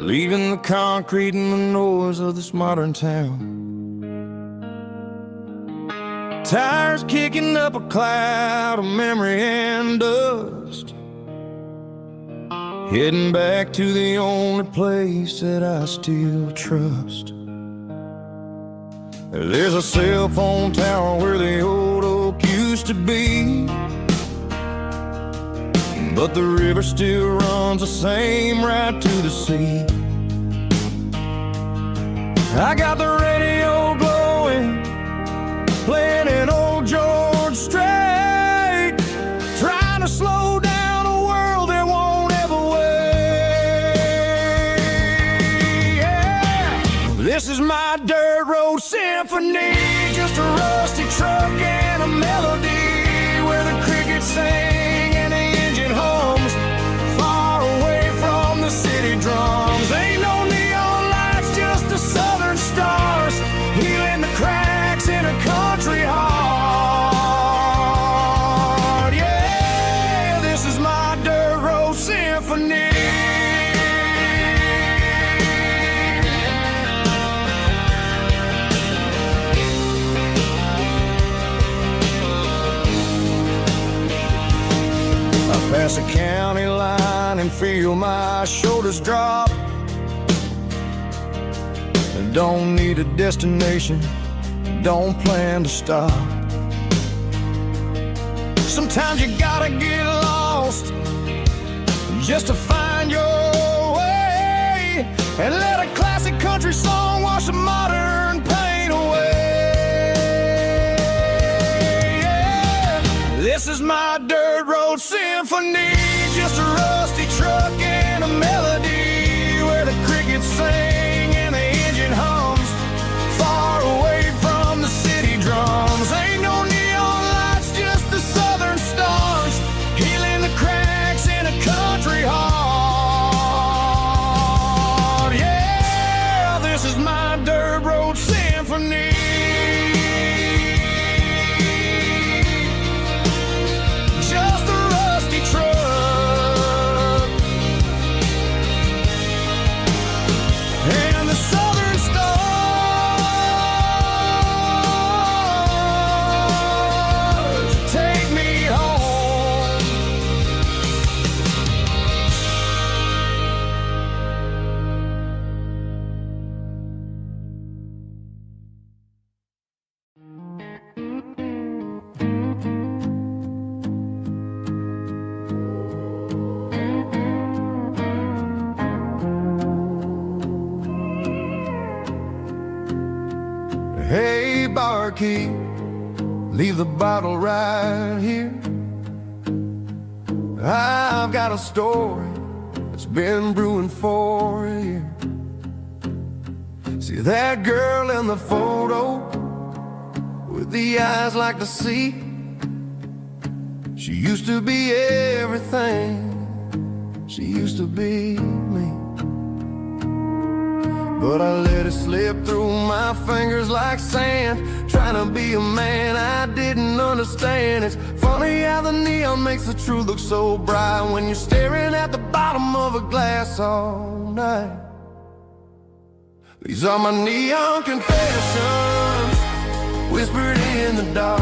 leaving the concrete and the noise of this modern town. Tires kicking up a cloud of memory and dust, heading back to the only place that I still trust. There's a cell phone tower where the old oak used to be, but the river still runs the same right to the sea. I got the radio glowing, playing an old George Strait, trying to slow down a world that won't ever wait. Yeah. This is my dirt road symphony, just a rusty truck and a melody where the crickets sing and the engine hums, far away from the city drums. Ain't no neon lights, just the southern stars, healing the cracks in a country heart. Yeah, this is my dirt road symphony. I pass a county line and feel my shoulders drop. I don't need a destination, don't plan to stop. Sometimes you gotta get lost just to find your way, and let a classic country song wash a modern pain away. Yeah. This is my dirt road symphony, just a rusty truck and a melody where the crickets sing and the engine hums, far away from the city drums. Ain't no neon lights, just the southern stars, healing the cracks in a country heart. Yeah, this is my dirt road symphony. Just a rusty truck and the southern stars take me home. Hey, barkeep, leave the bottle right here. I've got a story that's been brewing for a year. See that girl in the photo with the eyes like the sea? She used to be everything, she used to be me. But I let it slip through my fingers like sand, trying to be a man I didn't understand. It's funny how the neon makes the truth look so bright when you're staring at the bottom of a glass all night. These are my neon confessions, whispered in the dark,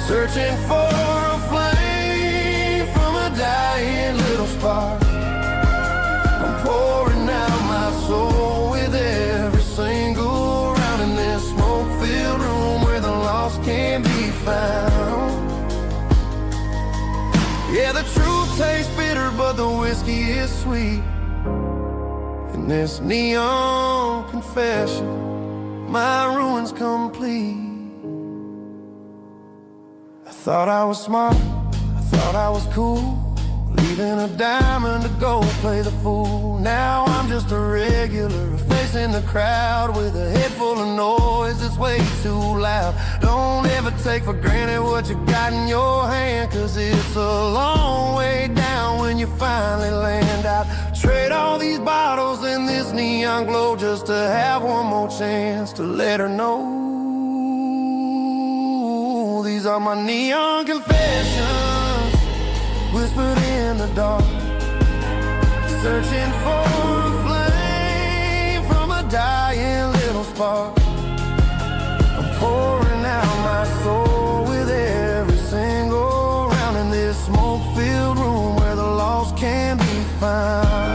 searching for a flame from a dying little spark. I'm pouring out my soul with every single round in this smoke-filled room where the lost can be found. Yeah, the truth tastes bitter, but the whiskey is sweet. In this neon confession, my ruin's complete. I thought I was smart, I thought I was cool, leaving a diamond to go play the fool. Now I'm just a regular, facing the crowd with a head full of noise that's way too loud. Don't ever take for granted what you got in your hand, cause it's a long way down when you finally land out. Trade all these bottles and this neon glow just to have one more chance to let her know. These are my neon confessions, whispered in the dark, searching for spark. I'm pouring out my soul with every single round in this smoke-filled room where the lost can be found.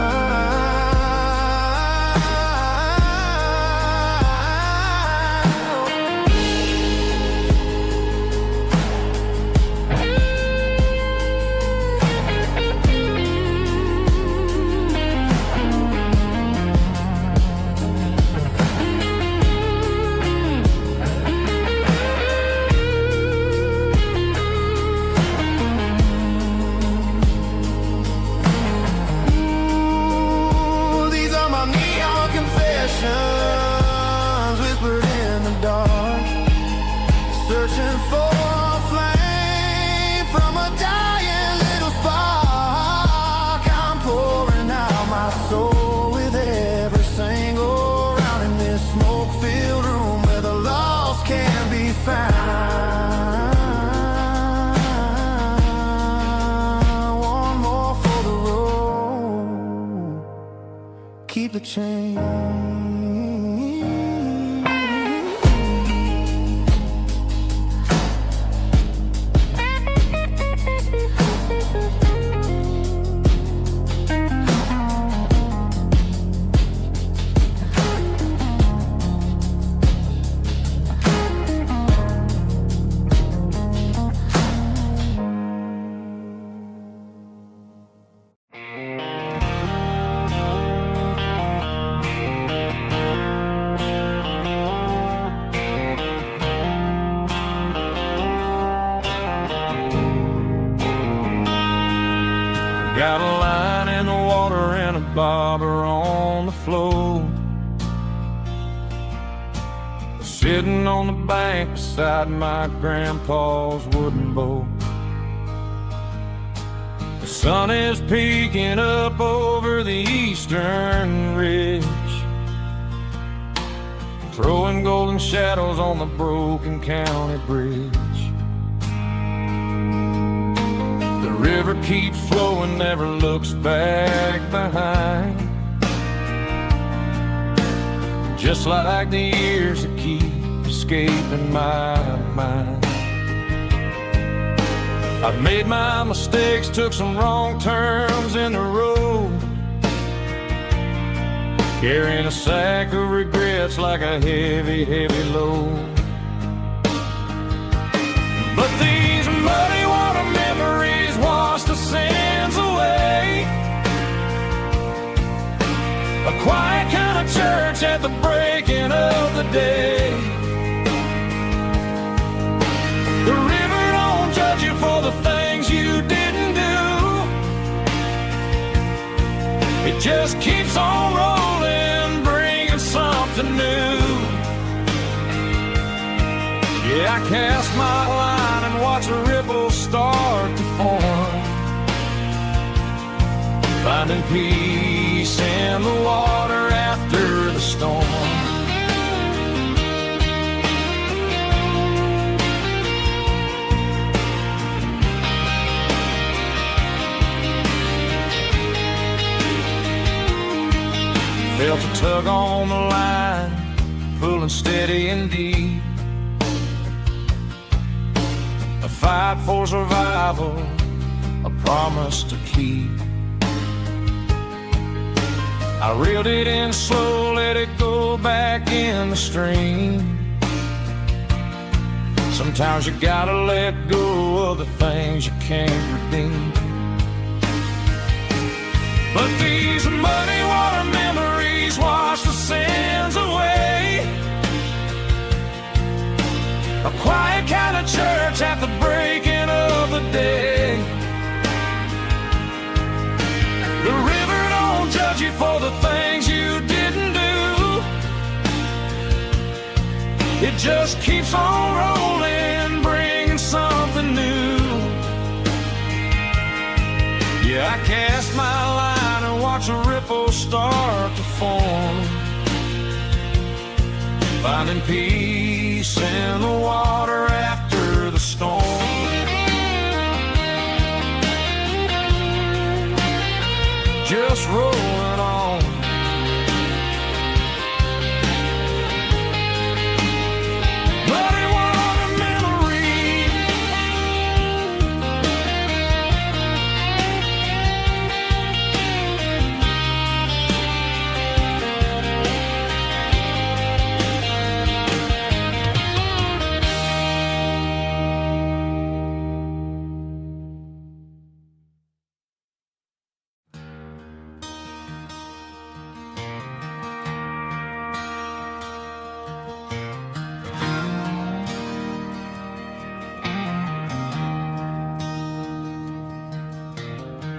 Whispered in the dark, searching for a flame from a dying little spark. I'm pouring out my soul with every single round in this smoke-filled room where the lost can be found. One more for the road, keep the change. Got a line in the water and a bobber on the floor, sitting on the bank beside my grandpa's wooden boat. The sun is peeking up over the eastern ridge, throwing golden shadows on the broken county bridge. The river keeps flowing, never looks back behind, just like the years that keep escaping my mind. I've made my mistakes, took some wrong turns in the road, carrying a sack of regrets like a heavy, heavy load. But these muddy water memories wash the sins away. A quiet kind of church at the breaking of the day. The river don't judge you for the things you didn't do. It just keeps on rolling, bringing something new. Yeah, I cast my line and watch a ripple start to form, finding peace in the water after the storm. Felt a tug on the line, pulling steady and deep. A fight for survival, a promise to keep. I reeled it in slow, let it go back in the stream. Sometimes you gotta let go of the things you can't redeem. But these muddy water memories wash the sins away. A quiet kind of church at the breaking of the day. The river don't judge you for the things you didn't do. It just keeps on rolling, bringing something new. Yeah, I cast my line and watch a ripple start to form, finding peace in the water after the storm. Just rolling on.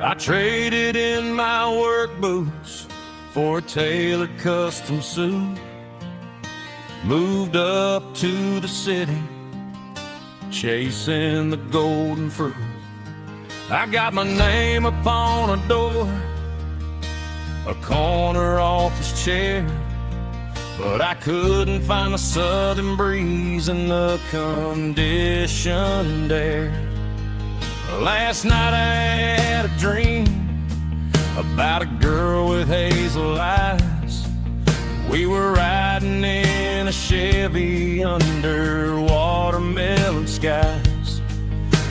I traded in my work boots for a tailored custom suit. Moved up to the city, chasing the golden fruit. I got my name upon a door, a corner office chair, but I couldn't find the southern breeze in the conditioned air. Last night I had a dream about a girl with hazel eyes. We were riding in a Chevy under watermelon skies.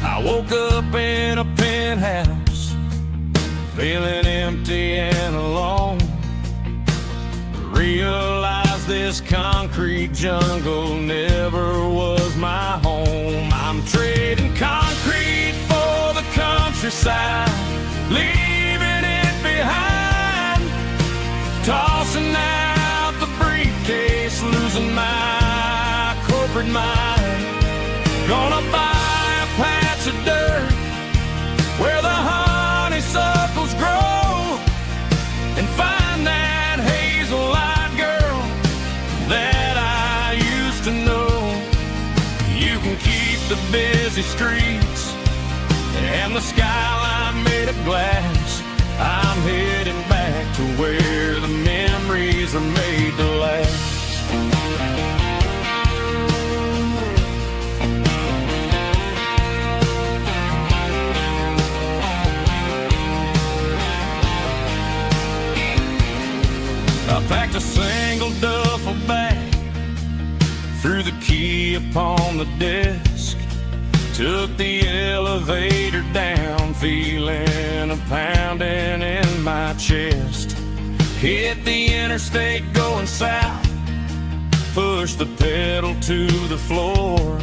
I woke up in a penthouse, feeling empty and alone. Realized this concrete jungle never was my home. I'm trading concrete for the countryside, leaving it behind, tossing out the briefcase, losing my corporate mind. Gonna buy a patch of dirt where the honeysuckles grow and find that hazel-eyed girl that I used to know. You can keep the busy streets and the skyline made of glass. I'm heading back to where the memories are made to last. I packed a single duffel bag, threw the key upon the desk, took the elevator down, feeling a pounding in my chest. Hit the interstate going south, pushed the pedal to the floor.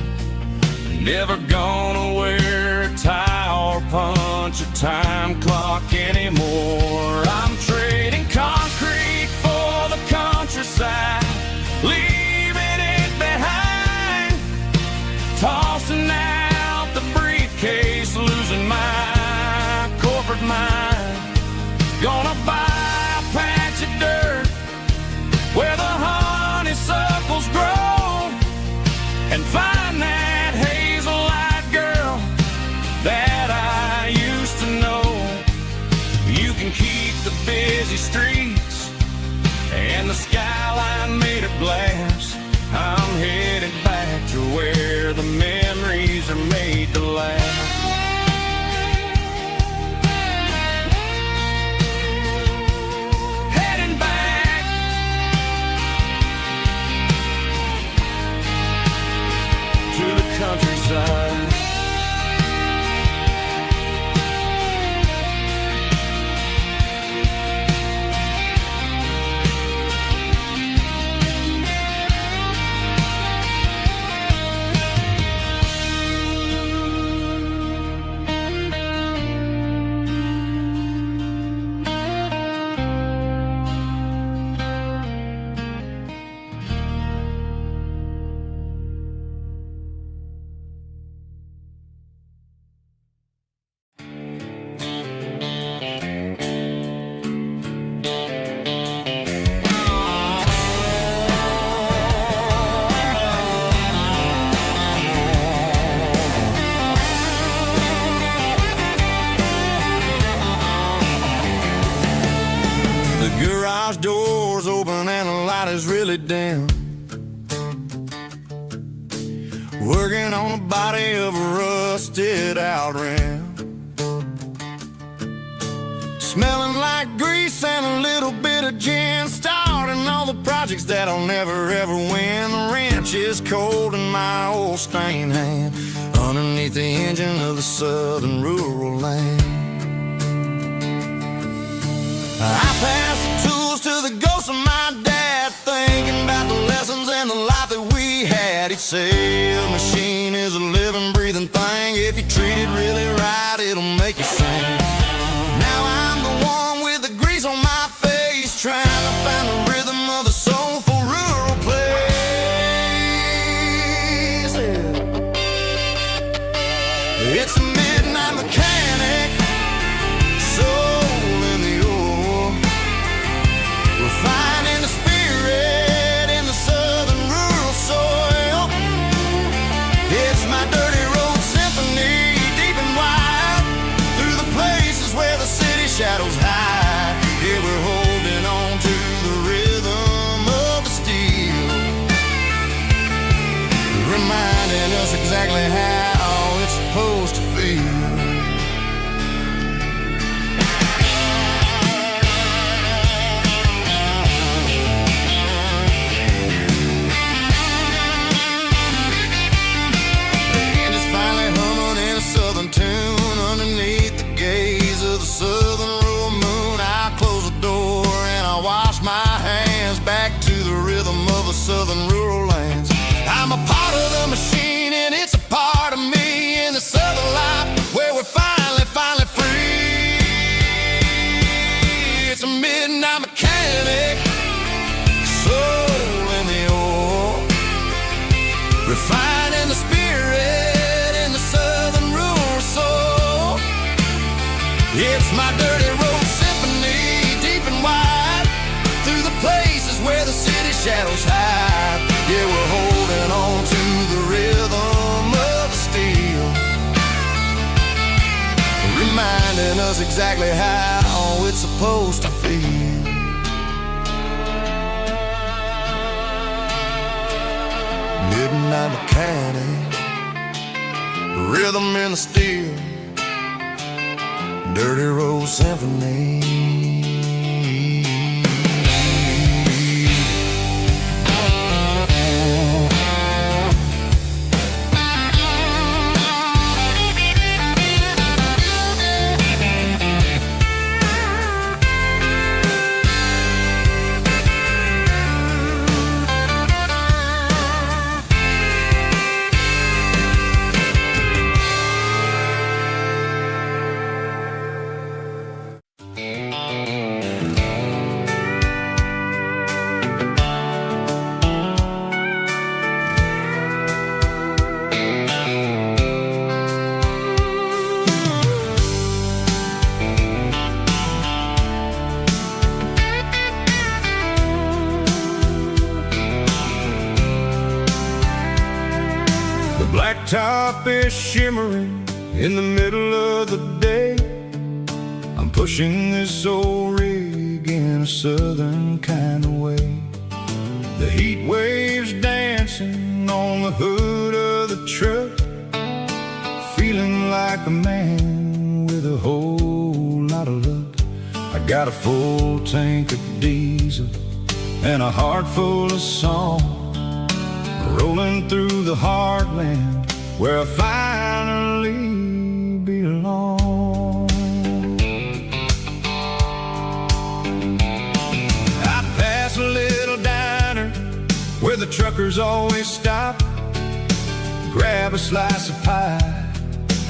Never gonna wear a tie or punch a time clock anymore. I'm trading concrete for the countryside, leaving it behind, tossing out the briefcase, losing my corporate mind. Gonna buy a patch of dirt where the honeysuckles grow and find that hazel-eyed girl that I used to know. You can keep the busy streets and the skyline made of glass. I'm headed back to where the memories are made to last. Heading back to the countryside. Garage doors open and the light is really dim. Working on the body of a rusted out rim. Smelling like grease and a little bit of gin. Starting all the projects that I'll never ever win. The wrench is cold in my old stained hand underneath the engine of the southern rural land. I pass the tools to the ghost of my dad, thinking about the lessons and the life that we had. He'd say a machine is a living, breathing thing. If you treat it really right, it'll make you sing. Now I'm the one with the grease on my face, trying to find the rhythm of the soulful rural place. It's a midnight mechanic, so shadows high. Yeah, we're holding on to the rhythm of the steel, reminding us exactly how it's supposed to feel. Tune underneath the gaze of the southern rural moon. I close the door and I wash my hands back to the rhythm of the southern rural lands. I'm a part of the machine and it's a part of me in the southern life where we're finally free. It's a midnight mechanic, soul in the ore, refining the spirit in the southern rural soul. It's my dirty road symphony, deep and wide, through the places where the city shadows hide. Yeah, we're holding on to the rhythm of the steel, reminding us exactly how it's supposed to feel. Midnight mechanic, rhythm in the steel, dirty road symphony. Top is shimmering in the middle of the day. I'm pushing this old rig in a southern kind of way. The heat waves dancing on the hood of the truck, feeling like a man with a whole lot of luck. I got a full tank of diesel and a heart full of song, rolling through the heartland where I finally belong. I pass a little diner where the truckers always stop, grab a slice of pie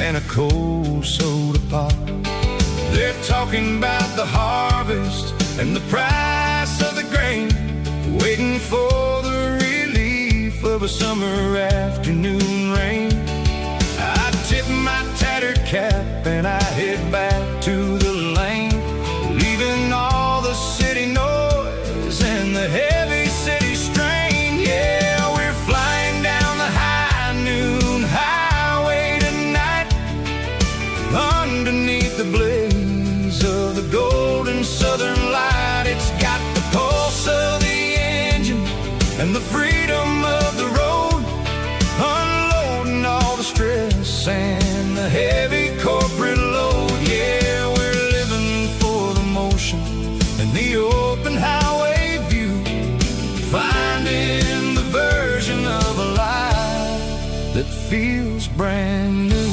and a cold soda pop. They're talking about the harvest and the price of the grain, waiting for the relief of a summer afternoon rain. I tip my tattered cap and I head back to the lane, leaving all the city noise and the heavy city strain. Yeah, we're flying down the high noon highway tonight, underneath the blaze of the golden southern light. It's got the pulse of the engine and the freedom of the road, unloading all the stress and the heavy corporate load. Yeah, we're living for the motion and the open highway view, finding the version of a life that feels brand new.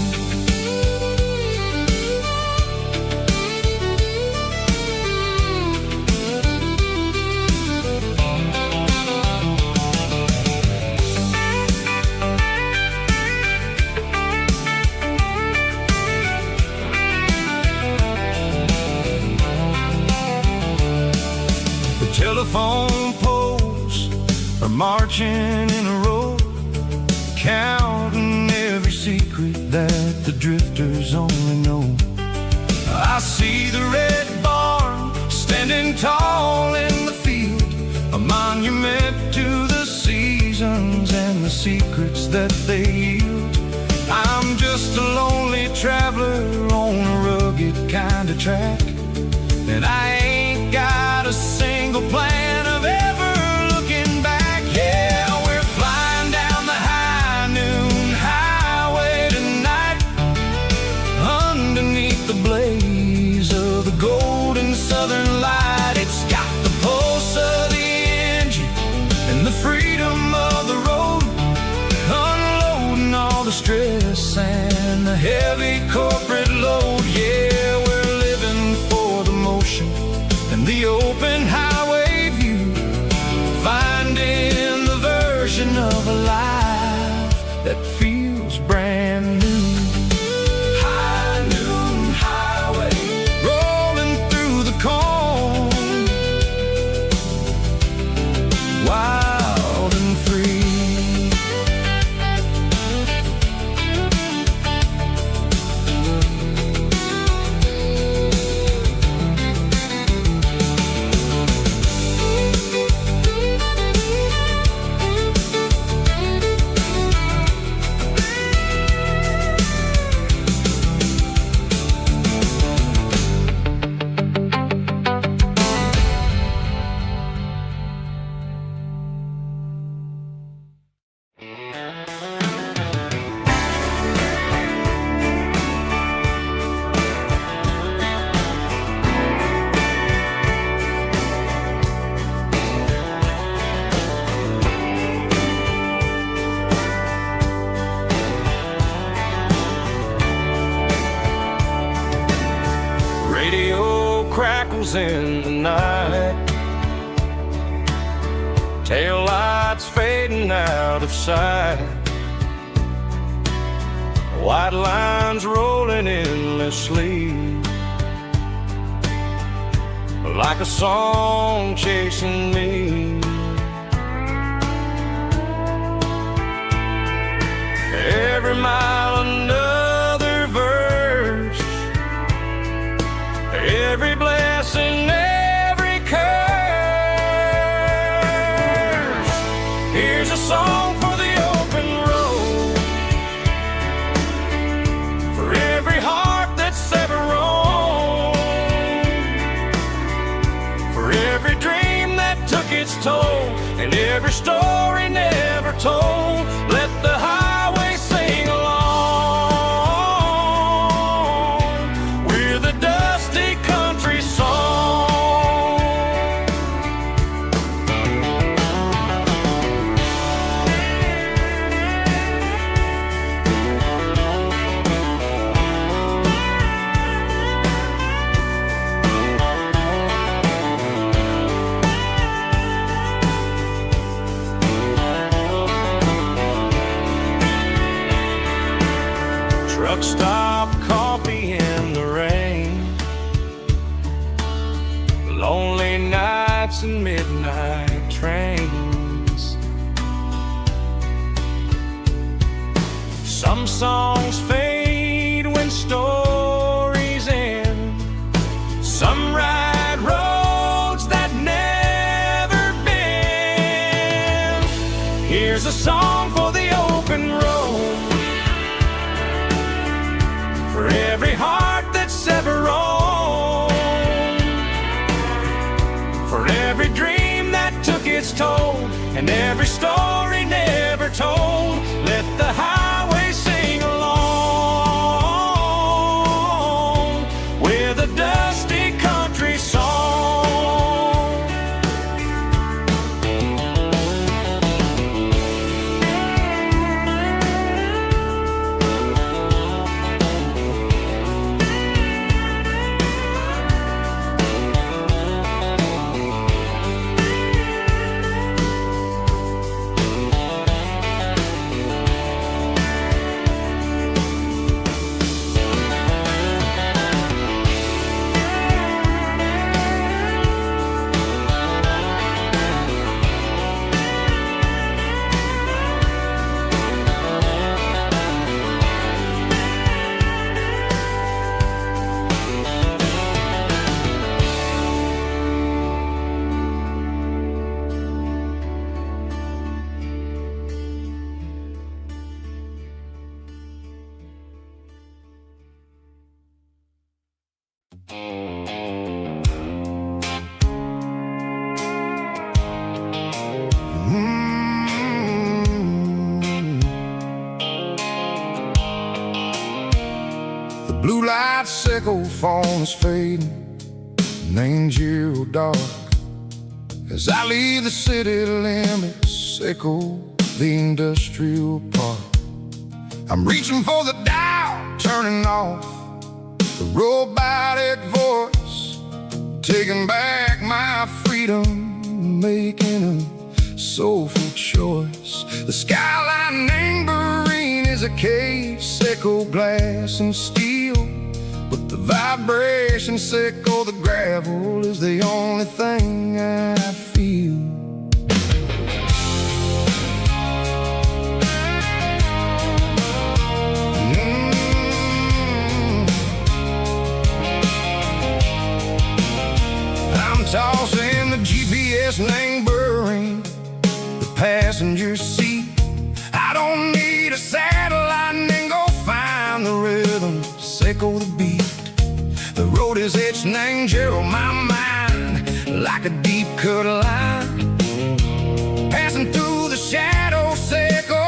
Telephone poles are marching in a row, counting every secret that the drifters only know. I see the red barn standing tall in the field, a monument to the seasons and the secrets that they yield. I'm just a lonely traveler on a rugged kind of track, ocean and the open highway view, finding the version of a life that feels brand new. High noon highway, rolling through the corn, wild and free. Crackles in the night, tail lights fading out of sight, white lines rolling endlessly, like a song chasing me. Every mile another verse, every blessing, every curse. Here's a song for the open road, for every heart that's ever roamed, for every dream that took its toll, and every story never told. Let the highway sing along with a dusty country song. Truck stop, coffee in the rain, lonely nights and midnight trains. Some songs fade when stories end, some ride roads that never bend. Here's a song for the open road, for every heart that's ever roamed, for every dream that took its toll, and every story never told. Let the highway sing along with a dusty country song. The blue light sickle phone is fading, and angel dark. As I leave the city limits, sickle the industrial park. I'm reaching for the dial, turning off the robotic voice, taking back my freedom, making a soulful choice. The skyline neighboring is a cave, Seco glass and steel, but the vibration, Seco the gravel, is the only thing I feel. Tossing the GPS neighboring the passenger seat. I don't need a satellite and go find the rhythm, Seco the beat. The road is etched and angel on my mind like a deep cut line, passing through the shadow, Seco,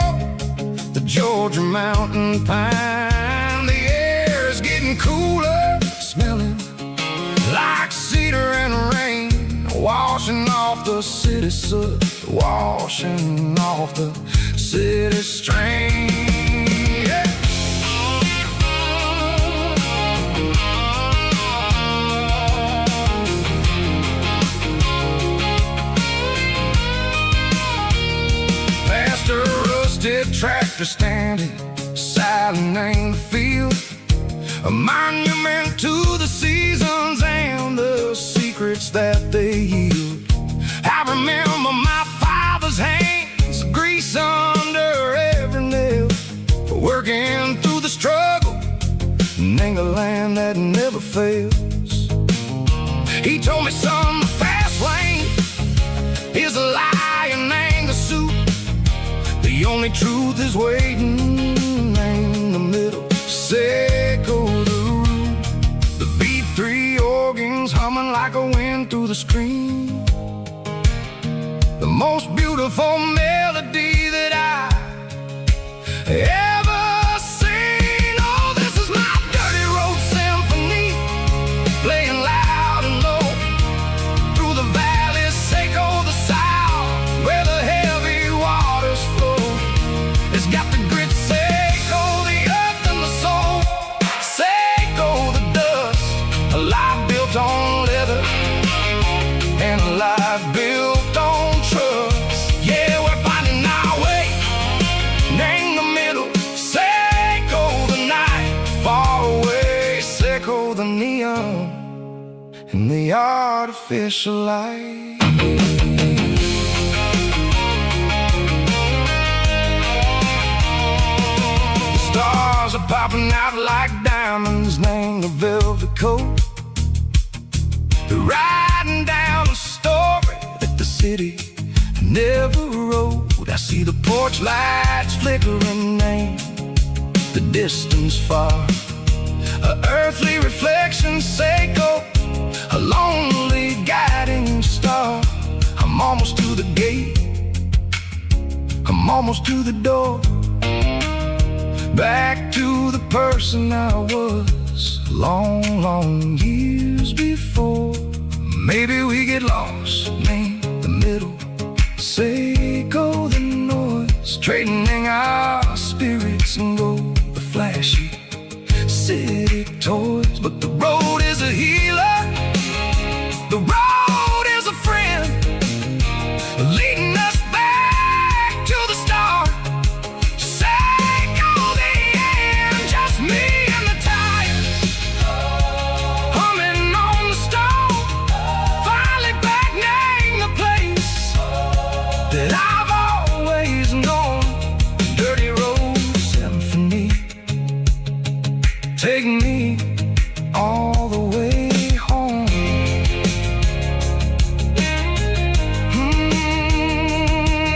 the Georgia mountain pine. The air is getting cooler, smelling like cedar and rain, washing off the city soot, washing off the city strain. Yeah. Past a rusted tractor standing silent in the field, a monument to the seasons and the secrets that they yield. I remember my father's hands, grease under every nail, for working through the struggle in the land that never fails. He told me, son, the fast lane is a lie and anger suit. The only truth is waiting in the middle, Seco the root. The B3 organs humming like a wind through the screen, the most beautiful melody that I ever seen. Oh, this is my dirty road symphony, playing loud and low through the valleys, Seco the south, where the heavy waters flow. It's got the grit, Seco the earth and the soul, Seco the dust, a life built on leather and a life built on trust. Yeah, we're finding our way in the middle, Seco the night, far away, Seco the neon and the artificial light. The stars are popping out like diamonds, named the velvet coat. They're riding down a story that the city never wrote. I see the porch lights flickering in the distance far, a earthly reflection, Seco, a lonely guiding star. I'm almost to the gate, I'm almost to the door, back to the person I was long, long years before. Maybe we get lost in the middle, Seco the noise, trading our spirits and gold, the flashy city toys. But the road is a healer, the road is a friend, leading us back to the start, Seco the end, just me and the tires, humming on the stove, finally back name the place that I've always known. Dirty road symphony, take me all the way home.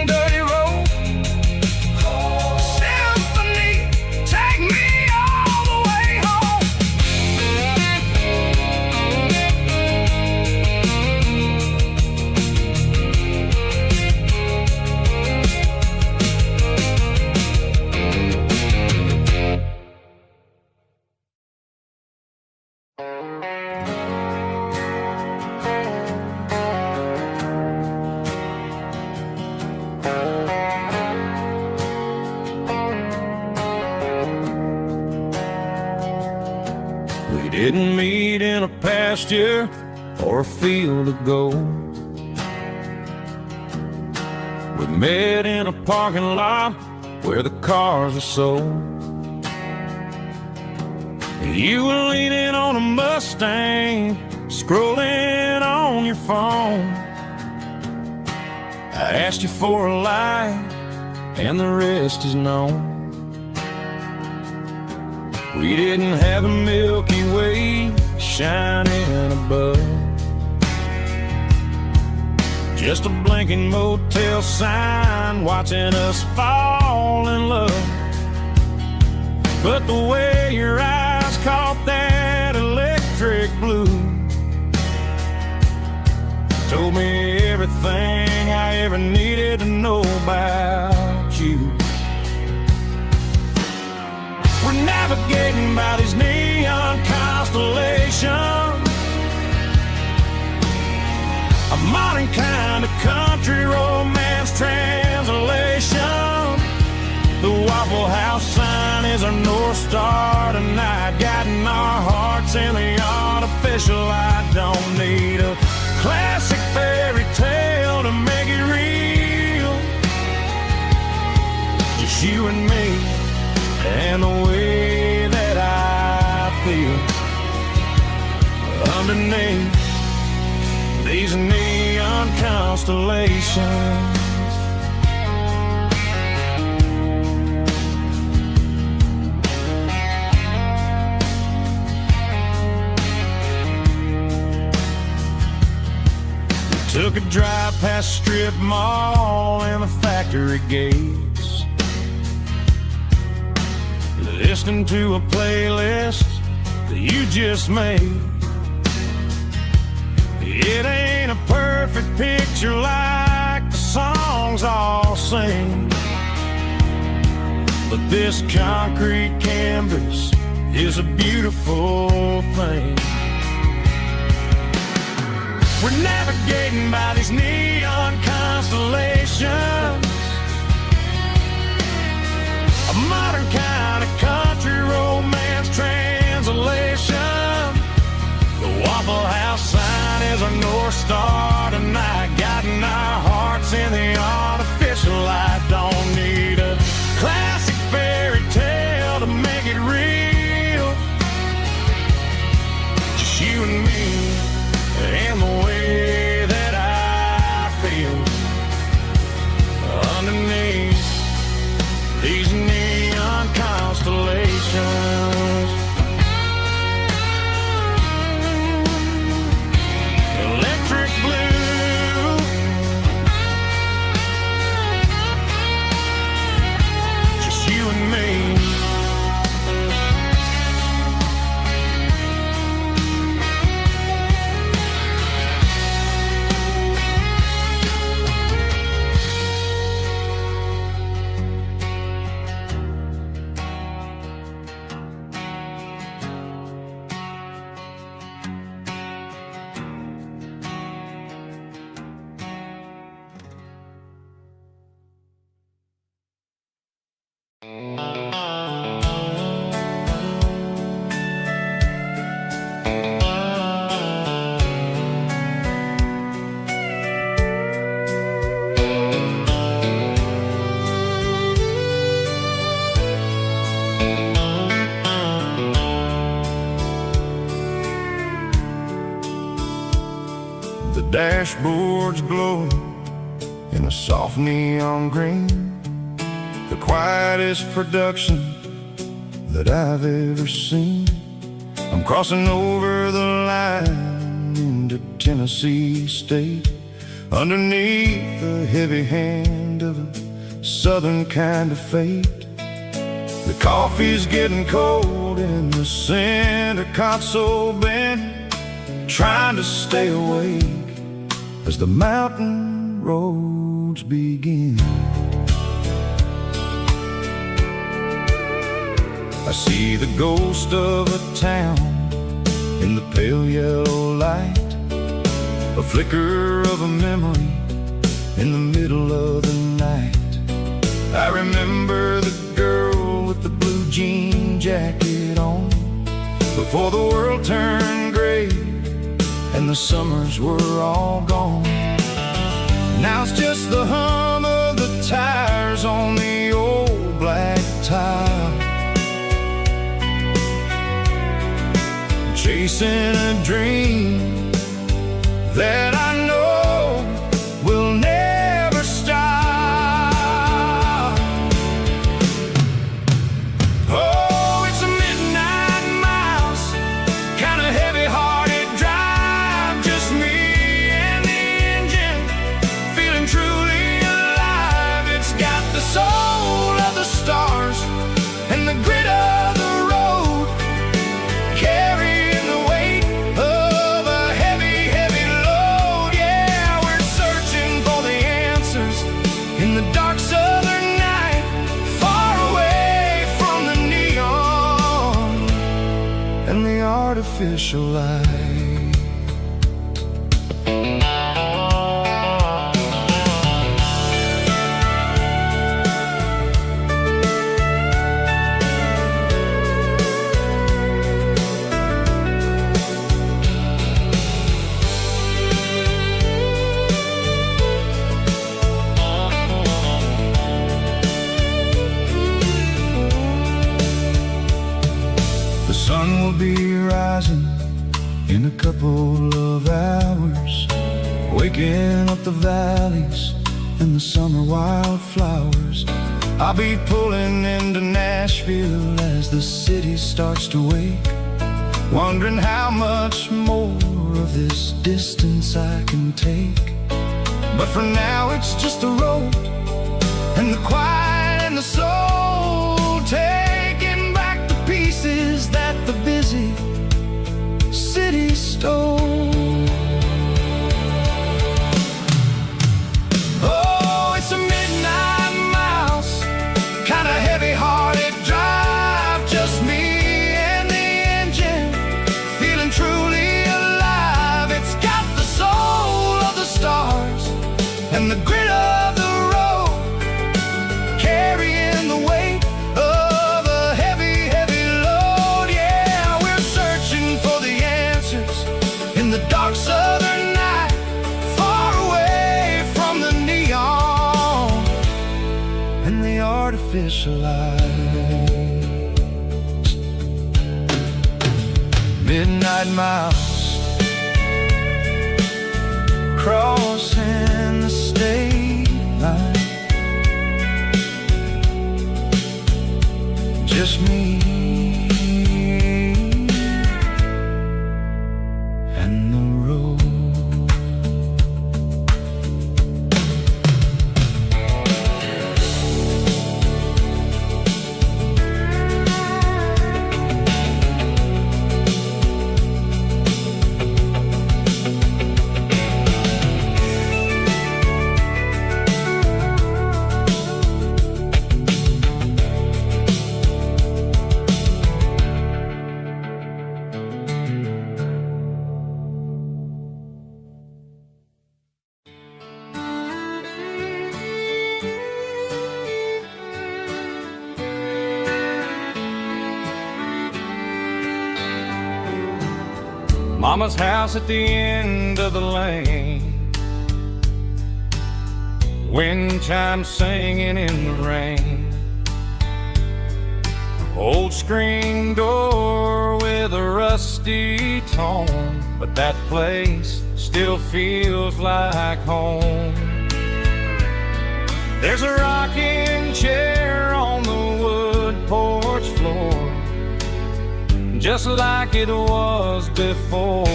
Dirty road symphony, take me all the way home. We didn't meet in a pasture or a field of gold. We met in a parking lot where the cars are sold. You were leaning on a Mustang, scrolling on your phone. I asked you for a light, and the rest is known. We didn't have a Milky Way shining above, just a blinking motel sign watching us fall in love. But the way your eyes caught that electric blue told me everything I ever needed to know about you. We're navigating by these neon constellations, a modern kind of country romance translation. The Waffle House sign is our North Star tonight, guiding our hearts in the artificial light. Don't need a classic fairy tale to make it real, just you and me and the way that I feel underneath these neon constellations. Took a drive past strip mall and the factory gates, listening to a playlist that you just made. It ain't a perfect picture like the songs all sing, but this concrete canvas is a beautiful thing. We're navigating by these neon constellations, a modern kind of country romance translation. The Waffle House sign is our North Star tonight, guiding our hearts in the artificial light. Don't need a classic fairy tale to make it real, just you and me and the way that I feel underneath these neon constellations. Electric blue, just you and me. Dashboard's glowing in a soft neon green, the quietest production that I've ever seen. I'm crossing over the line into Tennessee State, underneath the heavy hand of a southern kind of fate. The coffee's getting cold in the center console bin, trying to stay awake as the mountain roads begin. I see the ghost of a town in the pale yellow light, a flicker of a memory in the middle of the night. I remember the girl with the blue jean jacket on, before the world turned gray and the summers were all gone. Now it's just the hum of the tires on the old black tile, chasing a dream that I know will never stop. Oh, it's a midnight mouse, kind of heavy-hearted drive, just me and the engine, feeling truly alive. It's got the soul of the stars and the grit of the road, carrying the weight of a heavy, heavy load. Yeah, we're searching for the answers in the dark southern night, far away from the neon and the artificial light. The sun will be rising in a couple of hours, waking up the valleys and the summer wildflowers. I'll be pulling into Nashville as the city starts to wake, wondering how much more of this distance I can take. But for now it's just the road and the quiet and the soul, taking back the pieces that the busy city stole. Oh, it's a midnight mouse, kind of heavy-hearted drive, just me and the engine, feeling truly alive. It's got the soul of the stars and the grit of the road, carrying the weight of a heavy, heavy load. Yeah, we're searching for the answers in the dark southern night, far away from the neon and the artificial lights. Midnight mouse, crossing the state line, just me and the road. Mama's house at the end of the lane, wind chimes singing in the rain, old screen door with a rusty tone, but that place still feels like home. There's a rocking chair on the wood porch floor, just like it was before.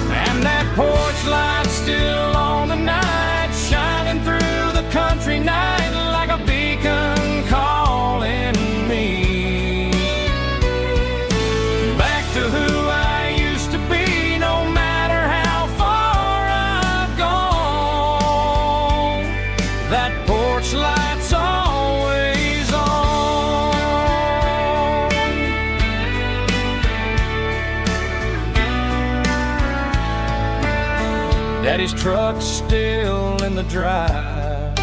And that porch light's still on tonight, shining through the country night like a beacon calling me back to who I used to be. No matter how far I've gone, that porch light's always on. Daddy's truck's still in the drive,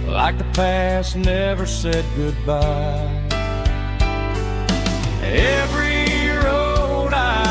like the past never said goodbye. Every road I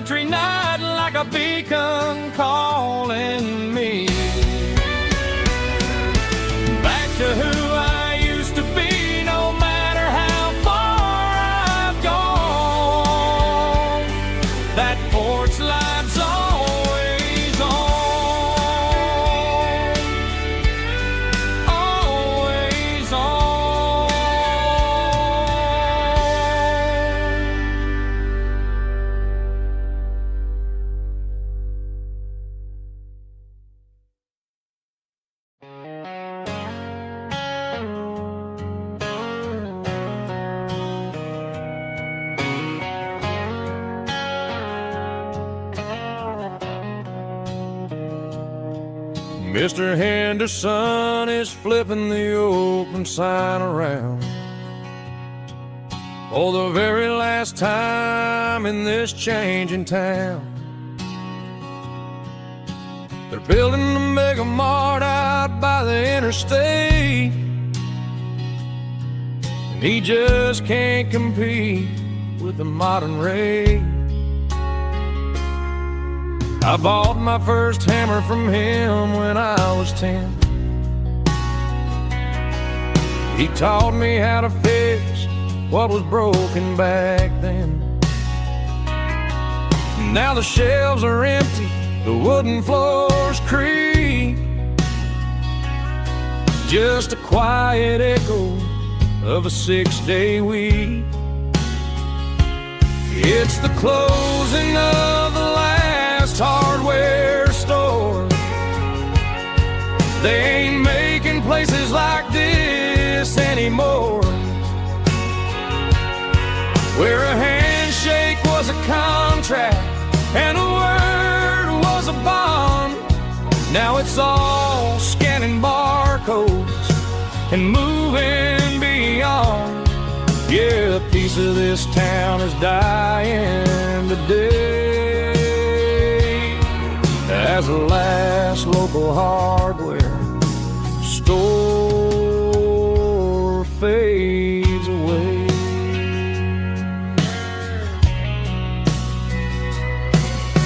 country night like a beacon calling me back to who I used to be, no matter how far I've gone. That porch light's always on, always on. Mr. Henderson is flipping the open sign around for the very last time in this changing town. They're building a mega mart out by the interstate, and he just can't compete with the modern rate. I bought my first hammer from him when I was 10. He taught me how to fix what was broken back then. Now the shelves are empty, the wooden floors creak, just a quiet echo of a 6-day week. It's the closing of the last hardware store. They ain't making places like this anymore, where a handshake was a contract and a word was a bond. Now it's all scanning barcodes and moving beyond. Yeah, a piece of this town is dying today as the last local hardware store fades away.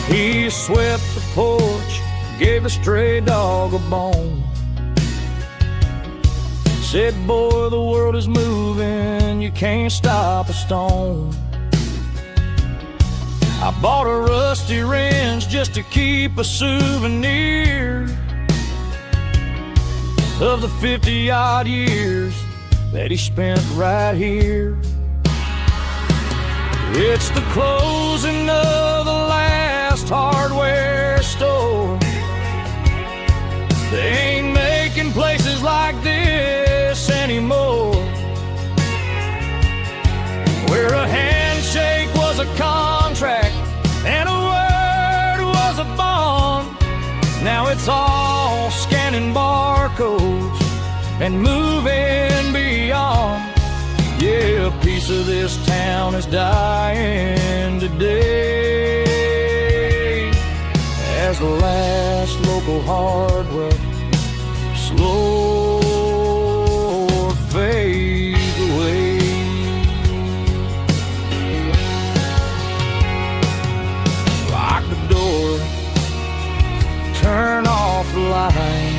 He swept the porch, gave a stray dog a bone, said, boy, the world is moving, you can't stop a stone. I bought a rusty wrench just to keep a souvenir of the 50-odd years that he spent right here. It's the closing of the last hardware store. They ain't making places like this anymore, where a handshake was a contract and a word was a bond. Now it's all scanning barcodes and moving beyond. Yeah, a piece of this town is dying today as the last local hardware slow fades away. Lock the door, turn off the light.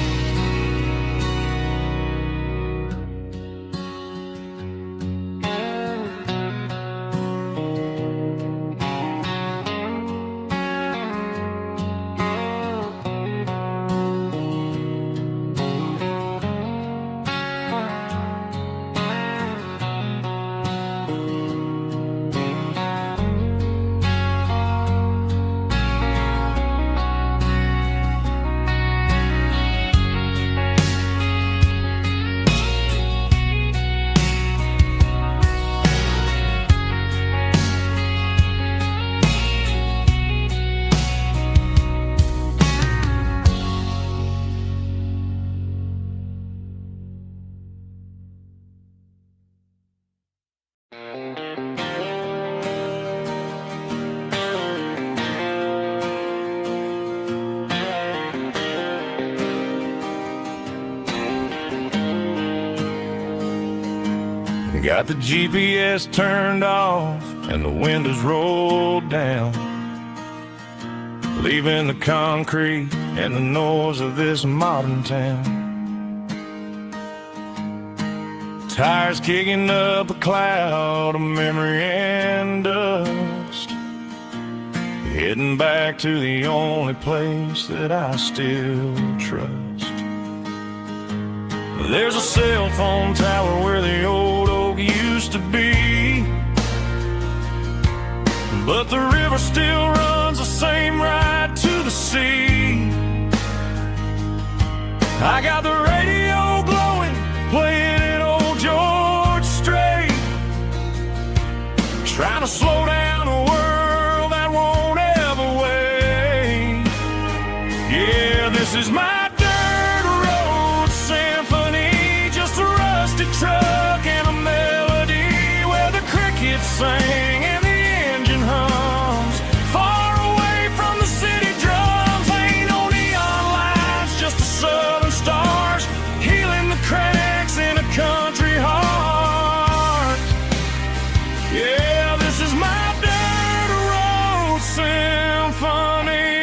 Got the GPS turned off and the windows rolled down. leaving the concrete and the noise of this modern town. Tires kicking up a cloud of memory and dust, heading back to the only place that I still trust. There's a cell phone tower where the old oak used to be, but the river still runs the same right to the sea. I got the radio glowing, playing an old George Strait, trying to slow down a world that won't ever wait. Yeah, this is my dirt road symphony, just a rusty truck and a melody where the crickets sing and the engine hums. Far away from the city drums, ain't no neon lights, just the southern stars healing the cracks in a country heart. Yeah, this is my dirt road symphony.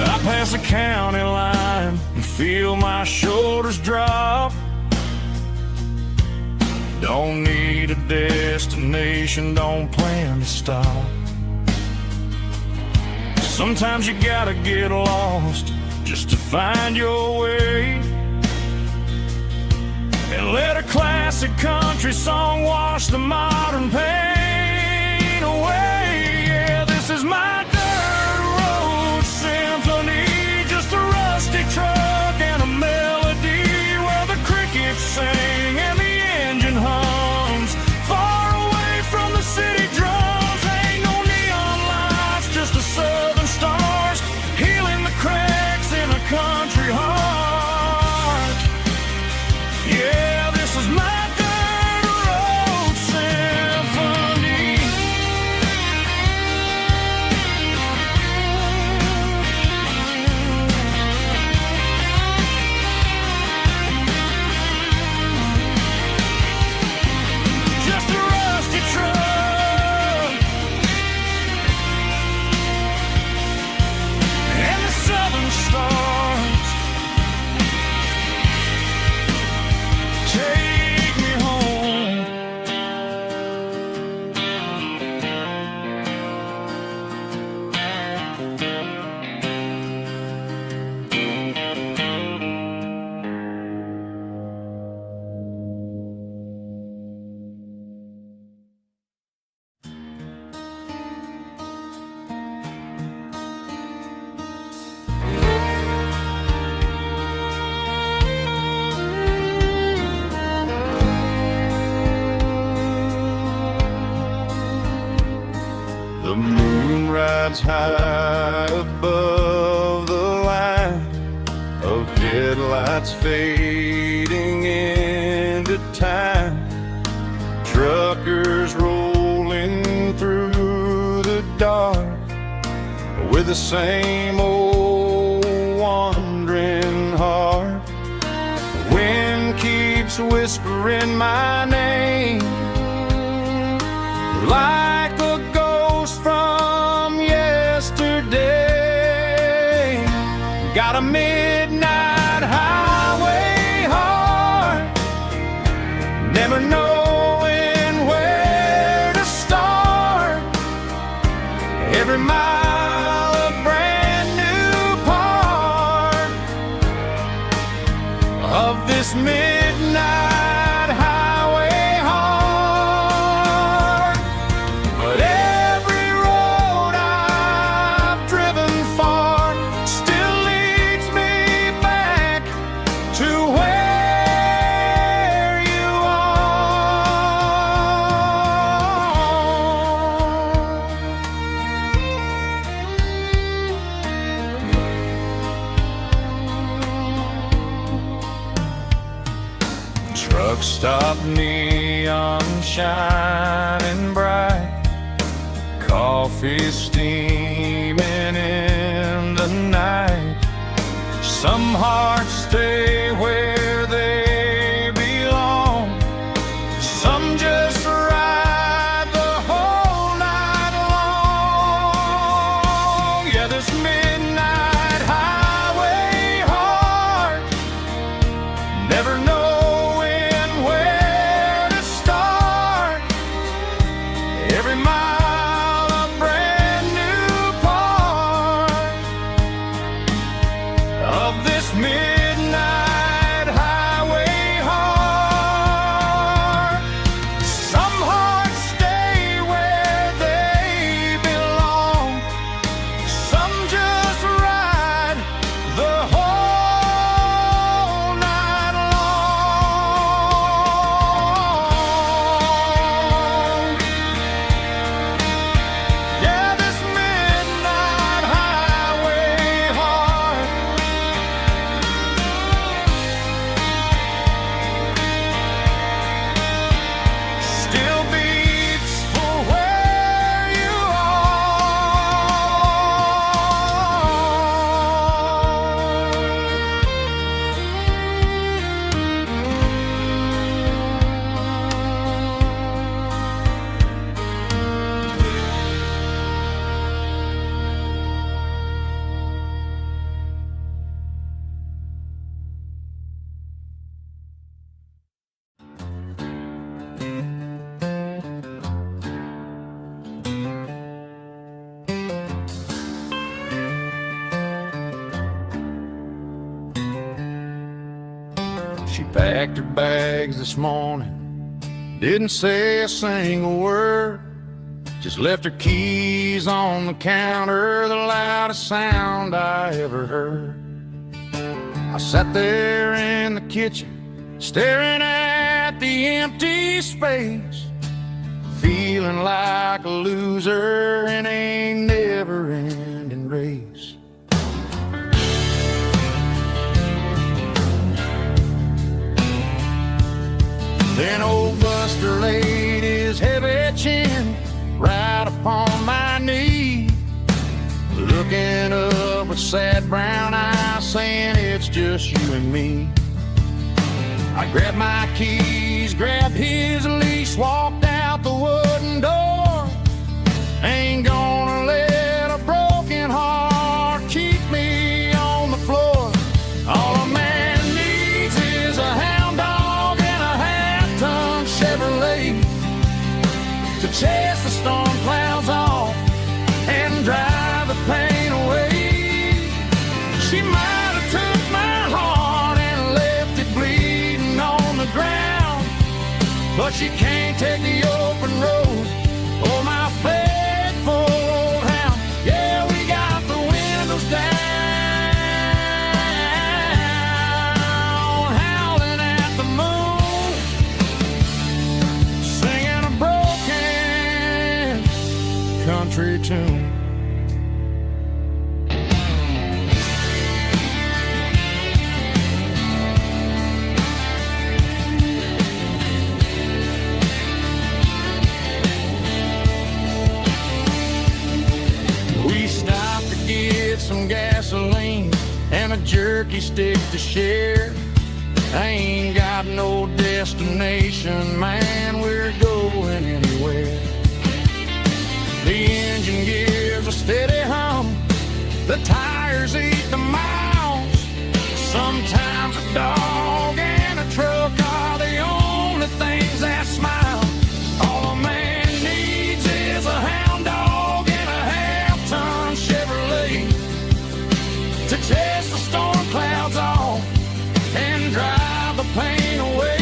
I pass the county line and feel my shoulders drop. Don't need a destination, don't plan to stop. Sometimes you gotta get lost just to find your way, and let a classic country song wash the modern pain away. Yeah, this is my dirt road symphony, just a rusty truck and a melody where the crickets sing and the engine hums. Far away from the city drums, ain't no neon lights, just the southern stars healing the cracks in a country heart. Yeah, this is my dirt road symphony. Just a rusty truck and the southern stars take me home. The moon rides high above the line of headlights fading into time. Truckers rolling through the dark with the same old wandering heart. The wind keeps whispering my name like a ghost from yesterday. Got a midnight highway heart, never knowing where to start. Every mile a brand new part of this midnight highway heart. But every road I've driven far still leads me back to where you are. Truck stop, neon shining bright, coffee steaming in the night. Some hearts stay where they belong. Some just ride the whole night long. Yeah, this midnight highway heart, never knowing where to start. Every mile a brand new part of this midnight highway heart. Some hearts stay where they belong. Some just ride the whole night long. Yeah, this midnight highway heart still beats for where you She packed her bags this morning, didn't say a single word, just left her keys on the counter, the loudest sound I ever heard. I sat there in the kitchen, staring at the empty space, feeling like a loser in a never-ending race. Then old Buster laid his heavy chin right upon my knee, looking up with sad brown eyes, saying it's just you and me. I grabbed my keys, grabbed his leash, walked out the wooden door. Ain't gonna let a broken heart keep me on the floor. All a man needs is a hound dog and a half-ton Chevrolet to chase the storm clouds off and drive the pain away. She might have took my heart and left it bleeding on the ground, but she can't take the open road or my faithful old hound. Yeah, we got the windows down, howling at the moon, singing a broken country tune. We stopped to get some gasoline and a jerky stick to share. I ain't got no destination, man, we're going anywhere. The engine gives a steady hum, the tires eat the miles. Sometimes a dog and a truck are the only things that smile. All a man needs is a hound dog and a half-ton Chevrolet to chase the storm clouds off and drive the pain away.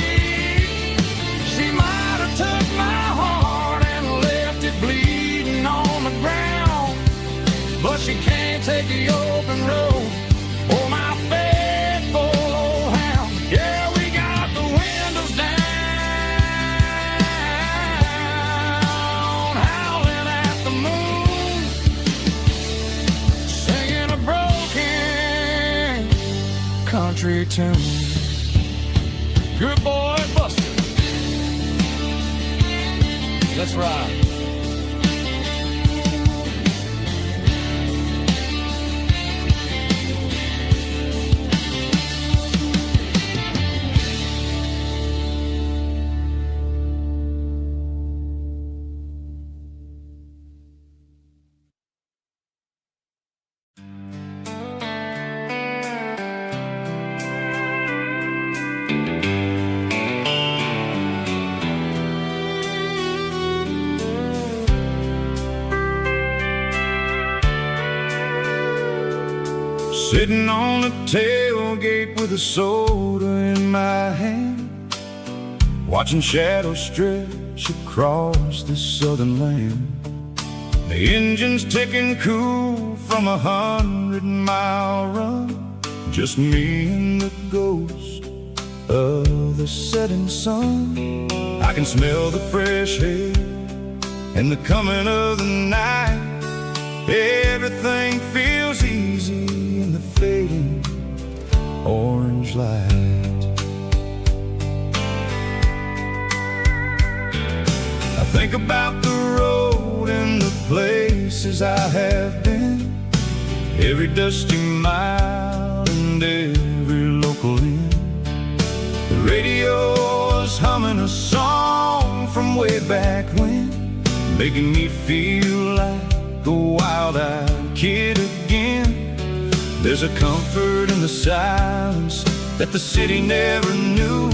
She might have took my heart and left it bleeding on the ground, but she can't take the open road or my faithful old hound. Yeah, we got the windows down, howling at the moon, singing a broken country tune. Good boy, Buster. Let's ride. Sitting on the tailgate with a soda in my hand, watching shadows stretch across this southern land. The engine's ticking cool from 100-mile run, just me and the ghost of the setting sun. I can smell the fresh air and the coming of the night. Everything feels easy in the fading orange light. I think about the road and the places I have been, every dusty mile and every local inn. The radio is humming a song from way back when, making me feel like a wild-eyed kid again. There's a comfort in the silence that the city never knew,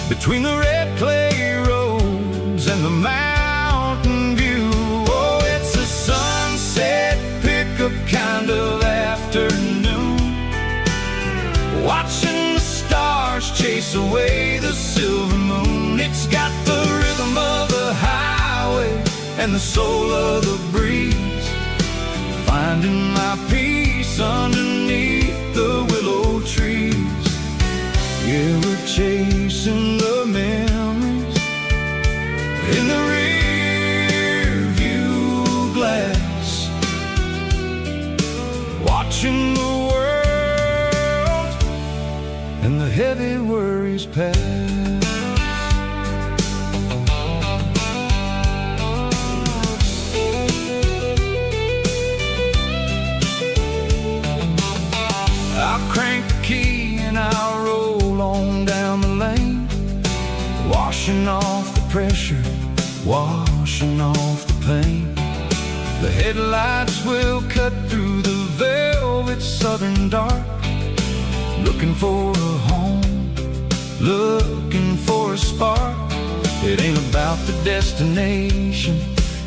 between the red clay roads and the mountain view. Oh, it's a sunset pickup kind of afternoon, watching the stars chase away the silver moon. It's got the rhythm of the highway and the soul of the breeze, finding my peace underneath the willow trees. Yeah, we're chasing the memories in the rear view glass, watching the world and the heavy worries pass. I'll crank the key and I'll roll on down the lane, washing off the pressure, washing off the pain. The headlights will cut through the velvet southern dark, looking for a home, looking for a spark. It ain't about the destination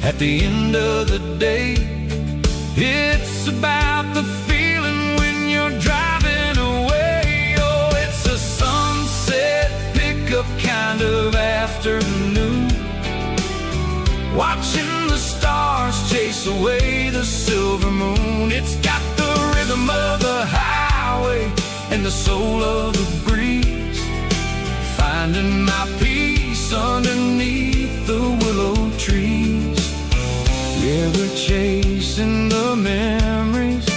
at the end of the day, it's about the feeling when you're driving away. Oh, it's a sunset pickup kind of afternoon, watching the stars chase away the silver moon. It's got the rhythm of the highway and the soul of the breeze, finding my peace underneath the willow trees. Yeah, we're chasing the memories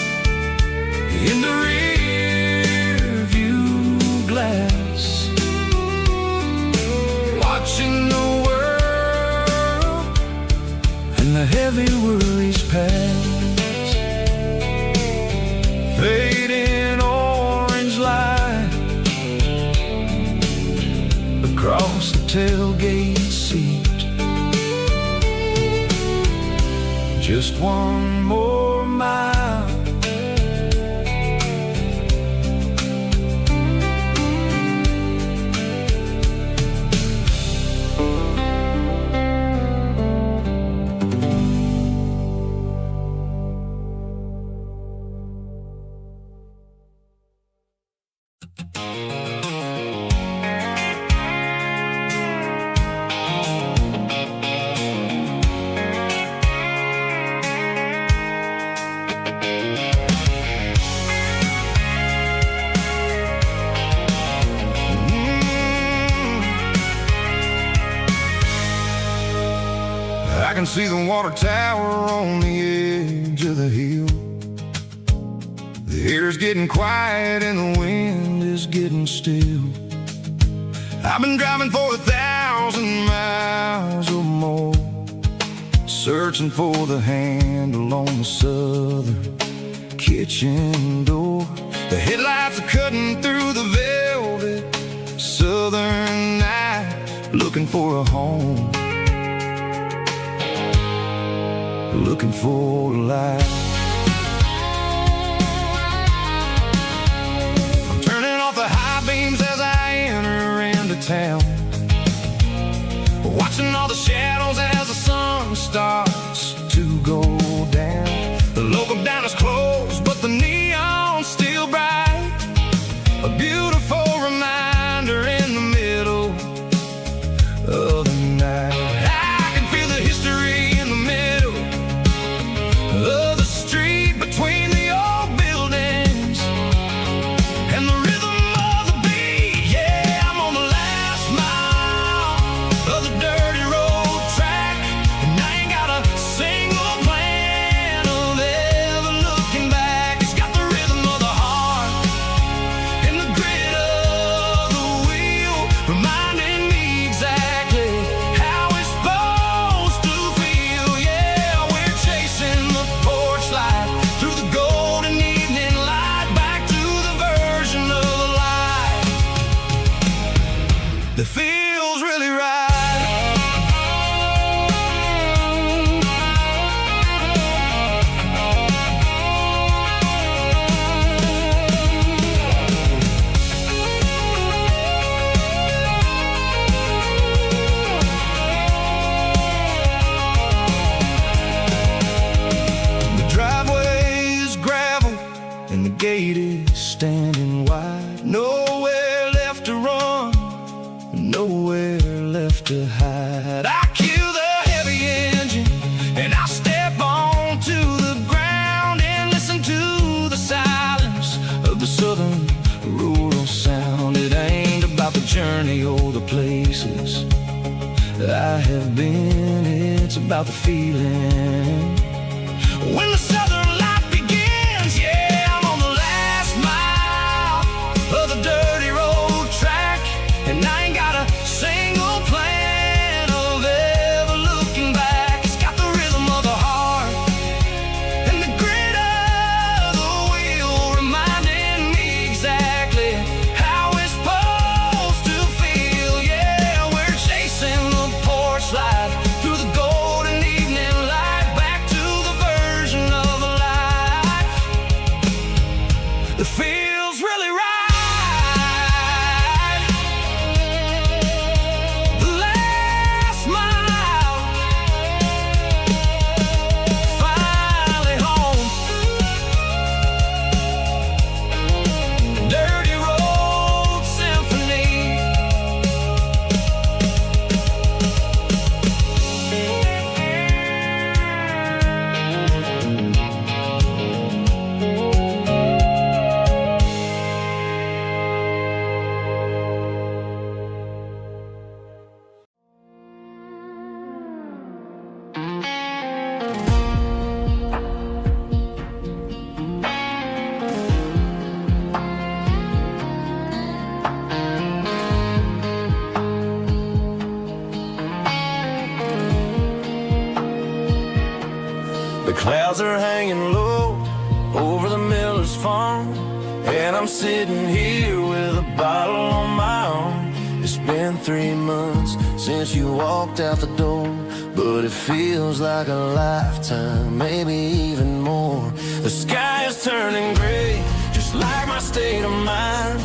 in the rear view glass, watching the world and the heavy worries pass. Fading orange light across the tailgate seat, just one more mile. I can see the water tower on the edge of the hill. The air's getting quiet and the wind is getting still. I've been driving for 1,000 miles or more, searching for the handle on the southern kitchen door. The headlights are cutting through the velvet southern night, looking for a home, looking for a light. I'm turning off the high beams as I enter into town, watching all the shadows as the sun starts to go down. The local diner's closed, but the neon's still and wide. Nowhere left to run, nowhere left to hide. I kill the heavy engine and I step onto the ground and listen to the silence of the southern rural sound. It ain't about the journey or the places I have been, it's about the feeling when the southern life begins. Yeah, I'm on the last mile of the dirty road track, and I ain't got a single plan of ever looking back. It's got the rhythm of the heart and the grit of the wheel, reminding me exactly how it's supposed to feel. Yeah, we're chasing the porch light through the golden evening light, back to the version of a life that feels really right. The last mile, finally home. Dirty road symphony. The clouds are hanging low over the miller's farm, and I'm sitting here with a bottle on my arm. It's been 3 months since you walked out the door, but it feels like a lifetime, maybe even more. The sky is turning gray, just like my state of mind,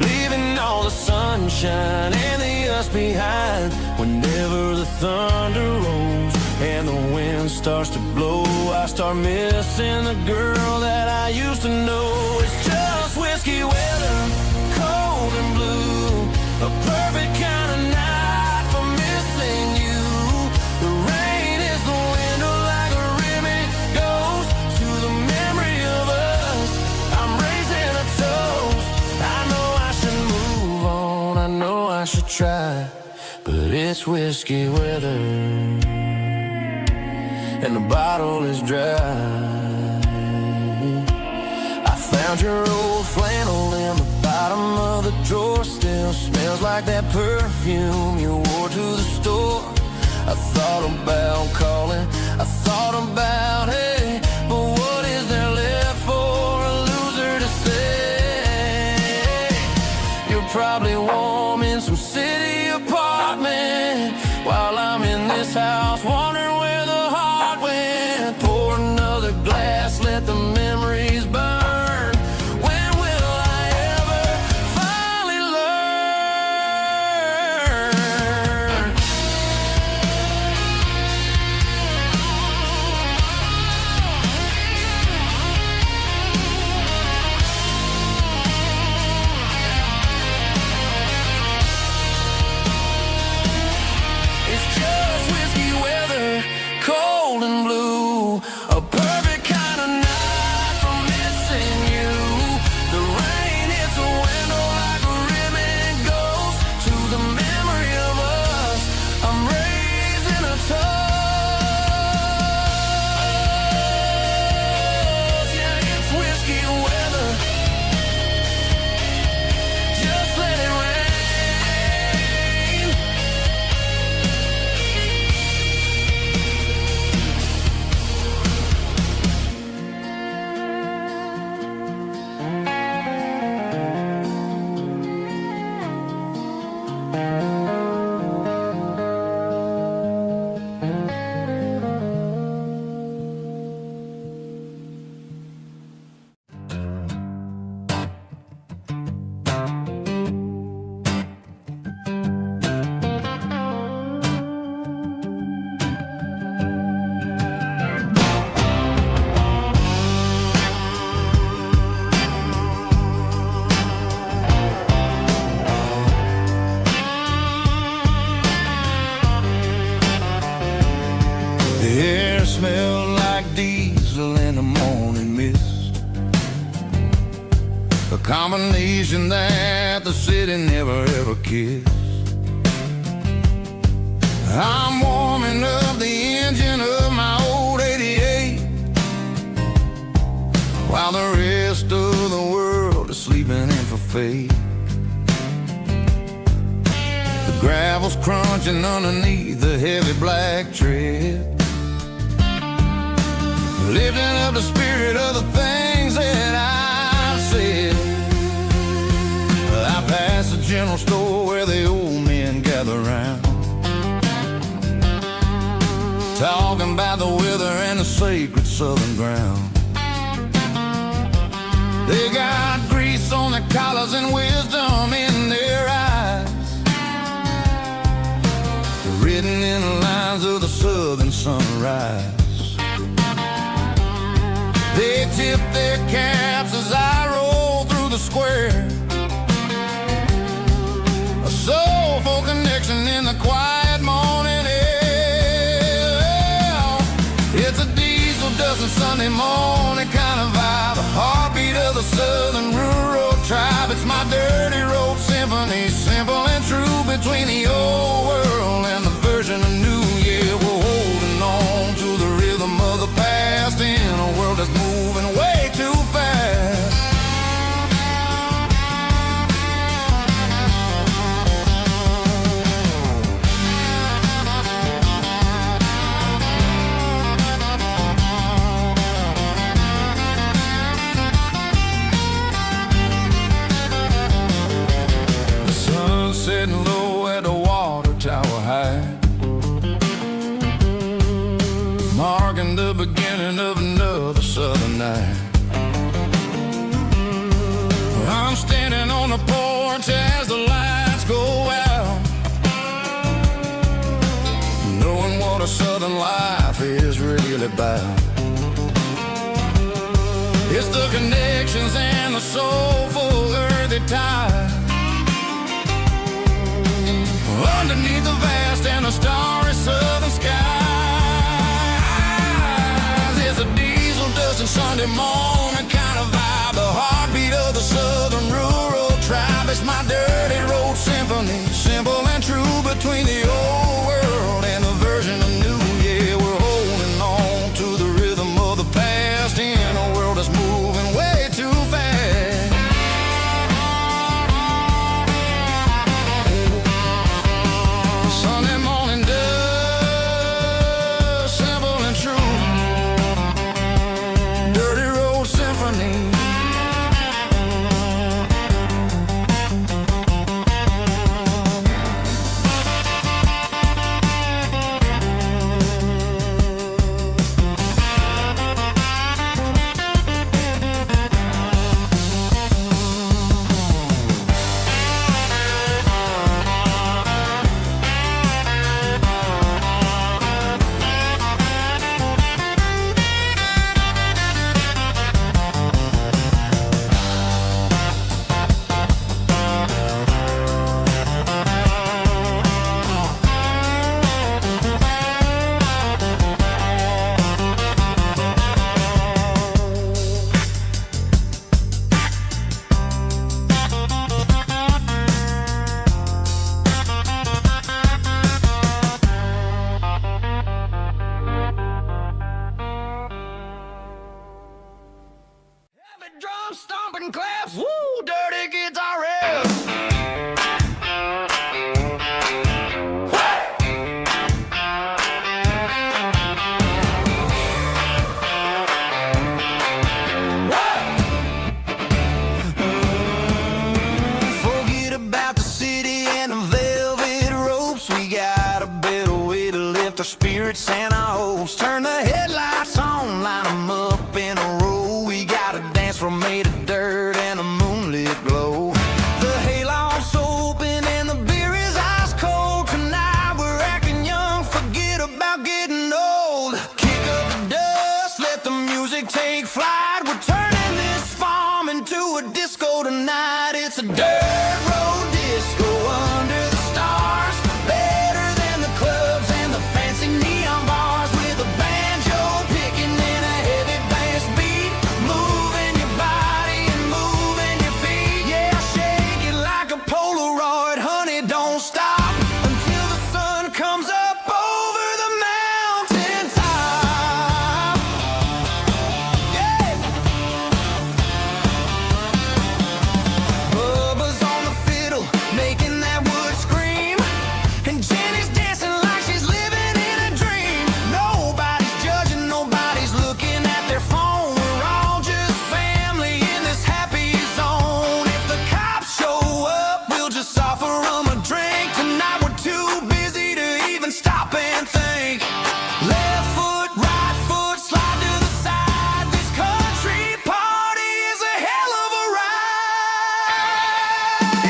leaving all the sunshine and the us behind. Whenever the thunder rolls and the wind starts to blow, I start missing the girl that I used to know. It's just whiskey weather, cold and blue, a perfect kind of night for missing you. The rain is the window like a ribbon goes to the memory of us. I'm raising a toast. I know I should move on, I know I should try, but it's whiskey weather and the bottle is dry. I found your old flannel in the bottom of the drawer, still smells like that perfume you wore to the store. I thought about calling, I thought about, hey, but what is there left for a loser to say? You're probably warm in some city apartment while I'm in this house wondering where the heart went. Pour another glass, let the memories burn. When will I ever finally learn? combination that the city never ever kissed. I'm warming up the engine of my old 88, while the rest of the world is sleeping in for fate. The gravel's crunching underneath the heavy black tread, lifting up the spirit of the things that I've said. I pass the general store where the old men gather round, talking about the weather and the sacred southern ground. They got grease on their collars and wisdom in their eyes, written in the lines of the southern sunrise. They tip their caps as I roll through the square, a soulful connection in the quiet morning air. It's a diesel dusting Sunday morning kind of vibe, a heartbeat of the southern rural tribe. It's my dirty road symphony, simple and true, between the old world and the version of new. Yeah, we're holding on to the rhythm of the past in a world that's moving way too fast. The sun's setting low at the water tower high, marking the beginning of another southern night. I'm standing on the porch as the lights go out, knowing what a southern life is really about. It's the connections and the soulful earthy tide, underneath the vast and the starry southern skies. It's a diesel dusting Sunday morning kind of vibe, the heartbeat of the southern rural tribe. It's my dirty road symphony, simple and true, between the old world and the version of new. Yeah, we're holding on to the rhythm of the past in a world that's moving way too fast. Sunday morning dust, simple and true, dirty road symphony. Heavy drum stomping claps, woo, dirty guitar riffs. Forget about the city and the velvet ropes. We got a better way to lift our spirits and our hopes. Turn the headlights on, line them up in a row. We got a dance floor made of dirt and a moonlit glow. The hayloft's open and the beer is ice cold. Tonight we're acting young, forget about getting old. Kick up the dust, let the music take flight. We're turning this farm into a disco tonight. It's a dirt road disco under the stars, better than the clubs and the fancy neon bars, with a band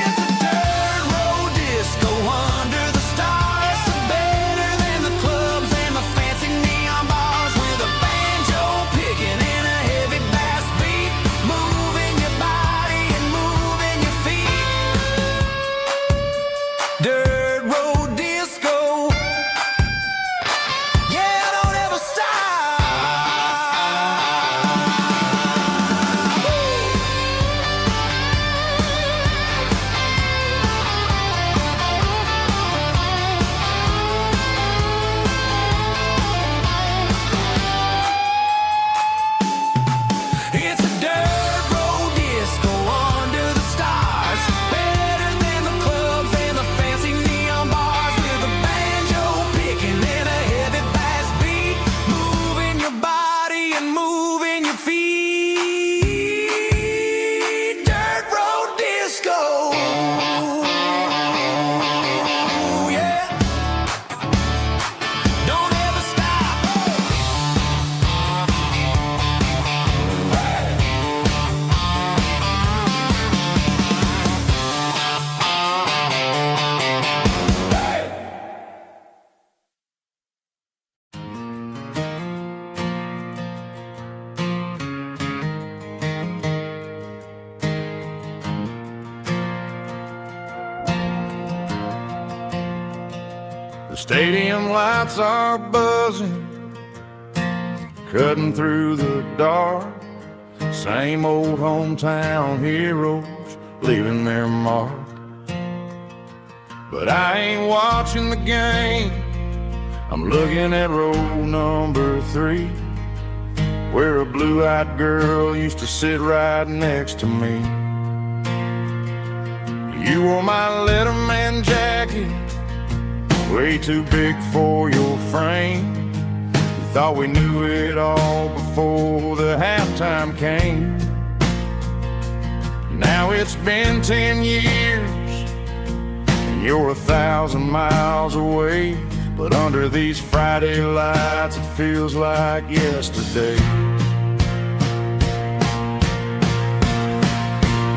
it's a dirt road disco under the stars. Better than the clubs and the fancy neon bars, with a banjo picking and a heavy bass beat, moving your body and moving your feet. Dirt road disco. Yeah, don't ever stop. It's a dirt road disco under the stars. Better than the clubs and the fancy neon bars, with a banjo picking and a heavy bass beat, moving your body and moving your feet. Dirt road disco. Yeah. Don't ever stop. The stadium lights are buzzing, cutting through the dark. Same old hometown heroes leaving their mark. But I ain't watching the game, I'm looking at row number 3, where a blue-eyed girl used to sit right next to me. You wore my Letterman jacket, way too big for your frame. We thought we knew it all before the halftime came. Now it's been 10 years and you're 1,000 miles away, but under these Friday lights it feels like yesterday.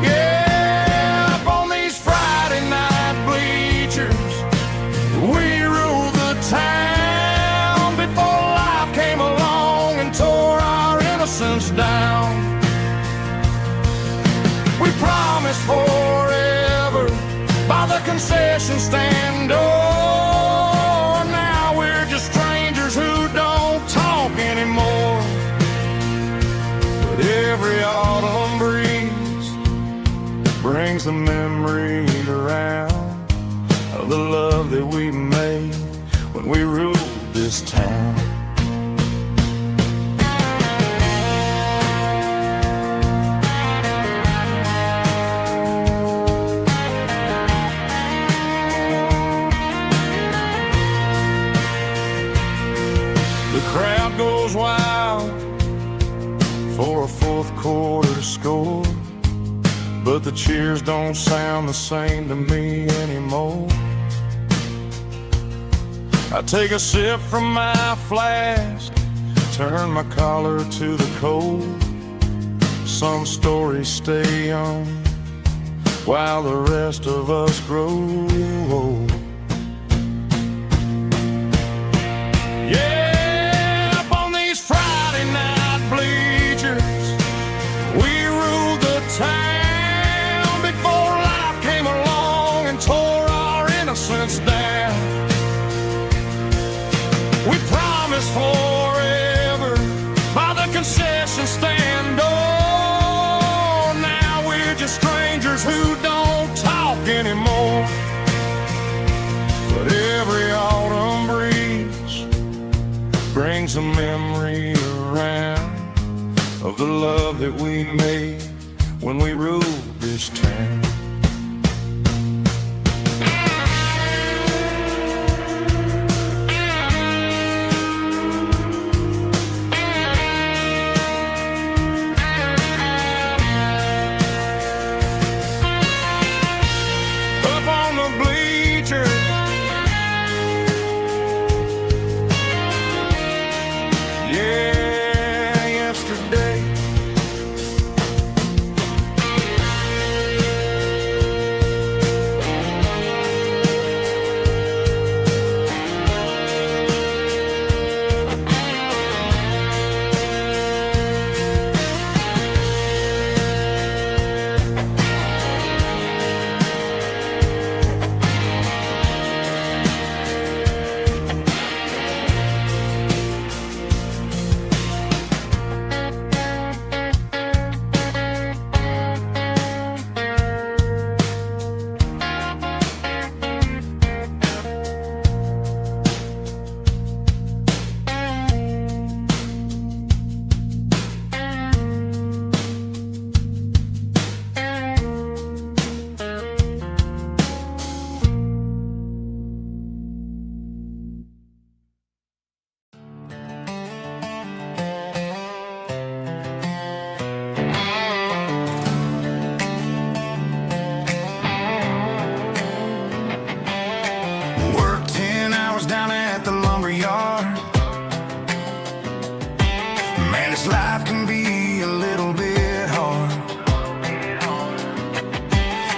Yeah, up on these Friday night bleachers, we ruled the town before life came along and tore our innocence down. We promised forever by the concession stand door. Now we're just strangers who don't talk anymore. But every autumn breeze brings the memory around of the love that we made when we ruled this town. The crowd goes wild for a fourth quarter score, but the cheers don't sound the same to me anymore. I take a sip from my flask, turn my collar to the cold. Some stories stay young while the rest of us grow old. Yeah, up on these Friday night bleachers, we ruled the town before life came along and tore our innocence down. We promised forever by the concession stand door. Now we're just strangers who don't talk anymore. But every autumn breeze brings a memory around of the love that we made when we ruled this town.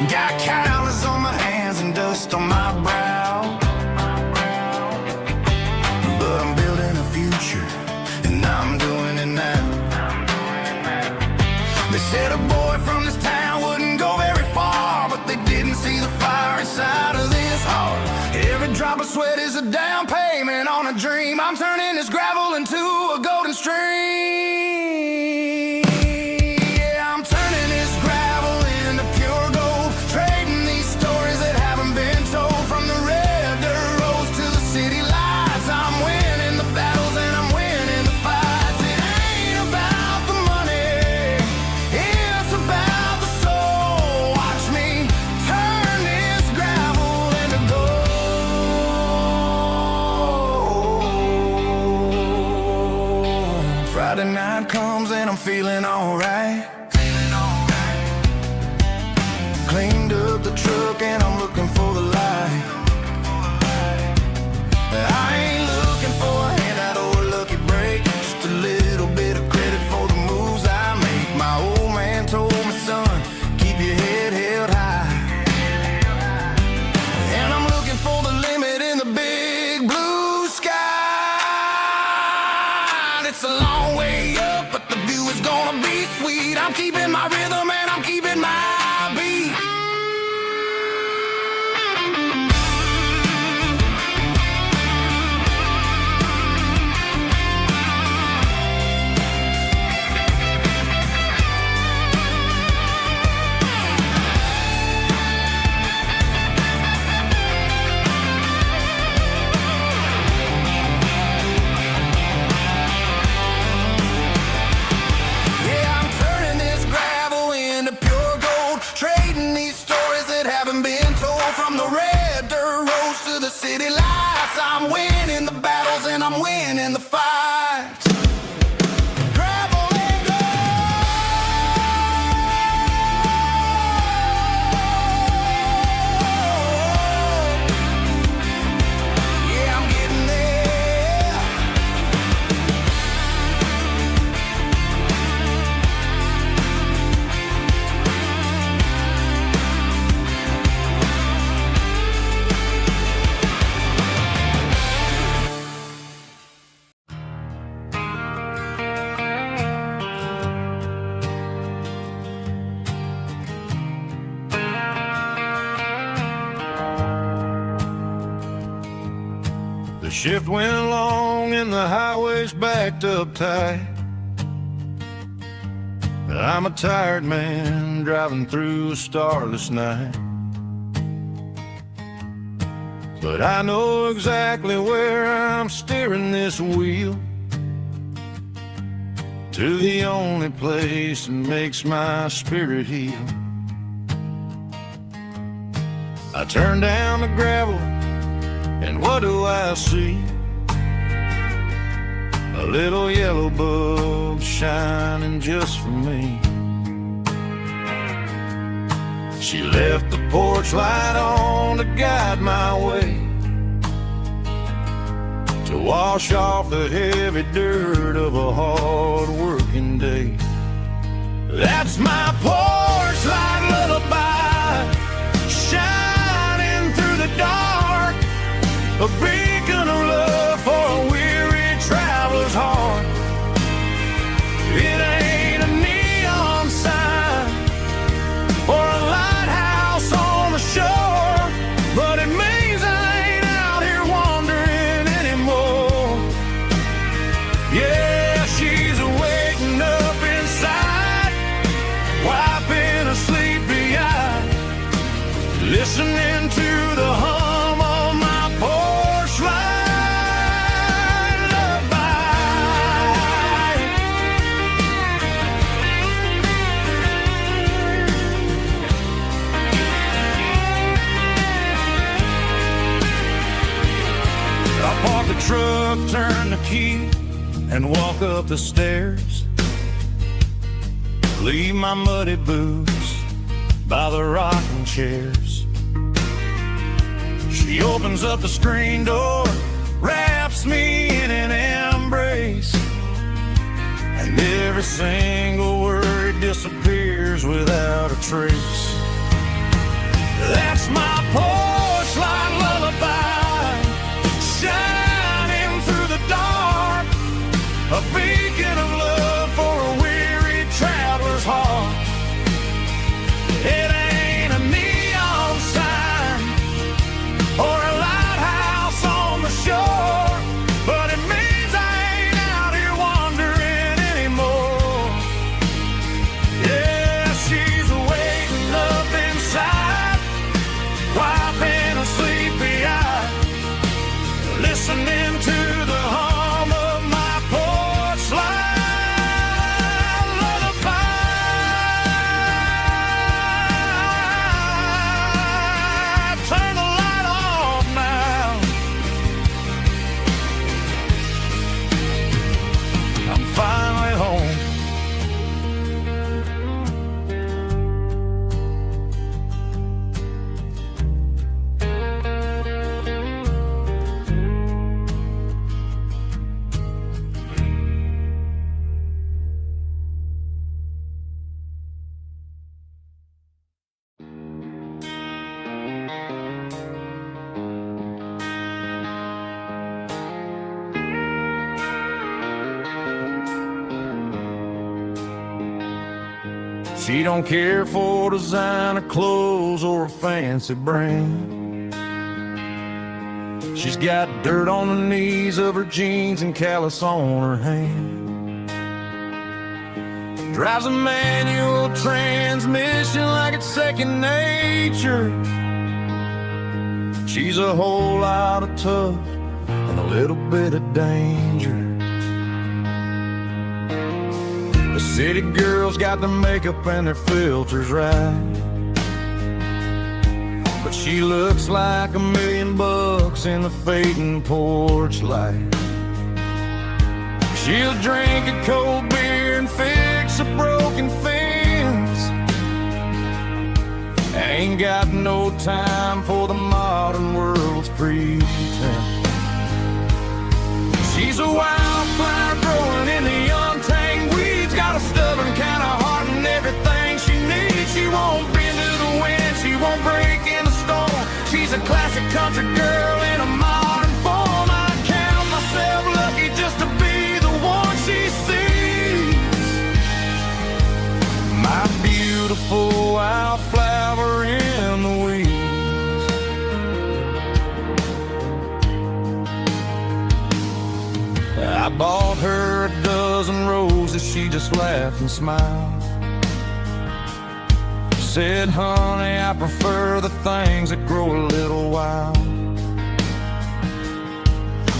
Got calluses on my hands and dust on my brow, but I'm building a future, and I'm doing it now. They said a boy from this town wouldn't go very far, but they didn't see the fire inside of this heart. Every drop of sweat is a down payment on a dream. I'm turning this gravel into a golden stream. Friday night comes and I'm feeling alright. Cleaned up the truck and I'm looking for the light. I ain't looking for a handout or a lucky break, just a little bit of credit for the moves I make. My old man told me, son, keep your head held high. And I'm looking for the limit in the big blue sky. It's a long way up, but the view is gonna be sweet. I'm keeping my rhythm and I'm keeping my beat. City lights, I'm winning the battles and I'm winning the fights. Gravel and gold. Yeah, I'm getting there. The shift went long and the highway's backed up tight. I'm a tired man driving through a starless night, but I know exactly where I'm steering this wheel, to the only place that makes my spirit heal. I turn down the gravel and what do I see? A little yellow bulb shining just for me. She left the porch light on to guide my way, to wash off the heavy dirt of a hard-working day. That's my porch light lullaby, shining through the dark, a beacon of love for a weary traveler's heart. It ain't a neon sign or a lighthouse on the shore, but it means I ain't out here wandering anymore. Yeah, she's waking up inside, wiping a sleepy eye, listening to the hum of my porch light lullaby. I park the truck, turn the key, and walk up the stairs. Leave my muddy boots by the rocking chairs. She opens up the screen door, wraps me in an embrace, and every single word disappears without a trace. She don't care for designer clothes or a fancy brand. She's got dirt on the knees of her jeans and callus on her hand. Drives a manual transmission like it's second nature. She's a whole lot of tough and a little bit of danger. The city girls got their makeup and their filters right, but she looks like $1,000,000 in the fading porch light. She'll drink a cold beer and fix a broken fence. Ain't got no time for the modern world's pretense. She's a wildflower growing in the untamed weeds. Got a stubborn kind of heart and everything she needs. She won't bend to the wind, she won't break in the storm. She's a classic country girl in a modern form. I count myself lucky just to be the one she sees. My beautiful wildflower in the weeds. I bought her a dozen roses, she just laughed and smiled. Said, honey, I prefer the things that grow a little wild.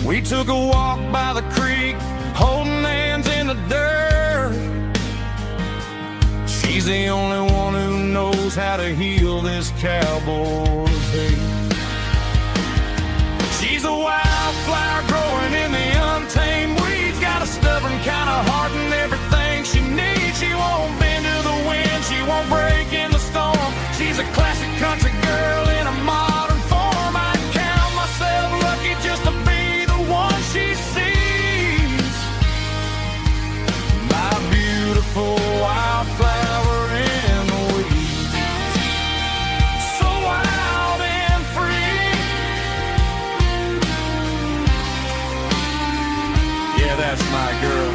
We took a walk by the creek, holding hands in the dirt. She's the only one who knows how to heal this cowboy's hate. She's a wildflower growing in the untamed weeds. Got a stubborn kind of heart and everything she needs. She won't bend to the wind, she won't break in the storm. She's a classic country girl in a modern form. I count myself lucky just to be the one she sees. My beautiful wildflower in the weeds. So wild and free. Yeah, that's my girl.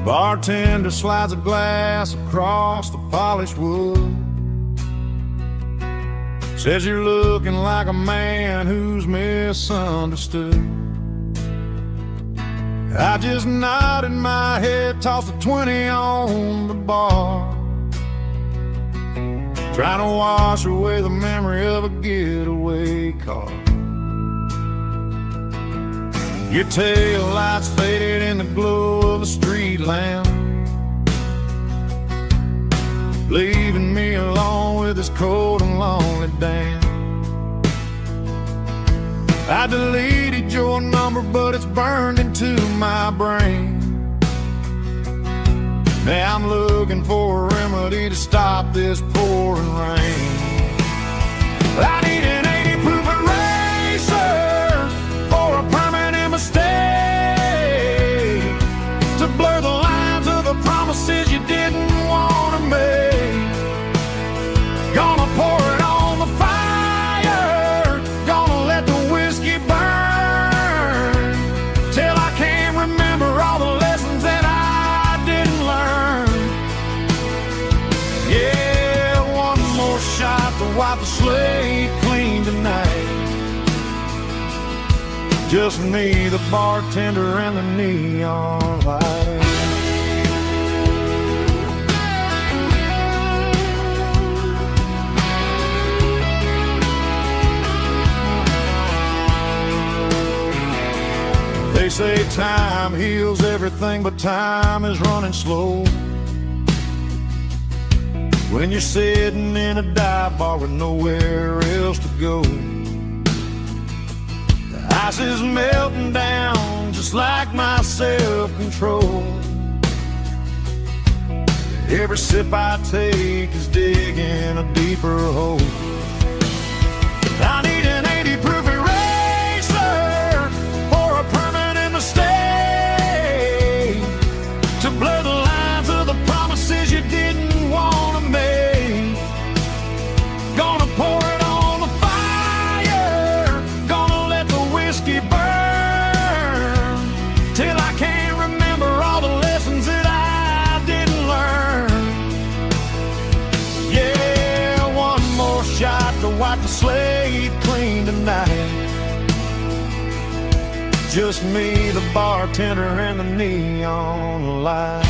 Bartender slides a glass across the polished wood. Says you're looking like a man who's misunderstood. I just nodded my head, tossed a 20 on the bar, trying to wash away the memory of a getaway car. Your tail lights faded in the glow of a street lamp, leaving me alone with this cold and lonely dance. I deleted your number, but it's burned into my brain. Now I'm looking for a remedy to stop this pouring rain. I need an 80 proof eraser for a permanent mistake, to blur the lines of the promises you didn't want to make. Gonna pour it on the fire, gonna let the whiskey burn, till I can't remember all the lessons that I didn't learn. Yeah, one more shot to wipe the slate clean tonight. Just me, the bartender, and the neon light. They say time heals everything, but time is running slow. when you're sitting in a dive bar with nowhere else to go. The ice is melting down just like my self-control. Every sip I take is digging a deeper hole. I need an 80 proof eraser for a permanent mistake, to blur the lines of the promises you didn't want to make. Gonna pour it on the fire, gonna let the whiskey burn, till I can't remember all the lessons that I didn't learn. Yeah, one more shot to wipe the slate clean tonight. Just me, the bartender, and the neon light.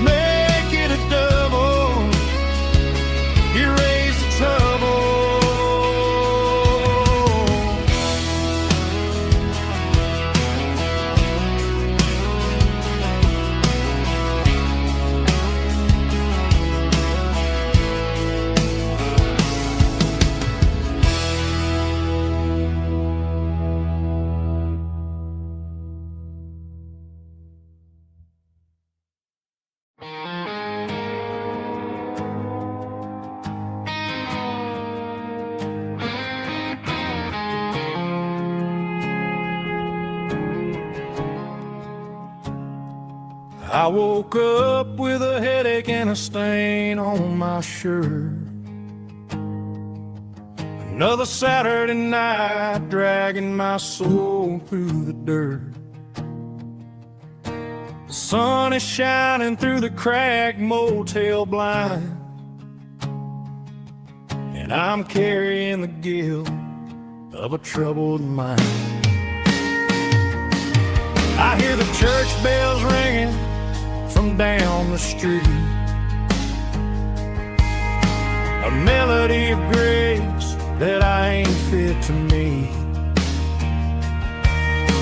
Make it a double, erase the trouble. I woke up with a headache and a stain on my shirt. Another Saturday night dragging my soul through the dirt. The sun is shining through the cracked motel blind, and I'm carrying the guilt of a troubled mind. I hear the church bells ringing from down the street, a melody of grace that I ain't fit to meet.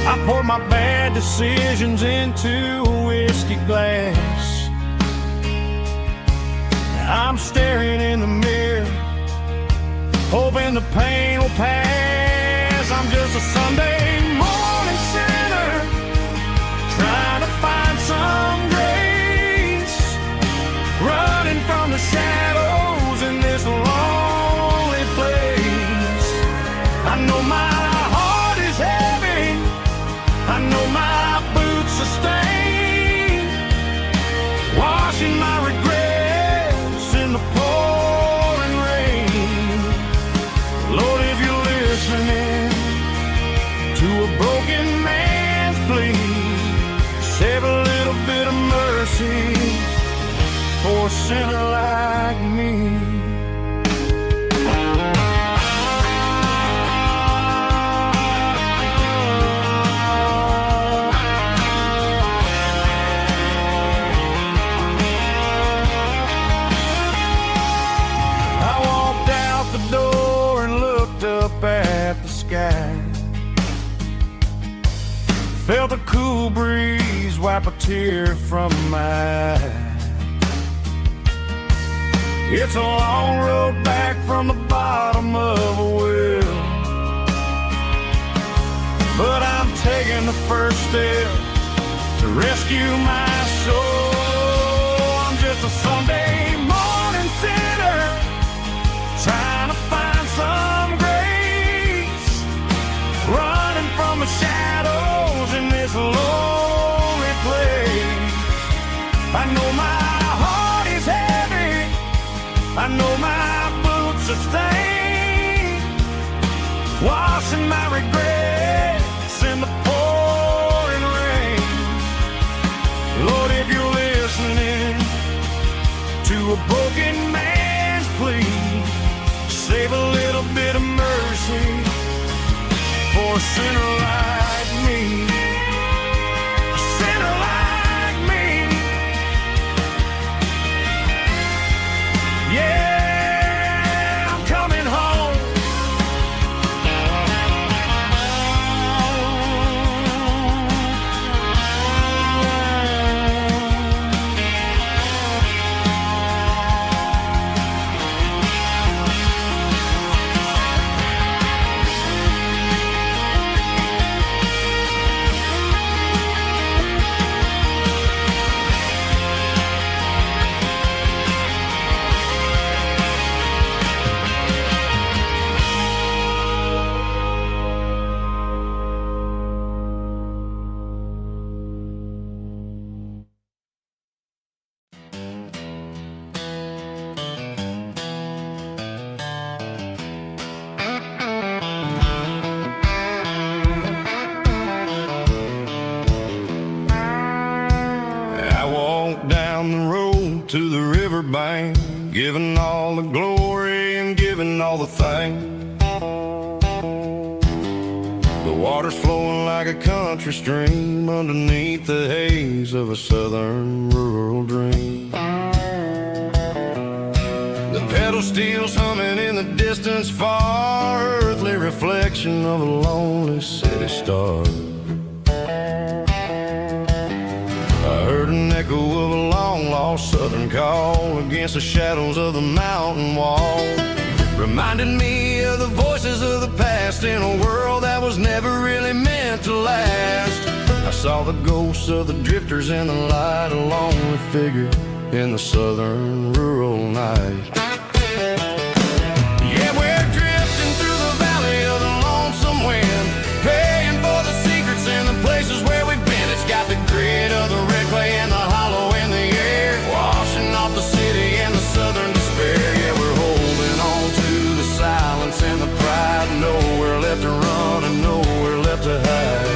I pour my bad decisions into a whiskey glass. I'm staring in the mirror, hoping the pain will pass. I'm just a Sunday morning sinner, trying to find some grace, running from the shadows in this lonely place. I know my heart is heavy, I know my boots are stained, washing my regrets in the pouring rain. Lord, if you're listening to a broken man's plea, save a little bit of mercy for a sinner like me. I walked out the door and looked up at the sky, felt a cool breeze wipe a tear from my eye. It's a long road back from the bottom of a well, but I'm taking the first step to rescue my soul. I'm just a Sunday morning sinner, trying to find some grace, running from the shadows in this lonely place. I know my heart is heavy, I know my boots are stained, washing my regrets in the pouring rain. Lord, if you're listening to a broken man's plea, save a little bit of mercy for a sinner like me. A sinner like me. Yeah, I'm coming home. walked down the road to the riverbank, giving all the glory and giving all the thanks. The water's flowing like a country stream underneath the haze of a southern rural dream. The pedal steel's humming in the distance far, earthly reflection of a lonely city star. I heard an echo of a long-lost southern call against the shadows of the mountain wall, reminding me of the voices of the past in a world that was never really meant to last. I saw the ghosts of the drifters in the light, a lonely figure in the southern rural night. Yeah, we're drifting through the valley of the lonesome wind, paying for the secrets and the places where we've been. It's got the grit of the red clay and the hollow in the air, washing off the city and the southern despair. Yeah, we're holding on to the silence and the pride, nowhere left to run and nowhere left to hide.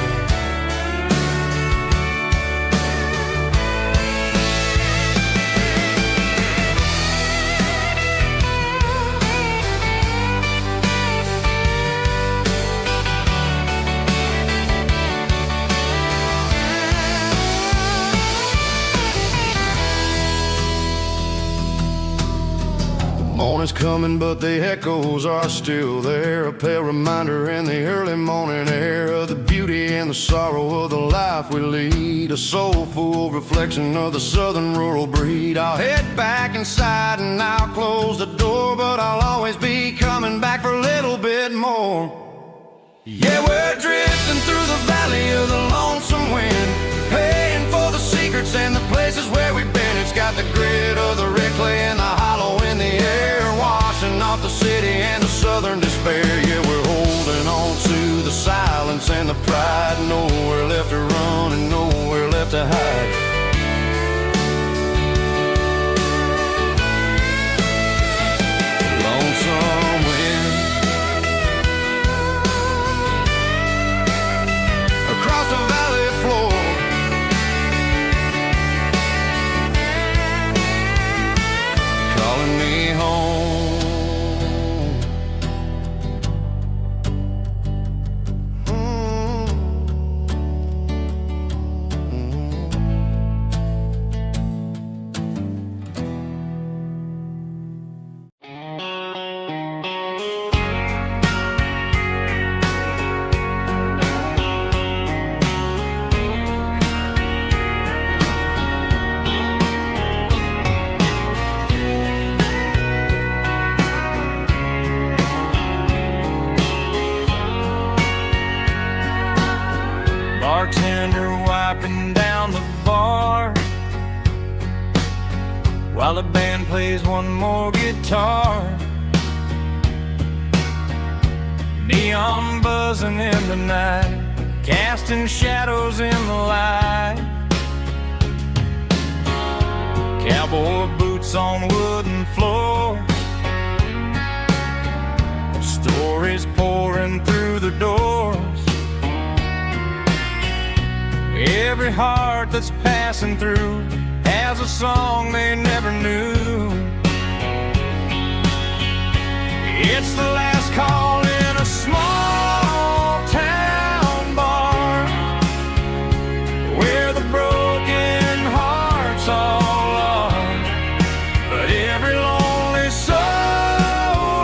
Morning's coming, but the echoes are still there, a pale reminder in the early morning air of the beauty and the sorrow of the life we lead, a soulful reflection of the southern rural breed. I'll head back inside and I'll close the door, but I'll always be coming back for a little bit more. Yeah, we're drifting through the valley of the lonesome wind, paying for the secrets and the places where we've been. It's got the grit of the red clay and the hollow in the air, washing off the city and the southern despair. Yeah, we're holding on to the silence and the pride, nowhere left to run and nowhere left to hide. Lonesome wind across the valley floor, calling me home. Bartender wiping down the bar while the band plays one more guitar. Neon buzzing in the night, casting shadows in the light. Cowboy boots on wooden floors, stories pouring through the doors. Every heart that's passing through has a song they never knew. It's the last call in a small town bar where the broken hearts all are. But every lonely soul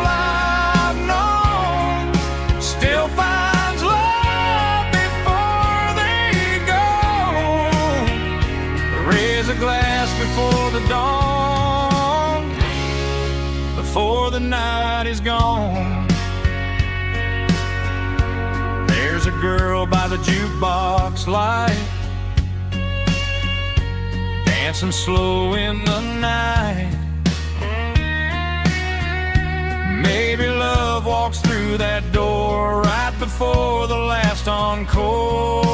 I've known still finds love before they go. Raise a glass before the dawn, before the night is gone. There's a girl by the jukebox light, dancing slow in the night. Maybe love walks through that door right before the last encore.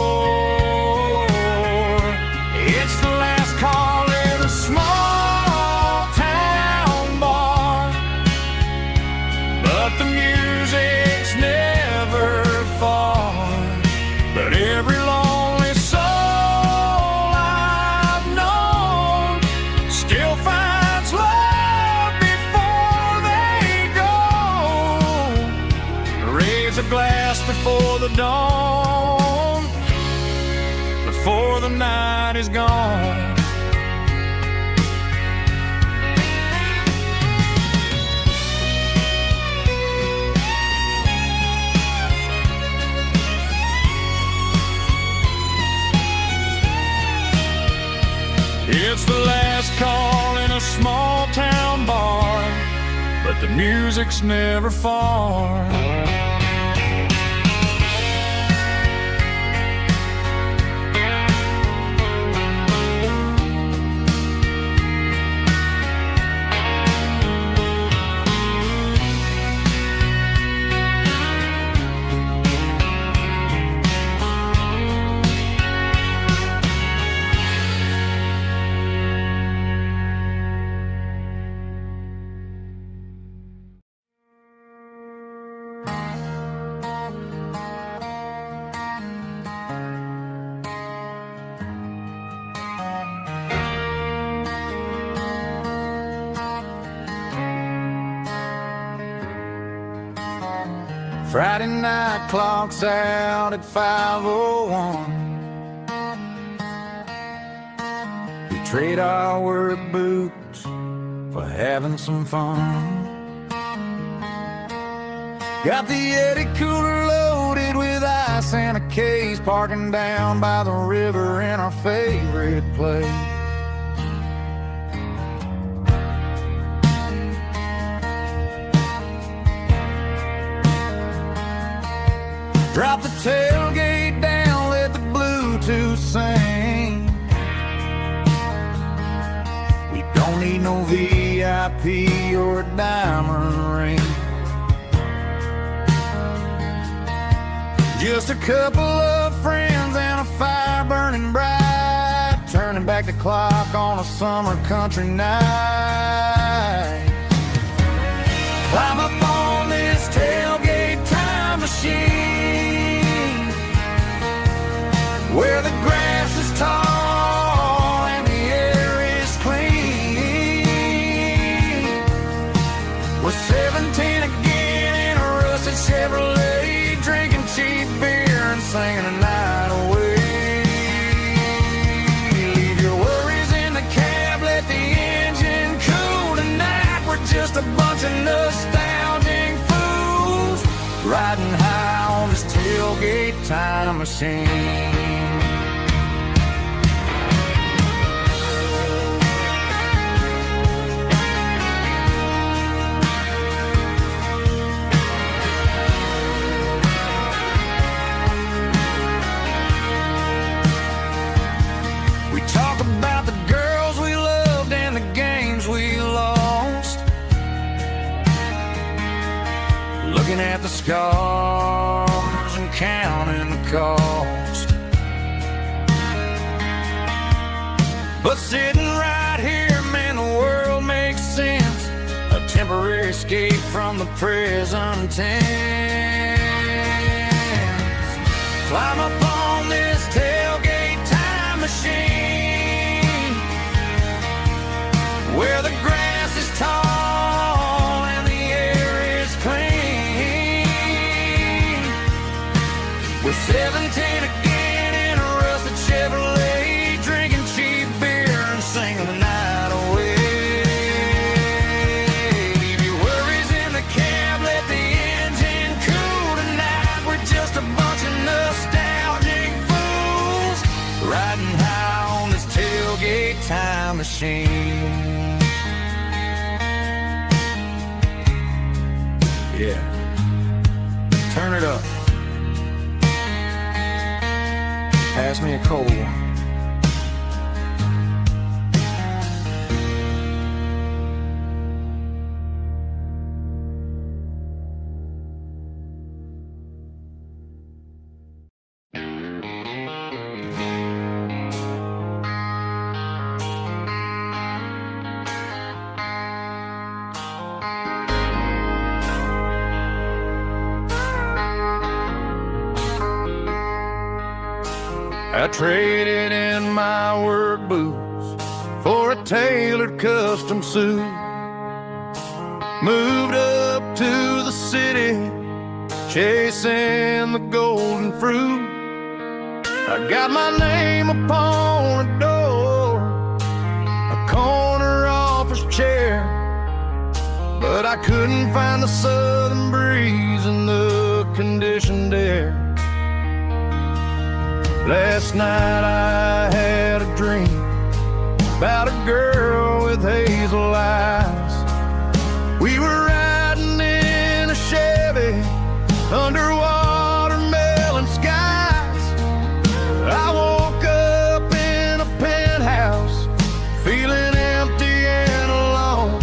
It's the last call in a small town bar, but the music's never far. But every lonely soul I've known just before the dawn, before the night is gone. It's the last call in a small town bar, but the music's never far. Friday night clocks out at 5:01. We trade our work boots for having some fun. Got the Yeti cooler loaded with ice and a case, parking down by the river in our favorite place. Drop the tailgate down, let the Bluetooth sing. We don't need no VIP or a diamond ring. Just a couple of friends and a fire burning bright, turning back the clock on a summer country night. Climb up on this tailgate time machine, where the grass is tall and the air is clean. We're 17 again in a rusted Chevrolet, drinking cheap beer and singing the night away. Leave your worries in the cab, let the engine cool tonight. We're just a bunch of nostalgic fools, riding high on this tailgate time machine. We talk about the girls we loved and the games we lost, looking at the scars and counting the cost. But sitting right here, man, the world makes sense. A temporary escape from the present tense. Climb up on this tailgate time machine, where the grass is tall and the air is clean. We're 17 again in a rusted Chevrolet, drinking cheap beer and singing the night away. Leave your worries in the cab, let the engine cool tonight. We're just a bunch of nostalgic fools, riding high on this tailgate time machine. Yeah, turn it up. Pass me a cold one. I traded in my work boots for a tailored custom suit. Moved up to the city, chasing the golden fruit. I got my name upon a door, a corner office chair, but I couldn't find the southern breeze in the conditioned air. Last night I had a dream about a girl with hazel eyes. We were riding in a Chevy under watermelon skies. I woke up in a penthouse feeling empty and alone.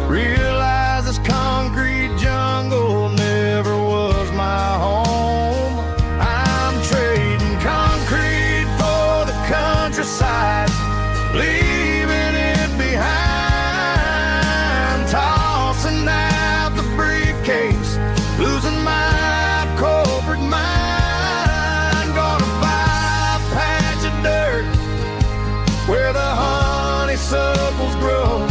Realized this concrete jungle never was my home. I'm trading concrete for the countryside, leaving it behind, tossing out the briefcase, losing my corporate mind. Gonna buy a patch of dirt where the honeysuckles grow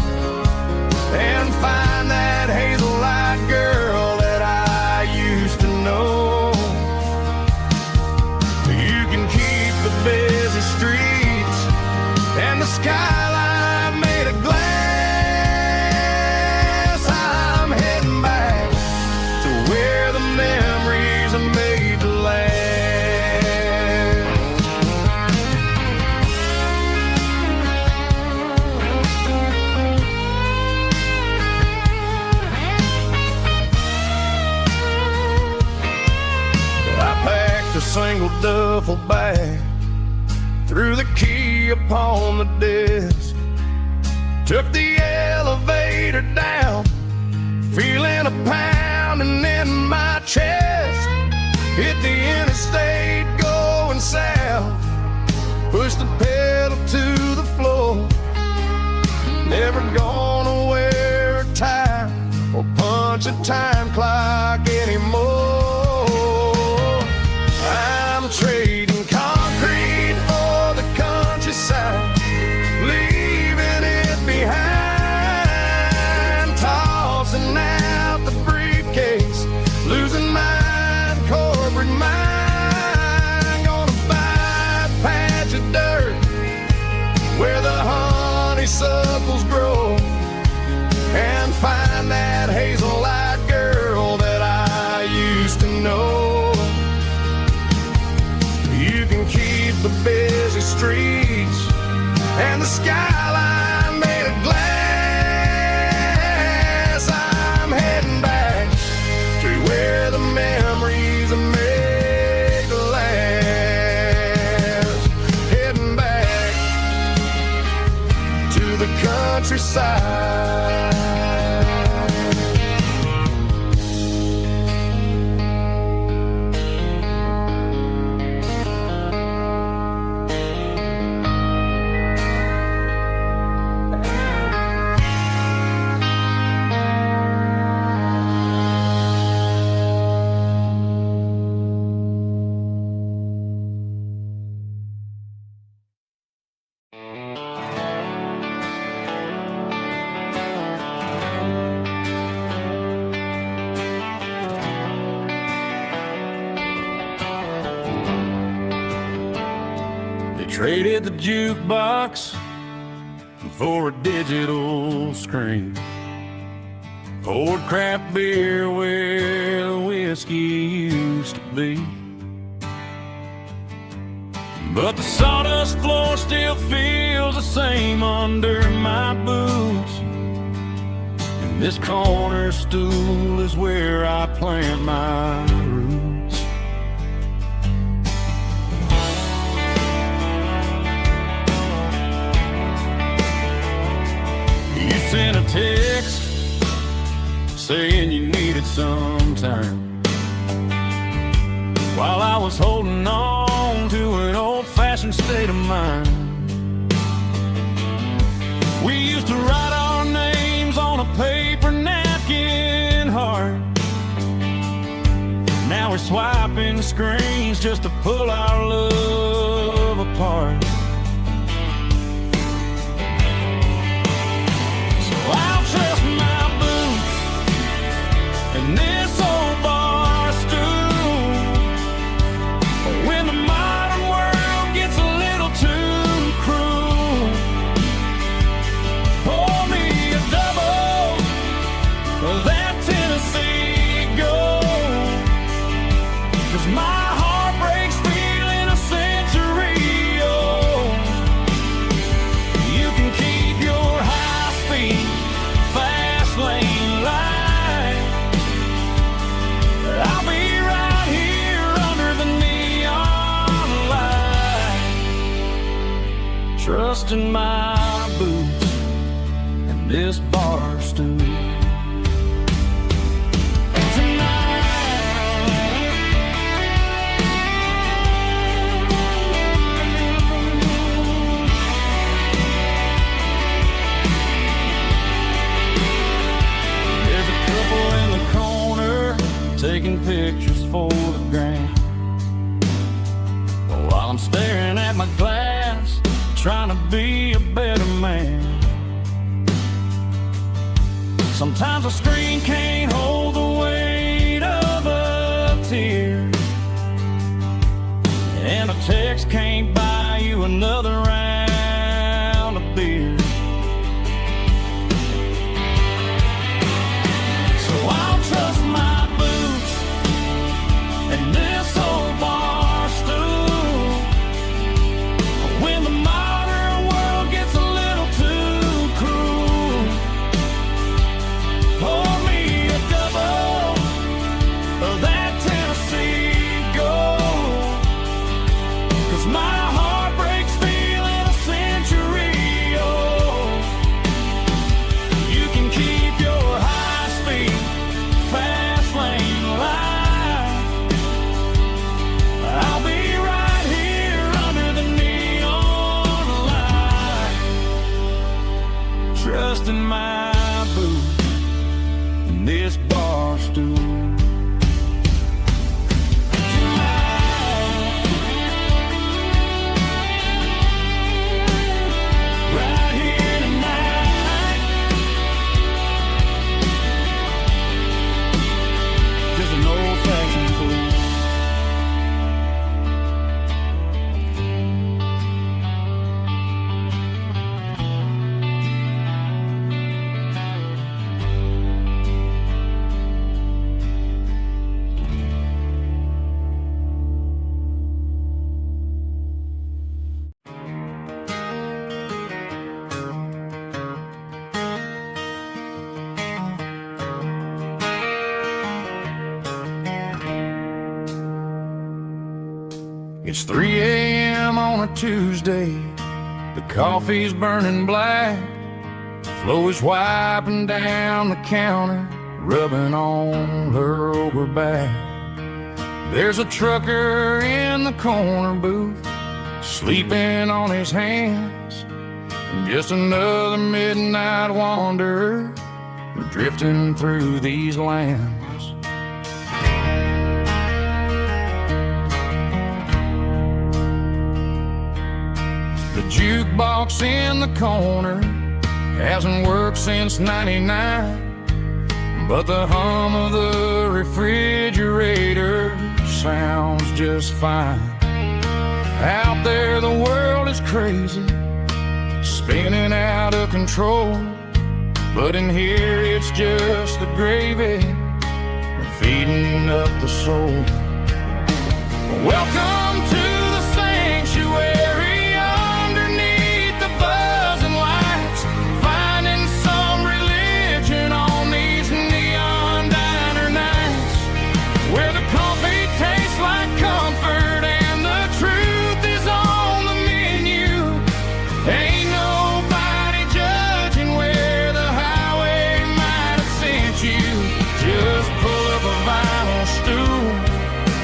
and find that hazel-eyed girl that I used to know. You can keep the busy streets and the skyline made of glass. I'm heading back to where the memories are made to last. I packed a single duffel bag, threw the key upon the desk, took the elevator down, feeling a pounding in my chest. Hit the interstate going south, pushed the pedal to the floor. Never gonna wear a tie or punch a time clock anymore. I'm trading concrete for the countryside, leaving it behind, tossing out the briefcase, losing my corporate mind. Gonna buy a patch of dirt where the honeysuckles grow and find that hazel-eyed girl that I used to know. You can keep the busy streets and the skyline made of glass. I'm heading back to where the memories are made to last. Heading back to the countryside. Traded the jukebox for a digital screen, poured craft beer where the whiskey used to be. But the sawdust floor still feels the same under my boots, and this corner stool is where I plant my roots. Sent a text saying you needed some time, while I was holding on to an old-fashioned state of mind. We used to write our names on a paper napkin hard. Now we're swiping screens just to pull our love apart. I'll trust my boots and this old bar stool. trusting my boots and this bar stool. Taking pictures for the gram, while I'm staring at my glass, trying to be a better man. Sometimes a screen can't hold the weight of a tear, and a text can't buy you another round of beer. So I'll trust my and this old bar stool when the modern world gets a little too cruel. Pour me a double of that Tennessee Gold, 'cause my heart breaks feeling a century old. You can keep your high-speed fast lane life. I'll be right here under the neon light, trusting my boots and this bar stool. Right here tonight, just an old-fashioned fool. It's 3 a.m. on a Tuesday. The coffee's burning black. Flo is wiping down the counter, rubbing on her over back. There's a trucker in the corner booth, sleeping on his hands. Just another midnight wanderer, drifting through these lands. The jukebox in the corner hasn't worked since '99, but the hum of the refrigerator sounds just fine. Out there the world is crazy, spinning out of control, but in here it's just the gravy feeding up the soul. Welcome to the sanctuary underneath the buzzing lights, finding some religion on these neon diner nights, where the coffee tastes like comfort and the truth is on the menu. Ain't nobody judging where the highway might have sent you. Just pull up a vinyl stool,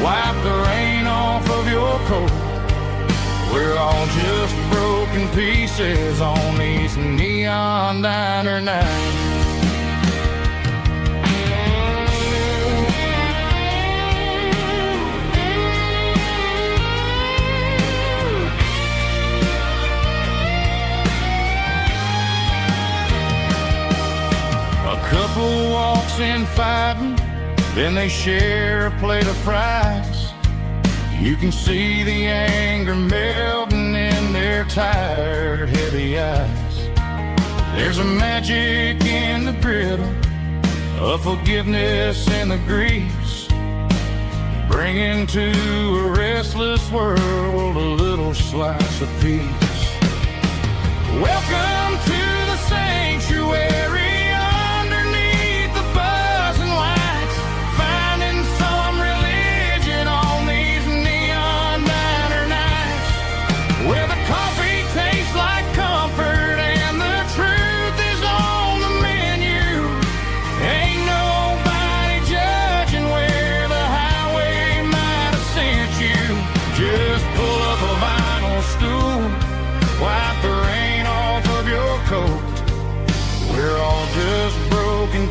wipe the rain off of your coat. We're all just broken pieces on these neon diner nights. A couple walks in fighting, then they share a plate of fries. You can see the anger melting in their tired, heavy eyes. There's a magic in the griddle, a forgiveness in the grease, bringing to a restless world a little slice of peace. Welcome to the sanctuary. Where the coffee tastes like comfort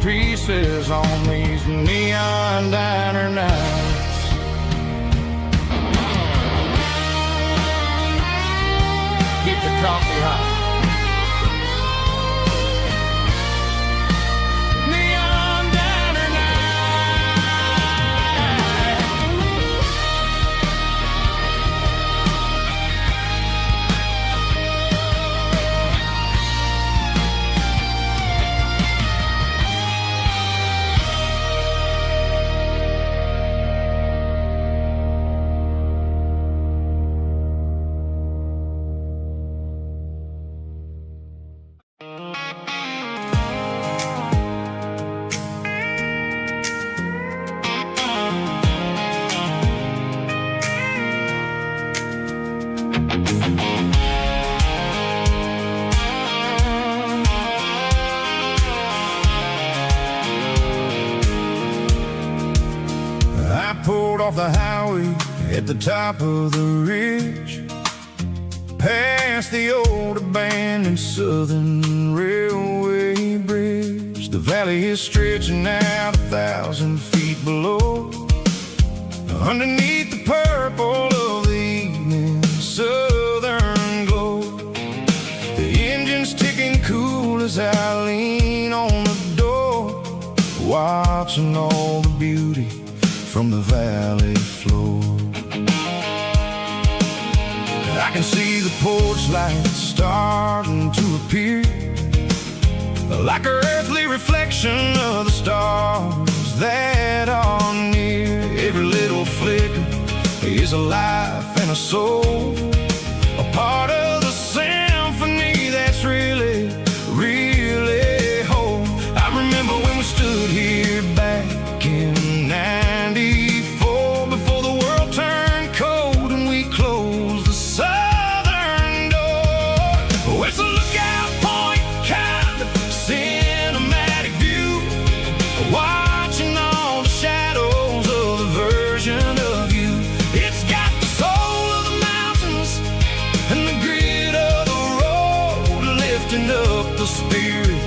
pieces on these neon diner nights. Keep the coffee hot. Off the highway at the top of the ridge, past the old abandoned Southern Railway bridge. The valley is stretching out 1,000 feet below, underneath the purple of the evening southern glow. The engine's ticking cool as I lean on the door, watching all the beauty from the valley floor. I can see the porch lights starting to appear, like an earthly reflection of the stars that are near. Every little flicker is a life and a soul, a part of the symphony that's really, really whole. I remember when we stood here back in '94, before the world turned cold and we closed the southern door. Oh, it's a lookout point, kind of cinematic view, watching all the shadows of the version of you. It's got the soul of the mountains and the grit of the road, lifting up the spirit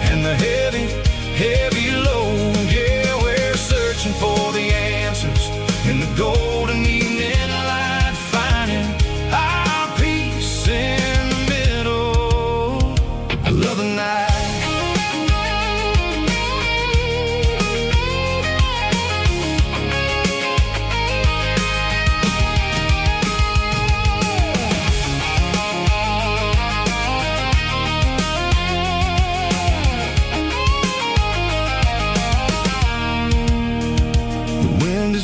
and the heavy, heavy load. Yeah, we're searching for the answers in the golden evening light, finding our peace in the middle of the night.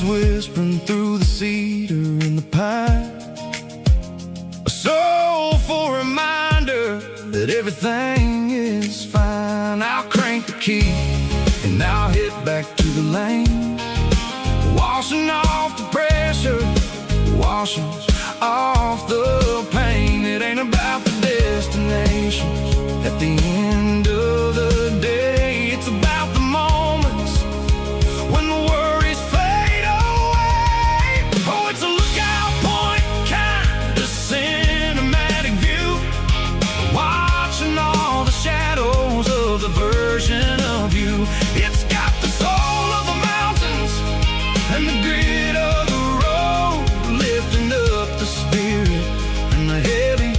Whispering through the cedar and the pine, a soulful reminder that everything is fine. I'll crank the key and I'll hit back to the lane, washing off the pressure, washing off the pain. It ain't about the destinations at the end of the day, it's about the moments when the worries fade away. Oh, it's a lookout point, kind of cinematic view, watching all the shadows of the version of you. It's got the soul of the mountains and the grit of the road, lifting up the spirit and the heavy,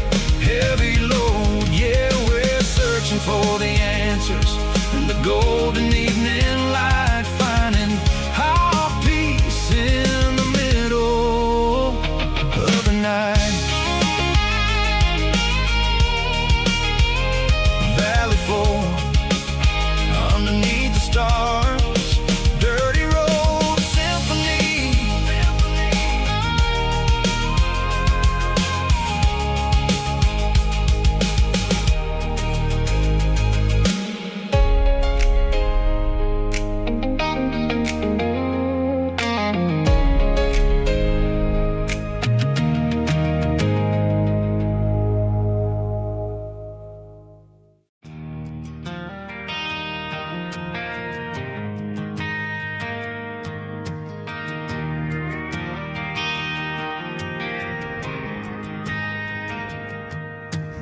heavy load. Yeah, we're searching for the answers in the golden evening light, finding our peace in the middle of the night. Valley floor, underneath the stars, dirty road symphony.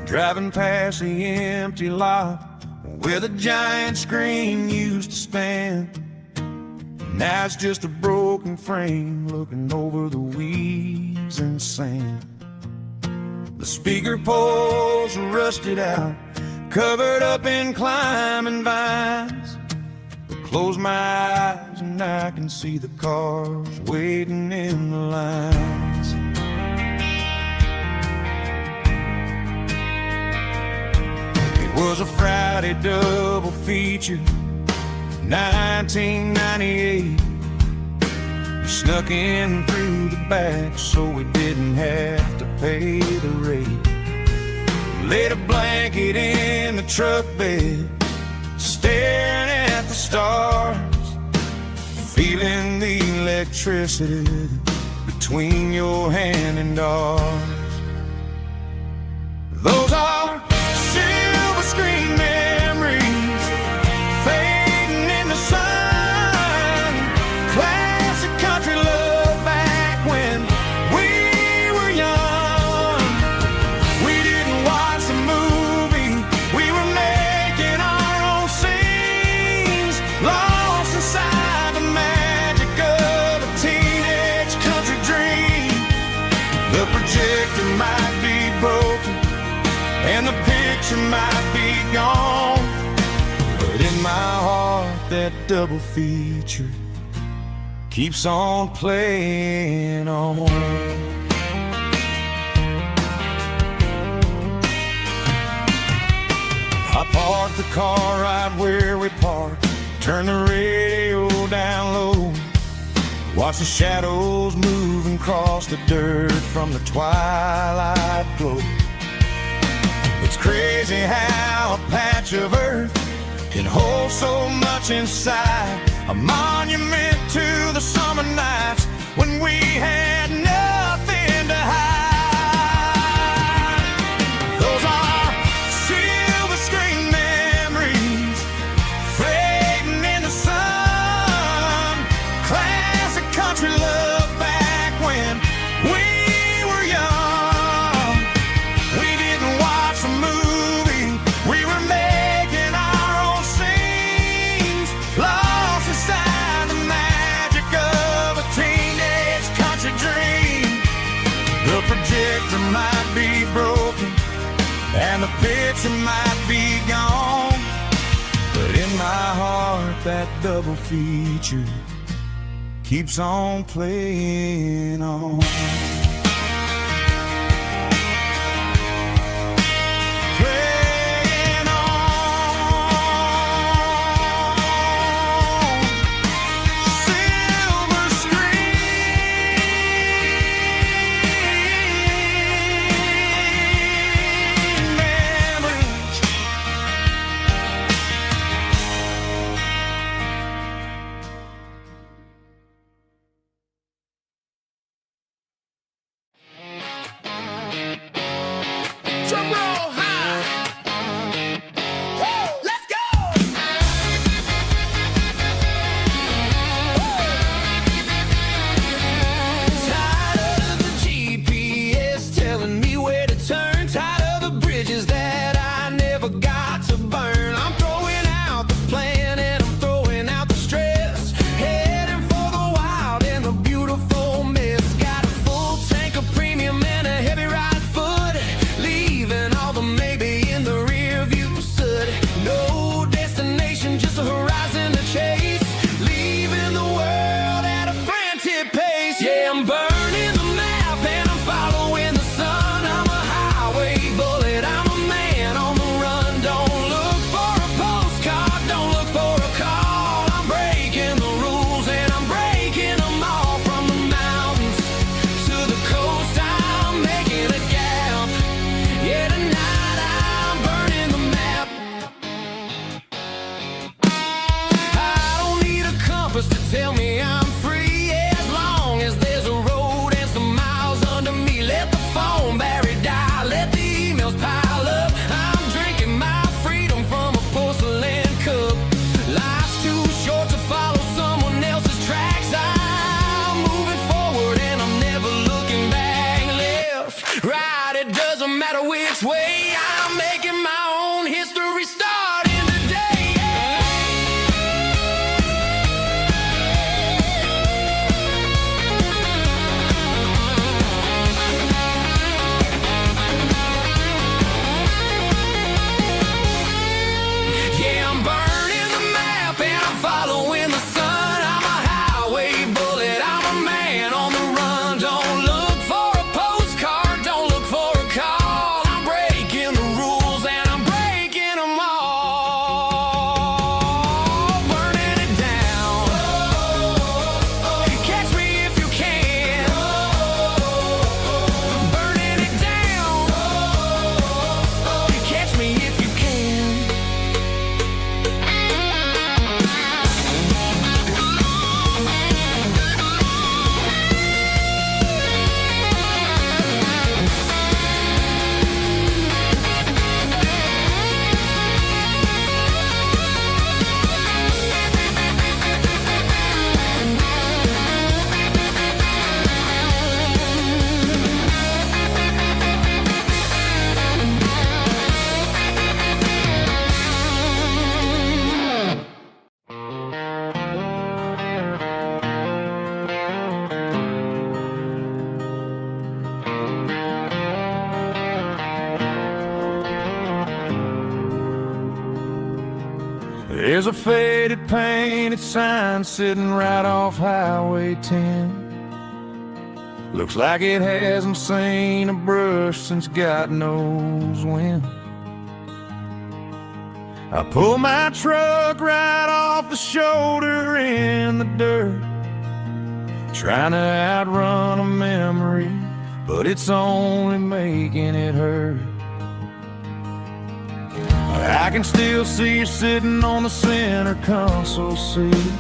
Driving past the empty lot where the giant screen used to stand. Now it's just a broken frame looking over the weeds and sand. The speaker poles are rusted out, covered up in climbing vines. I close my eyes and I can see the cars waiting in the lines. It was a Friday double feature, 1998. We snuck in through the back so we didn't have to pay the rate. Laid a blanket in the truck bed, staring at the stars, feeling the electricity between your hand and ours. Those are silver screen memories fading in the sun. Classic country love back when we were young. We didn't watch the movie, we were making our own scenes, lost inside the magic of a teenage country dream. The projector might be broken and the picture might be gone, but in my heart that double feature keeps on playing on. I parked the car right where we parked, turned the radio down low, watch the shadows move across the dirt from the twilight glow. It's crazy how a patch of earth can hold so much inside, a monument to the summer nights when we had nothing to hide. Those are silver screen memories fading in the sun. Classic country love back when we were young. We didn't watch the movie, we were making our own scenes, lost inside the magic of a teenage country dream. The projector might be broken and the picture might be gone, but in my heart that double feature keeps on playing on. Playing on. Silver screen memories. Drum roll high. Woo, let's go. Tired of the GPS telling me where to turn, tired of the bridges that I never got to burn. I'm throwing out the plan and I'm throwing out the stress, heading for the wild and the beautiful mess. Got a full tank of premium and a heavy right foot, leaving all the maybe in the rear view soot. No destination, just a horizon to chase, leaving the world at a frantic pace. Yeah, I'm burning the map and I'm following the sun. I'm a highway bullet, I'm a man on the run. Don't look for a postcard, don't look for a call. I'm breaking the rules and I'm breaking them all. From the mountains to the coast, I'm making a gap. Yeah, tonight I'm burning the map. I don't need a compass to tell me I'm free, as long as there's a road and some miles under me. Let the phone battery die, let the emails pile up. I'm drinking my freedom from a porcelain cup. Life's too short to follow someone else's tracks. I'm moving forward and I'm never looking back. Left, right, it doesn't matter which way. I'm making my own history starting today. There's a faded painted sign sitting right off Highway 10. Looks like it hasn't seen a brush since God knows when. I pull my truck right off the shoulder in the dirt, trying to outrun a memory, but it's only making it hurt. I can still see you sitting on the center console seat,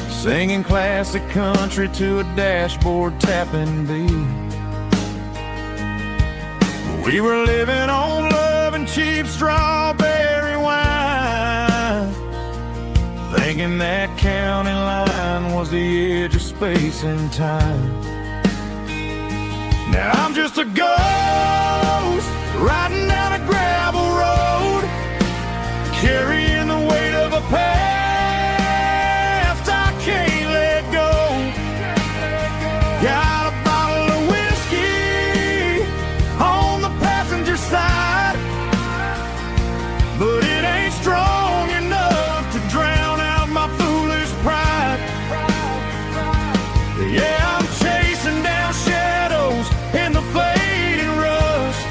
singing classic country to a dashboard tapping beat. We were living on love and cheap strawberry wine, thinking that county line was the edge of space and time. Now I'm just a ghost riding down a gravel road, carrying the weight of a past I can't let go. Got a bottle of whiskey on the passenger side, but it ain't strong enough to drown out my foolish pride. Yeah, I'm chasing down shadows in the fading rust,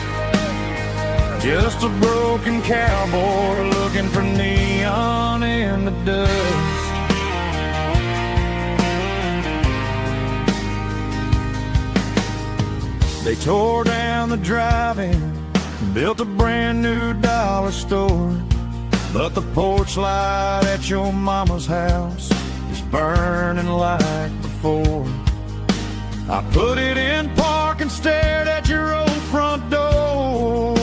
just a broken cowboy looking for neon in the dust. They tore down the drive-in, built a brand new dollar store, but the porch light at your mama's house is burning like before. I put it in park and stared at your old front door,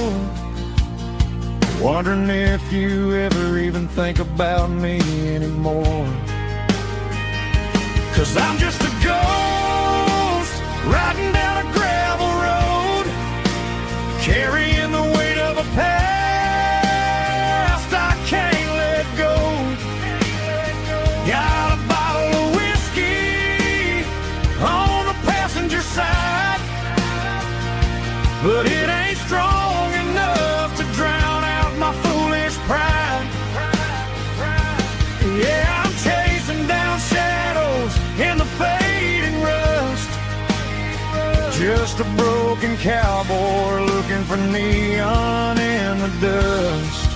wondering if you ever even think about me anymore. 'Cause I'm just a ghost riding down a gravel road, carrying the weight of a past I can't let go. Got a bottle of whiskey on the passenger side, but it ain't strong enough to drown out my foolish pride. Yeah, I'm chasing down shadows in the fading rust, just a broken cowboy looking for neon in the dust.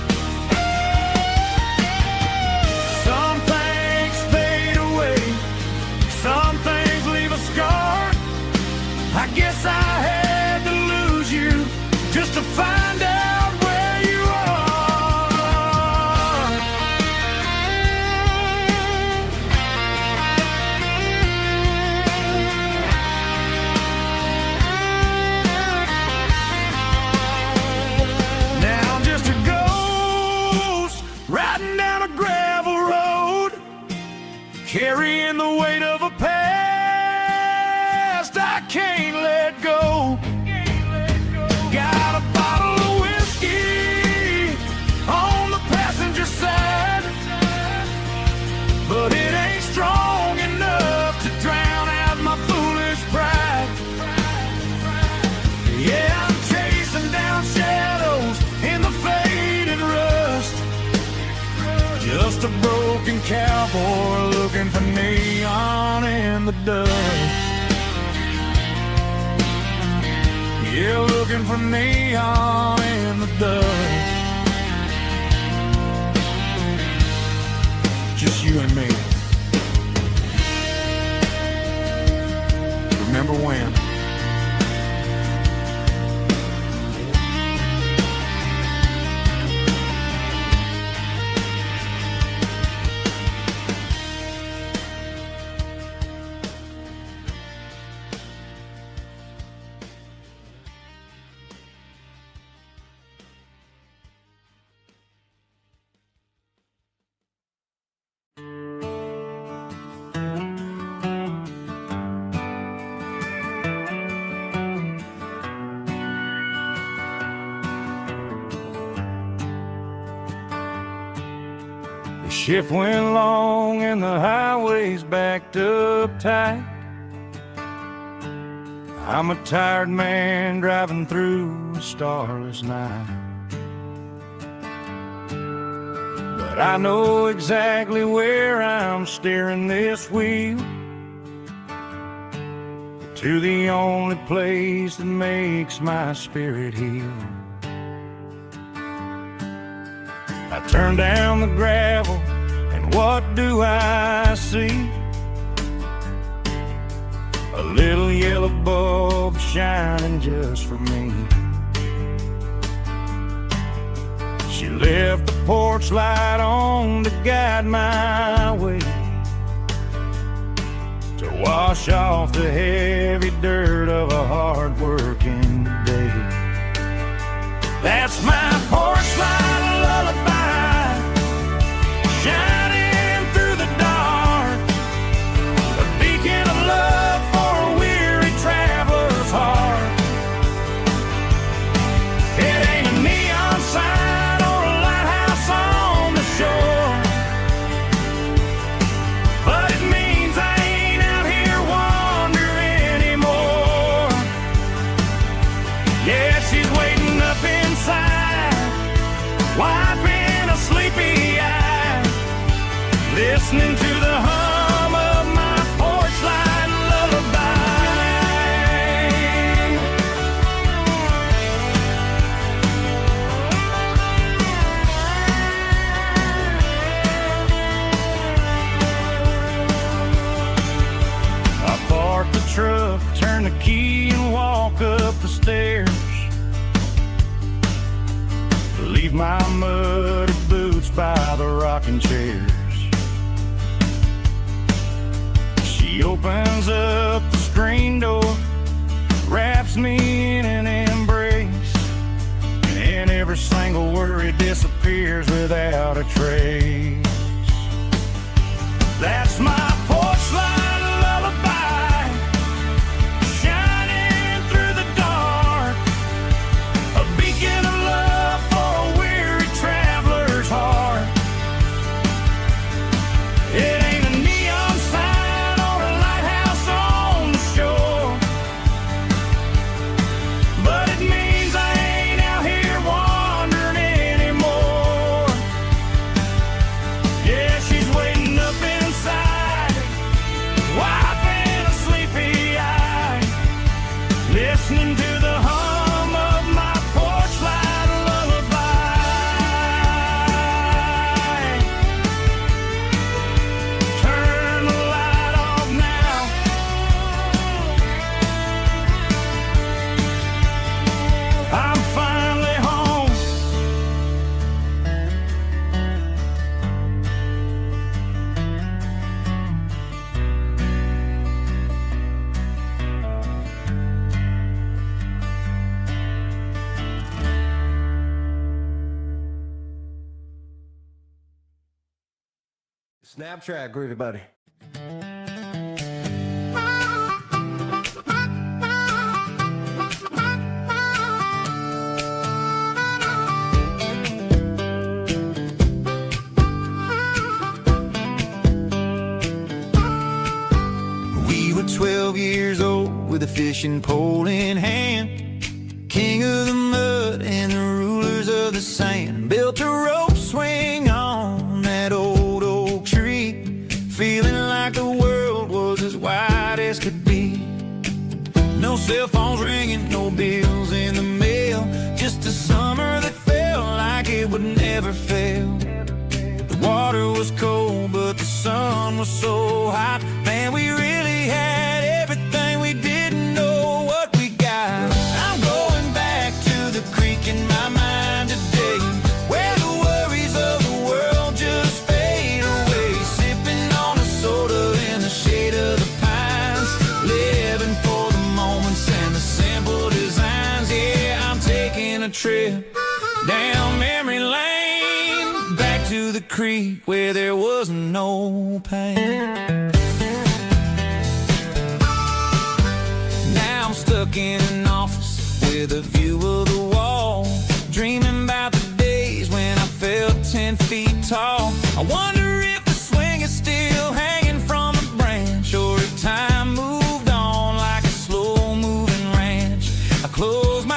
Some things fade away, some things leave a scar. I guess I had to lose you just to find out where you are. Now I'm just a ghost riding down a gravel road, carrying the weight of a past I can't let go. Got a bottle of whiskey on the passenger side, but it ain't strong enough to drown out my foolish pride. Yeah, I'm chasing down shadows in the faded rust, just a broken cowboy looking for neon in the dust. Yeah, looking for neon in the dust. Just you and me. Remember when? Shift went long and the highway's backed up tight. I'm a tired man driving through a starless night. I know exactly where I'm steering this wheel, to the only place that makes my spirit heal. I turn down the gravel, and what do I see? A little yellow bulb shining just for me. She left the porch light on to guide my way, to wash off the heavy dirt of a hard-working day. That's my porch light lullaby, shining through the dark, a beacon of love for a weary traveler's heart. It ain't a neon sign or a lighthouse on the shore, but it means I ain't out here wandering anymore. Yeah, she's waiting up inside, wiping a sleepy eye, listening to the hum of my porch light lullaby. I park the truck, turn the key and walk up the stairs, leave my muddy boots by the rocking chairs. She opens up the screen door, wraps me in an embrace, and every single worry disappears without a trace. That's my porch light lullaby, shining through the dark, a beacon of love for a weary traveler's heart. It ain't a neon sign or a lighthouse on the shore, but it means I ain't out here wandering anymore. Yeah, she's waiting up inside, wiping a sleepy eye, listening to the hum of my porch light lullaby. Turn the light off now, I'm finally home. Snap track, groovy buddy. We were 12 years old with a fishing pole in hand, king of the mud and the rulers of the sand. Built a rope swing on that old oak tree, feeling like the world was as wide as could be. No cell phones ringing, no bills in the mail, just a summer that felt like it would never fail. The water was cold, but the sun was so hot. Man, we really had everything, we didn't know what we got. I'm going back to the creek in my mind today, where the worries of the world just fade away. Sipping on a soda in the shade of the pines, living for the moments and the simple designs. Yeah, I'm taking a trip down memory lane, back to the creek where there was no pain. Now I'm stuck in an office with a view of the wall, dreaming about the days when I felt 10 feet tall. I wonder if the swing is still hanging from a branch, or if time moved on like a slow-moving ranch. I close my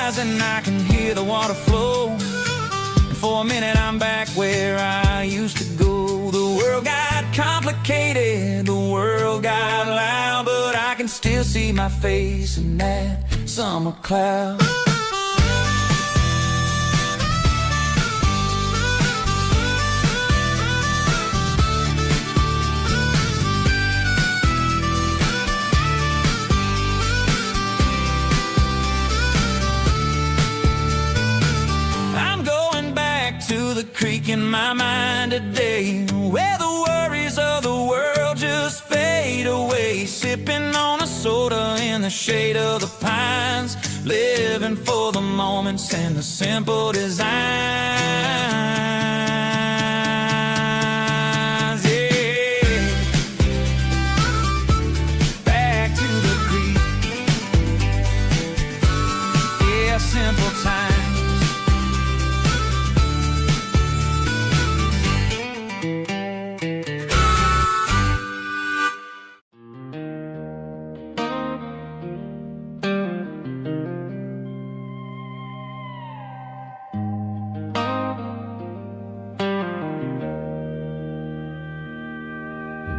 eyes and I can hear the water flow, and for a minute I'm back where I used to go. The world got complicated, the world got loud, but I can still see my face in that summer cloud. The creek in my mind today, where the worries of the world just fade away, sipping on a soda in the shade of the pines, living for the moments and the simple designs. Yeah, back to the creek. Yeah, simple times.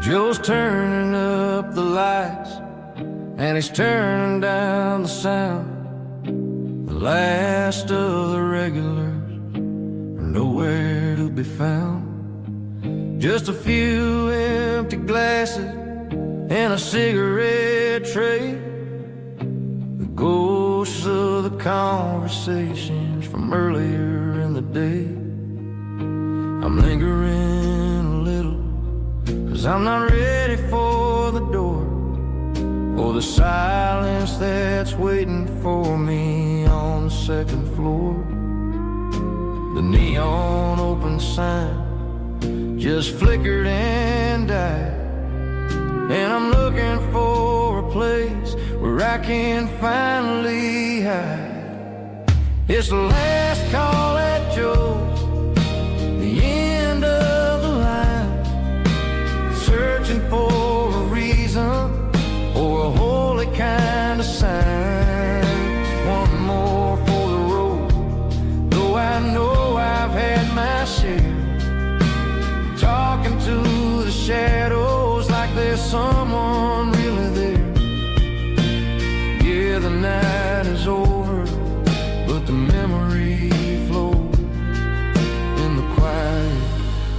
Joe's turning up the lights, and he's turning down the sound. The last of the regulars are nowhere to be found. Just a few empty glasses and a cigarette tray, the ghosts of the conversations from earlier in the day. I'm lingering a little, 'cause I'm not ready for the door, or the silence that's waiting for me on the second floor. The neon open sign just flickered and died, and I'm looking for a place where I can finally hide. It's the last call at Joe's, the end of the line, searching for a reason or a holy kind of sign. One more for the road, though I know I've had my share, talking to the shadows like there's someone really there. Yeah, the night is over, but the memory flows in the quiet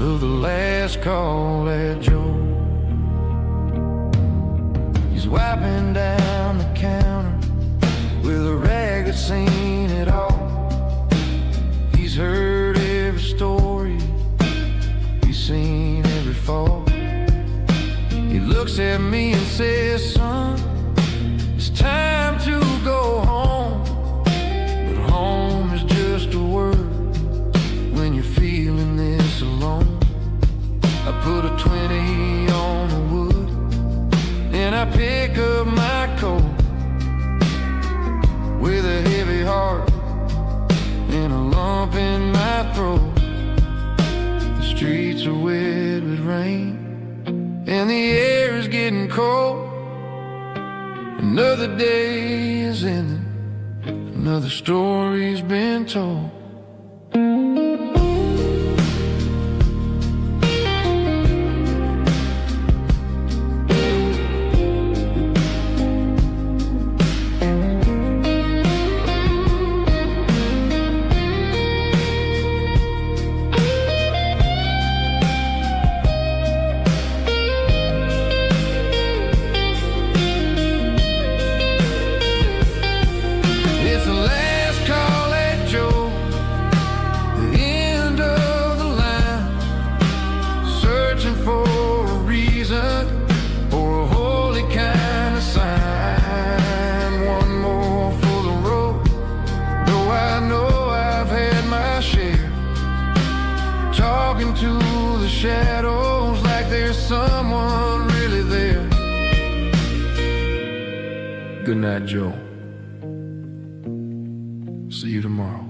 of the last call at Joe. He's wiping down the counter with a rag that's seen it all. He's heard every story, he's seen every fall. He looks at me and says, son, it's time to go home. But home is just a word when you're feeling this alone. I put a 20 on the wood, and I pick up my coat with a heavy heart and a lump in my throat. The streets are wet with rain, and the air is getting cold. Another day is ending, another story's been told. Shadows like there's someone really there. Good night, Joe. See you tomorrow.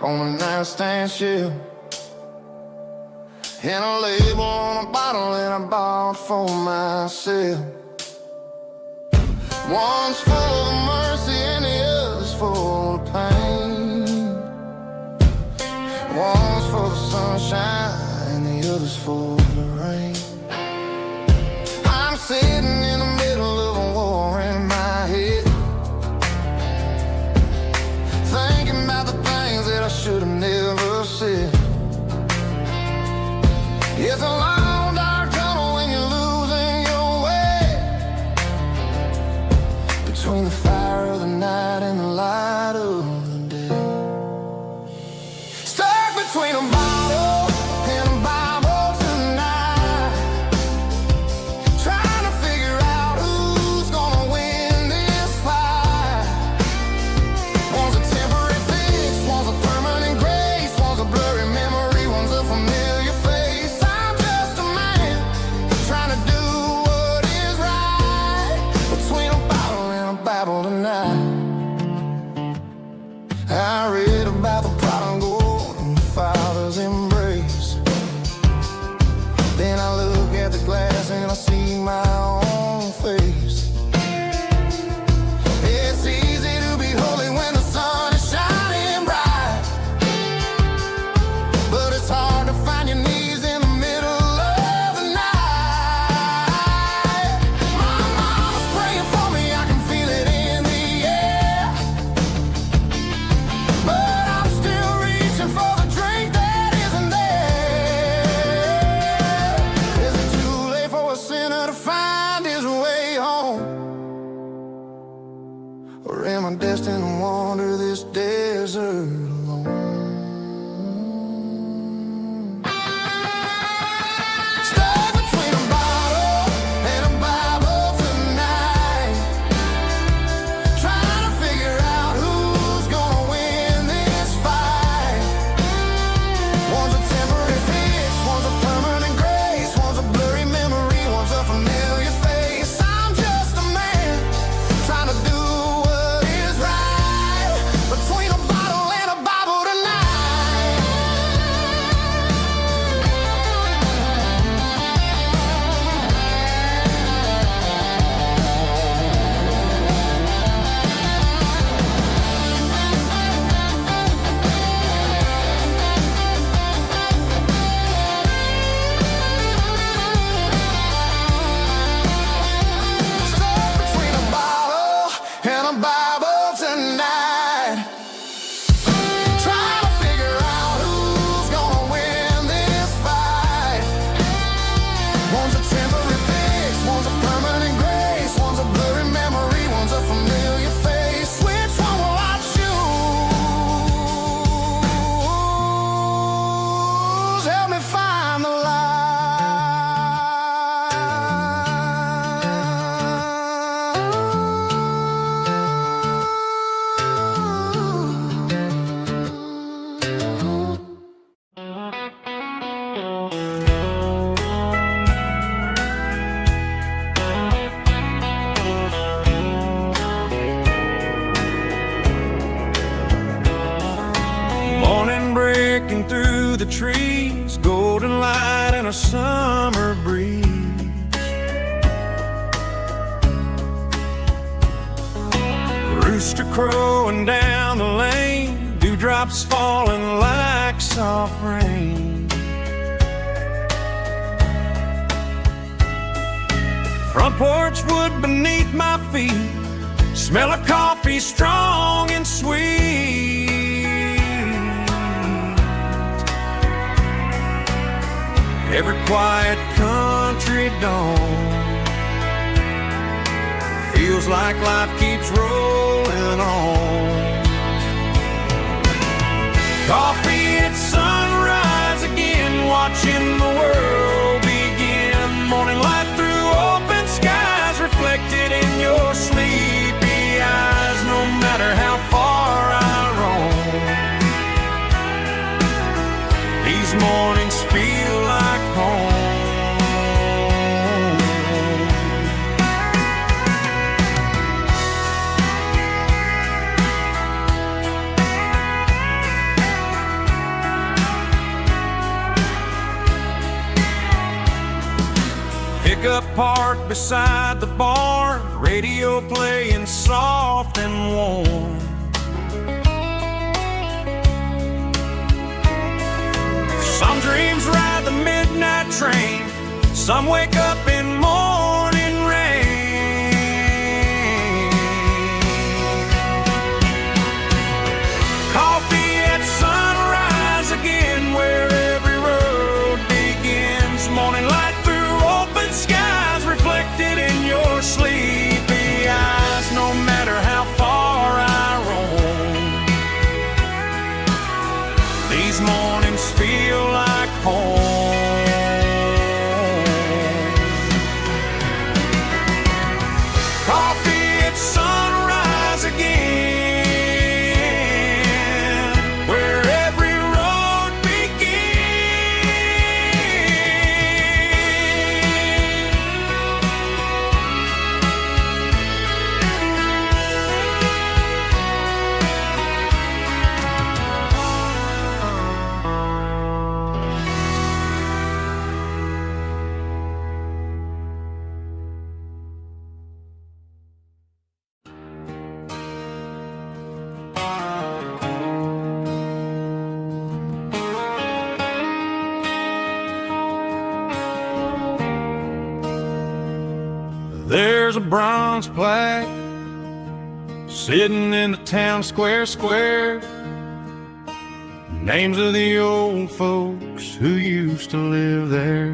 on a nightstand shelf, and a label on a bottle that I bought for myself. One's full of mercy and the other's full of pain. One's full of sunshine and the other's full of rain. I'm sitting in the middle of a war in my head, thinking about the things that I should have never said. It's a long dark tunnel when you're losing your way, between the fire of the night and the light of the day. Stuck between a bottle and a Bible tonight, trying to figure out who's gonna win this fight. One's a temporary fix, one's a permanent grace, one's a blurry memory, one's a familiar face. I'm just a man trying to do what is right, between a bottle and a Bible tonight. I read about the prodigal and the father's embrace. Then I look at the glass and I see my own face. It's easy to be holy when the sun is shining bright, but it's hard to find your knees in the middle of the night. My mama's praying for me, I can feel it in the air, but I'm still reaching for the drink that isn't there. Is it too late for a sinner to find his way home? Or am I destined to wander this desert alone? Stuck between a bottle and a Bible tonight, trying to figure out who's gonna win this fight. One's a temporary fix, one's a permanent grace, one's a blurry memory, one's a familiar face. I'm just a man trying to do what is right, between a bottle and a Bible tonight. Stuck between a bottle and a Bible tonight, trying to figure out who's gonna win this fight. One's a temporary fix, one's a permanent grace, one's a blurry memory, one's a familiar face. Which one will I choose? Help me find the light. Morning breaking through the trees, golden light and a summer breeze. Rooster crowing down the lane, dewdrops falling like soft rain. Front porch wood beneath my feet, smell of coffee strong and sweet. Every quiet country dawn feels like life keeps rolling on. Coffee at sunrise again, watching the world begin. Morning light through open skies, reflected in your sleepy eyes. No matter how far I roam, these mornings feel like home. pickup parked beside the barn, radio playing soft and warm. Some dreams ride the midnight train, some wake up in morning rain. Coffee at sunrise again, where every road begins. Morning light through open skies, reflected in your sleepy eyes. No matter how far I roam, these mornings feel like home. Coffee at sunrise again, where every road There's a bronze plaque sitting in the town square. Names of the old folks who used to live there.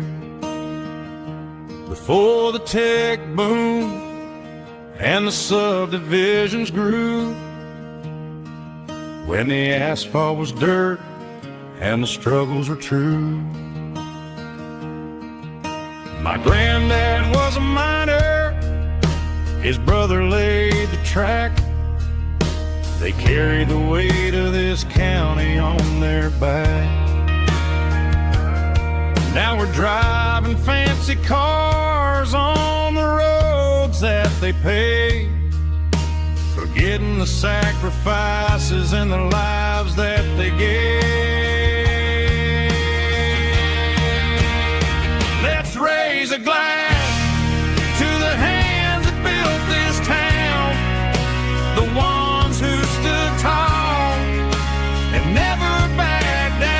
Before the tech boom and the subdivisions grew, when the asphalt was dirt and the struggles were true. My granddad was a miner, his brother laid the track. They carried the weight of this county on their back. Now we're driving fancy cars on the roads that they paved, forgetting the sacrifices and the lives that they gave. Let's raise a glass to the hands that built this town, the ones who stood tall and never backed down.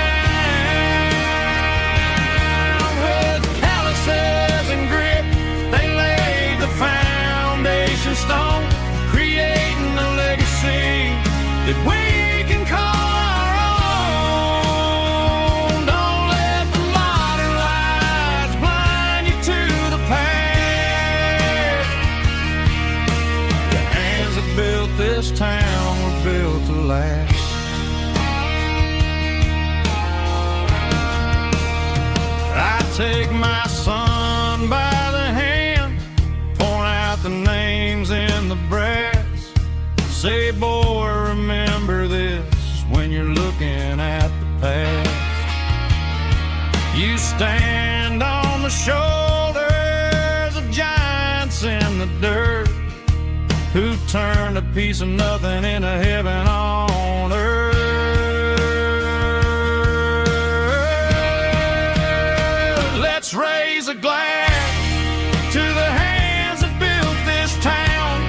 With calluses and grit, they laid the foundation stone, creating a legacy that we can call our own. Don't let the modern lights blind you to the past. The hands that built this town were built to last. I take my son by the hand, point out the names in the brass. Say, boy, remember this when you're looking at the past. You stand on the shoulders of giants in the dirt, who turned a piece of nothing into heaven on earth. Let's raise a glass to the hands that built this town,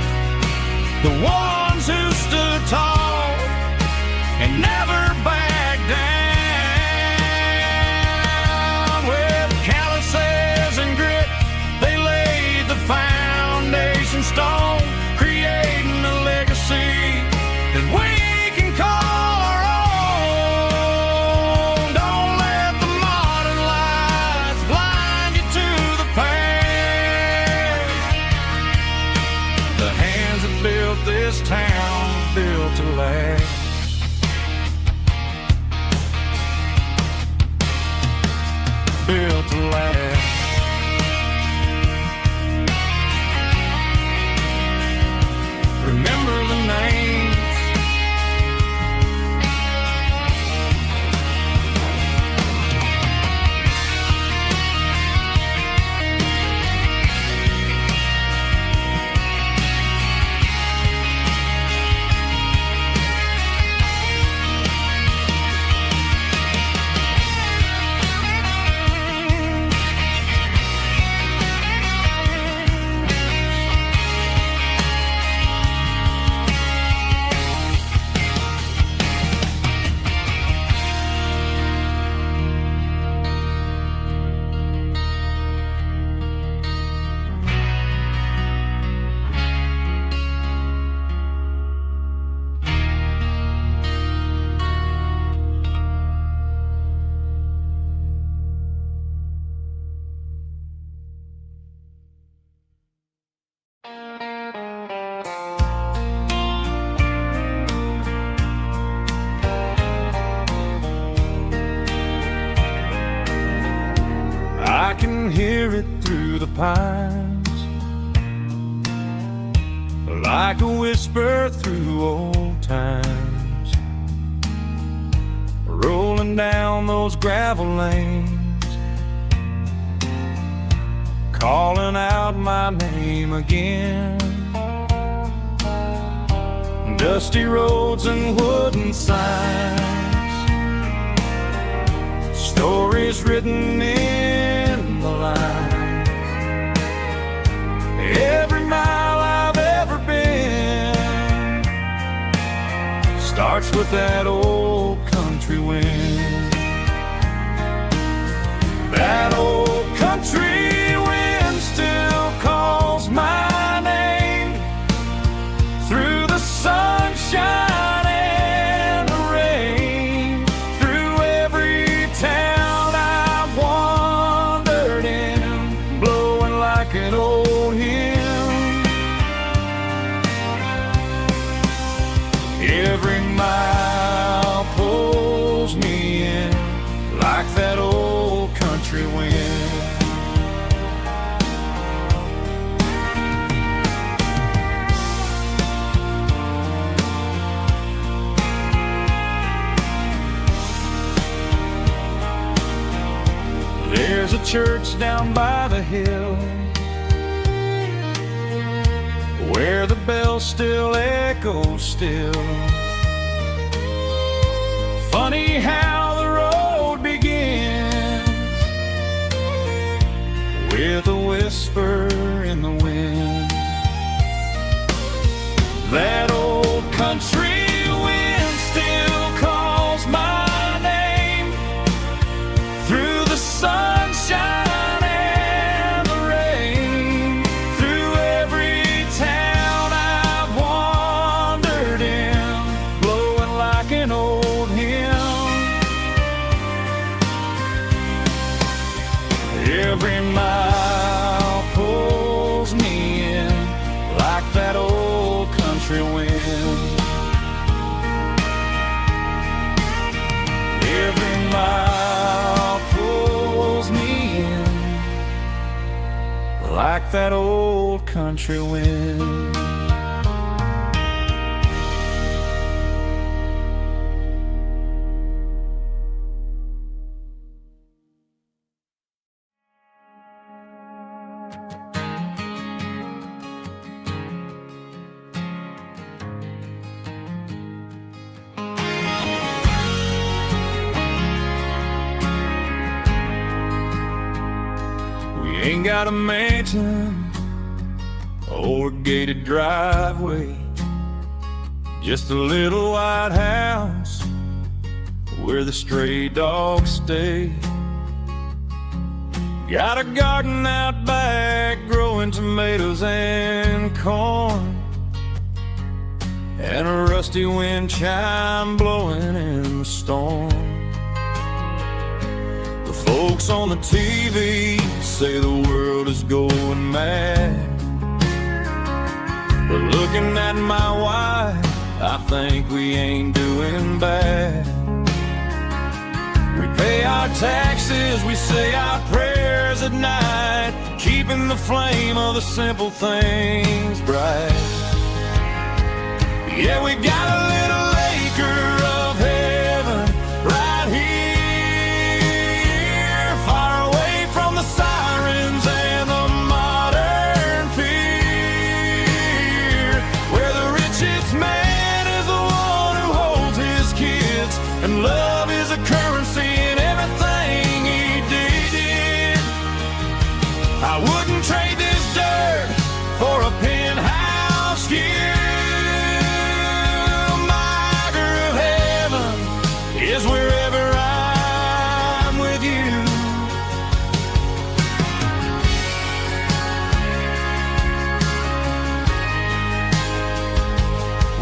the ones who stood tall and never backed down. With calluses and grit, they laid the foundation stone, creating a legacy that we can call our own. Don't let the modern lights blind you to the past. The hands that built this town built to last. Built to last. Remember the names. I can hear it through the pines, like a whisper through old times, rolling down those gravel lanes, calling out my name again. Dusty roads and wooden signs, stories written in the lines. Every mile I've ever been starts with that old country wind. That old country wind still calls my name through the sunshine and the rain, through every town I've wandered in, blowing like an old hymn. Every mile pulls me in like that old country wind. There's a church down by the hill where the bell still echoes still. Funny how the road begins with a whisper in the wind. That old country wind still calls my name through the sunshine and the rain, through every town I've wandered in, blowing like an old hymn. Every mile pulls me in like that old country wind. Every mile pulls me in like that old country wind. Ain't got a mansion or a gated driveway, just a little white house where the stray dogs stay. Got a garden out back growing tomatoes and corn, and a rusty wind chime blowing in the storm. Folks on the TV say the world is going mad, but looking at my wife, I think we ain't doing bad. We pay our taxes, we say our prayers at night, keeping the flame of the simple things bright. Yeah, we got a little acre of heaven right here, sirens and the modern fear, where the richest man is the one who holds his kids, and love is a currency in everything he did. I wouldn't trade this dirt for a penthouse view. My acre of heaven is wherever I'm with you.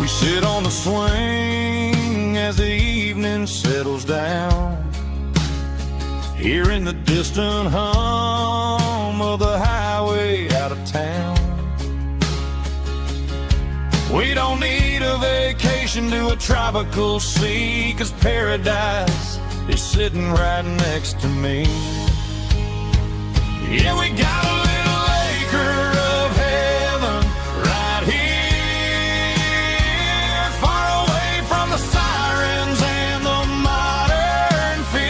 We sit on the swing as the evening settles down, hearing the distant hum of the highway out of town. We don't need a vacation to a tropical sea, 'cause paradise is sitting right next to me. Yeah, we got a little acre of heaven right here, far away from the sirens and the modern fear,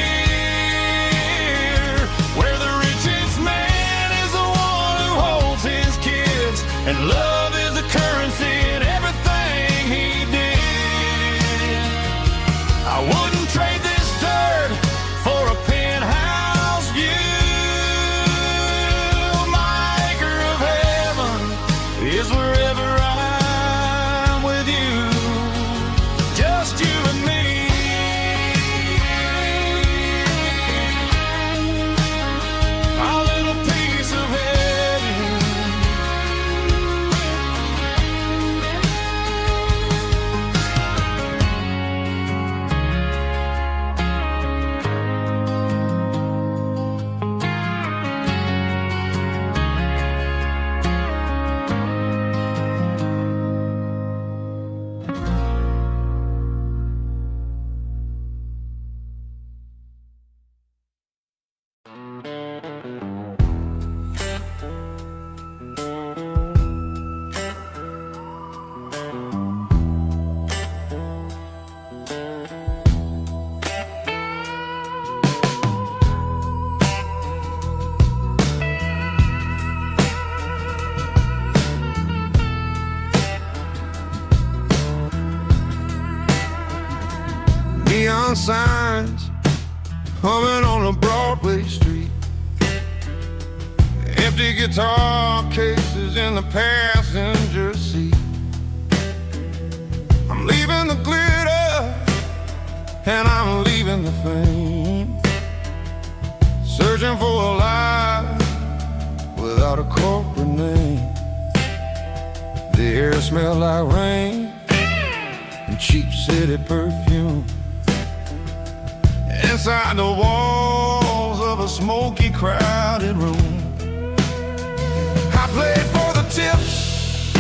where the richest man is the one who holds his kids, and love is the currency in everything he did. I wouldn't trade this dirt for a penthouse view. My acre of heaven is wherever I'm with you, just you and me. My little piece of heaven. Neon signs humming on a Broadway street, empty guitar cases in the passenger seat. I'm leaving the glitter and I'm leaving the fame, searching for a life without a corporate name. The air smells like rain and cheap city perfume. Inside the walls of a smoky, crowded room, I played for the tips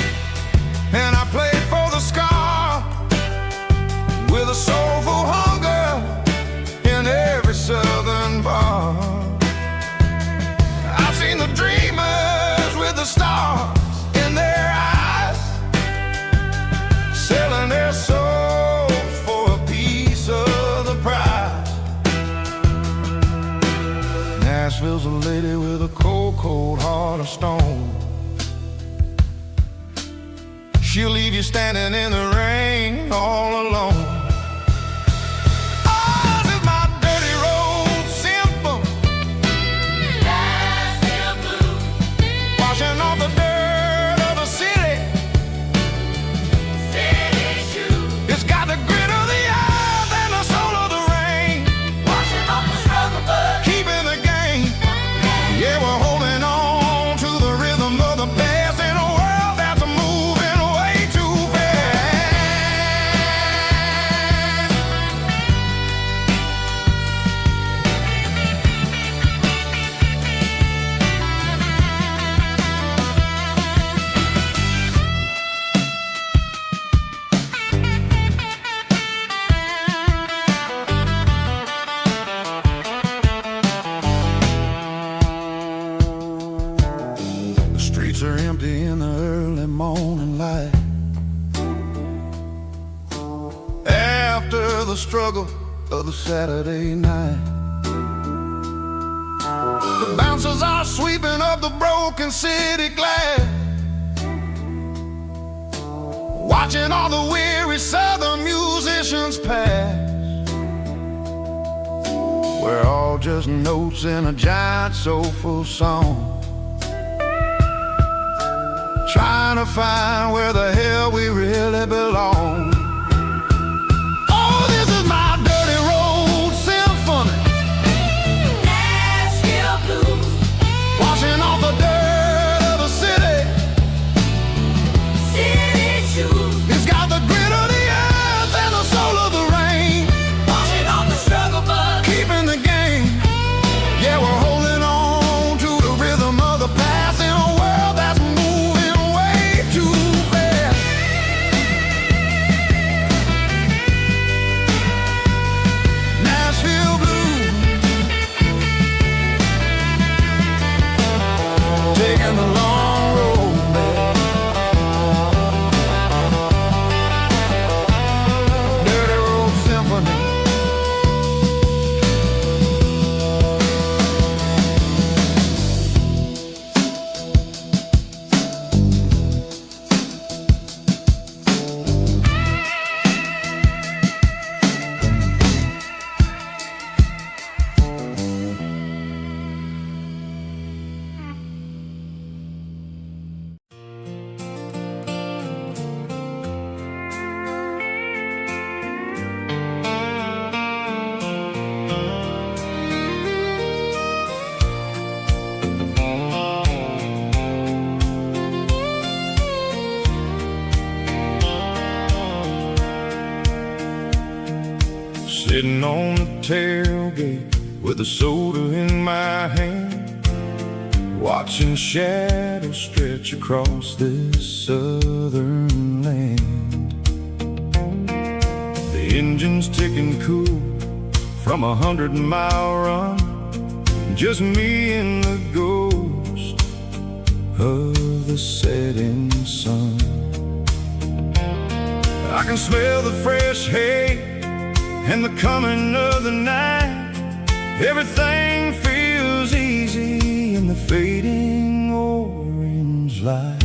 and I played for the scar, with a soulful hunger in every southern bar. I've seen the dreamers with the stars in their eyes, selling their souls for a piece of the prize. Nashville's a lady with a cold, cold heart of stone. She'll leave you standing in the rain all alone. Oh, this is my dirty road symphony, Nashville blues, washing off the dirt of the city, city shoes. It's got the grit of the earth and the soul of the rain, washing off the struggle, but keeping the game. Yeah, we're holding on to the rhythm of the past in a world that's moving way too fast. The streets are empty in the early morning light, after the struggle of the Saturday night. The bouncers are sweeping up the broken city glass, watching all the weary southern musicians pass. We're all just notes in a giant soulful song, trying to find where the hell we really belong. Oh, this is my dirty road symphony, Nashville blues, washing off the dirt of the city, city shoes. It's got the grit of the earth and the soul of the rain, washing off the struggle, but keeping the game. Yeah, we're holding on to the rhythm of the past in a world that's moving way too fast. Sitting on the tailgate with a soda in my hand, watching shadows stretch across this southern land. The engine's ticking cool from 100-mile run, just me and the ghost of the setting sun. I can smell the fresh hay and the coming of the night. Everything feels easy in the fading orange light.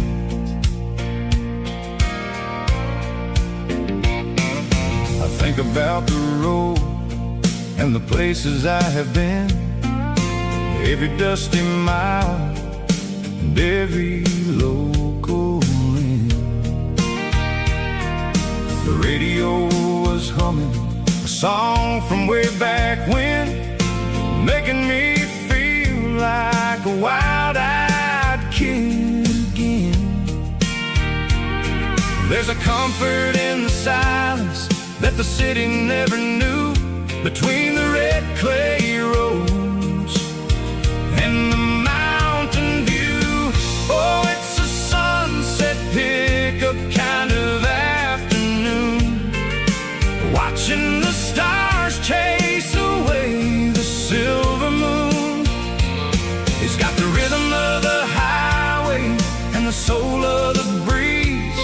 I think about the road and the places I have been, every dusty mile and every local inn. The radio was humming a song from way back when, making me feel like a wild-eyed kid again. There's a comfort in the silence that the city never knew, between the red clay roads and the mountain view. Oh, it's a sunset pickup kind of afternoon, watching the stars chase away the silver moon. It's got the rhythm of the highway and the soul of the breeze,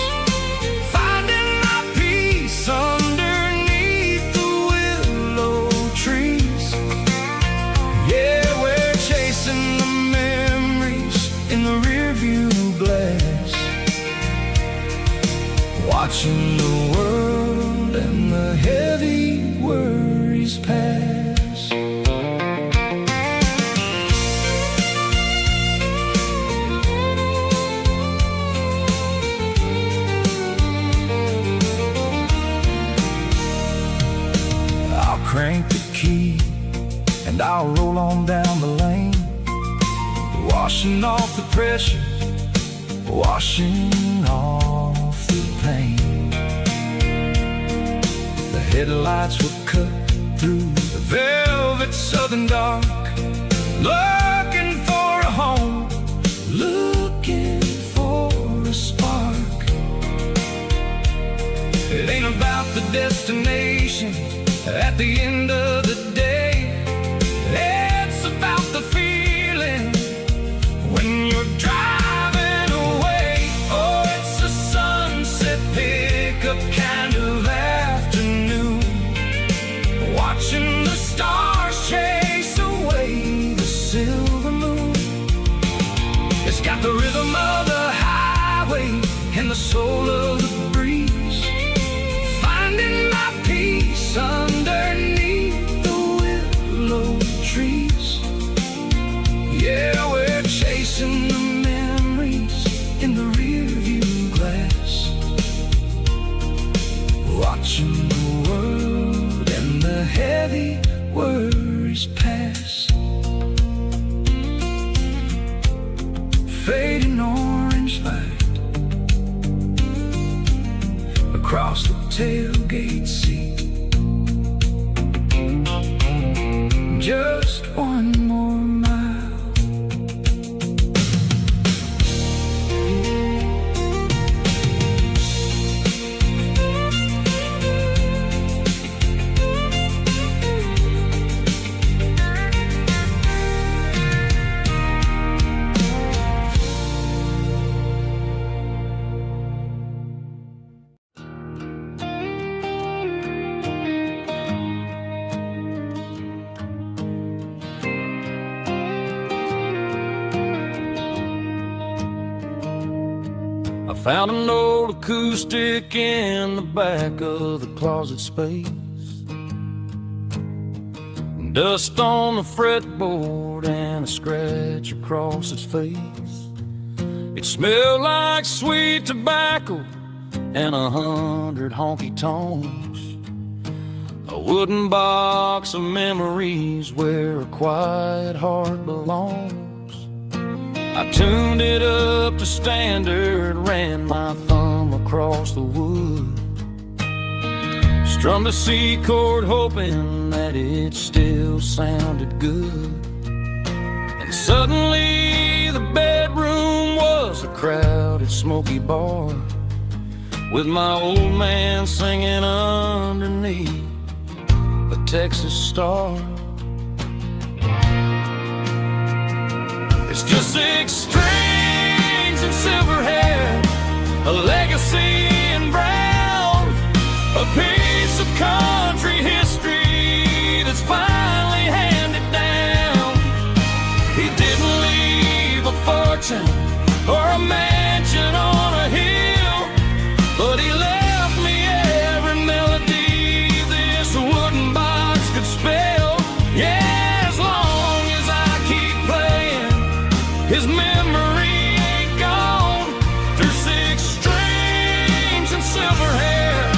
finding my peace underneath the willow trees. Yeah, we're chasing the memories in the rearview glass, watching the world and the heavy worries pass. I'll crank the key and I'll roll on down the lane, washing off the pressure, washing off the pain. The headlights will cut through the velvet southern dark, looking for a home, looking for a spark. It ain't about the destination at the end of the day, it's about the feeling when you're driving away. Oh, it's a sunset pickup kind of afternoon, watching the stars chase away the silver moon. It's got the rhythm of the highway and the soul of the breeze, finding my peace underneath the willow trees. Yeah, we're chasing the memories in the rearview glass, watching the world and the heavy worries pass. Fading orange light across the tailgate seat. Just one more mile. Found an old acoustic in the back of the closet space, dust on the fretboard and a scratch across its face. It smelled like sweet tobacco and 100 honky-tonks, a wooden box of memories where a quiet heart belongs. I tuned it up to standard, ran my thumb across the wood, Strummed a C chord hoping that it still sounded good. And suddenly the bedroom was a crowded, smoky bar, with my old man singing underneath a Texas star. It's just 6 strings and silver hair, a legacy in brown, a piece of country history that's finally handed down. He didn't leave a fortune or a mansion on a hill, but he left me every melody this wooden box could spell. Yeah, as long as I keep playing, his memory ain't gone. Through 6 strings and silver hair,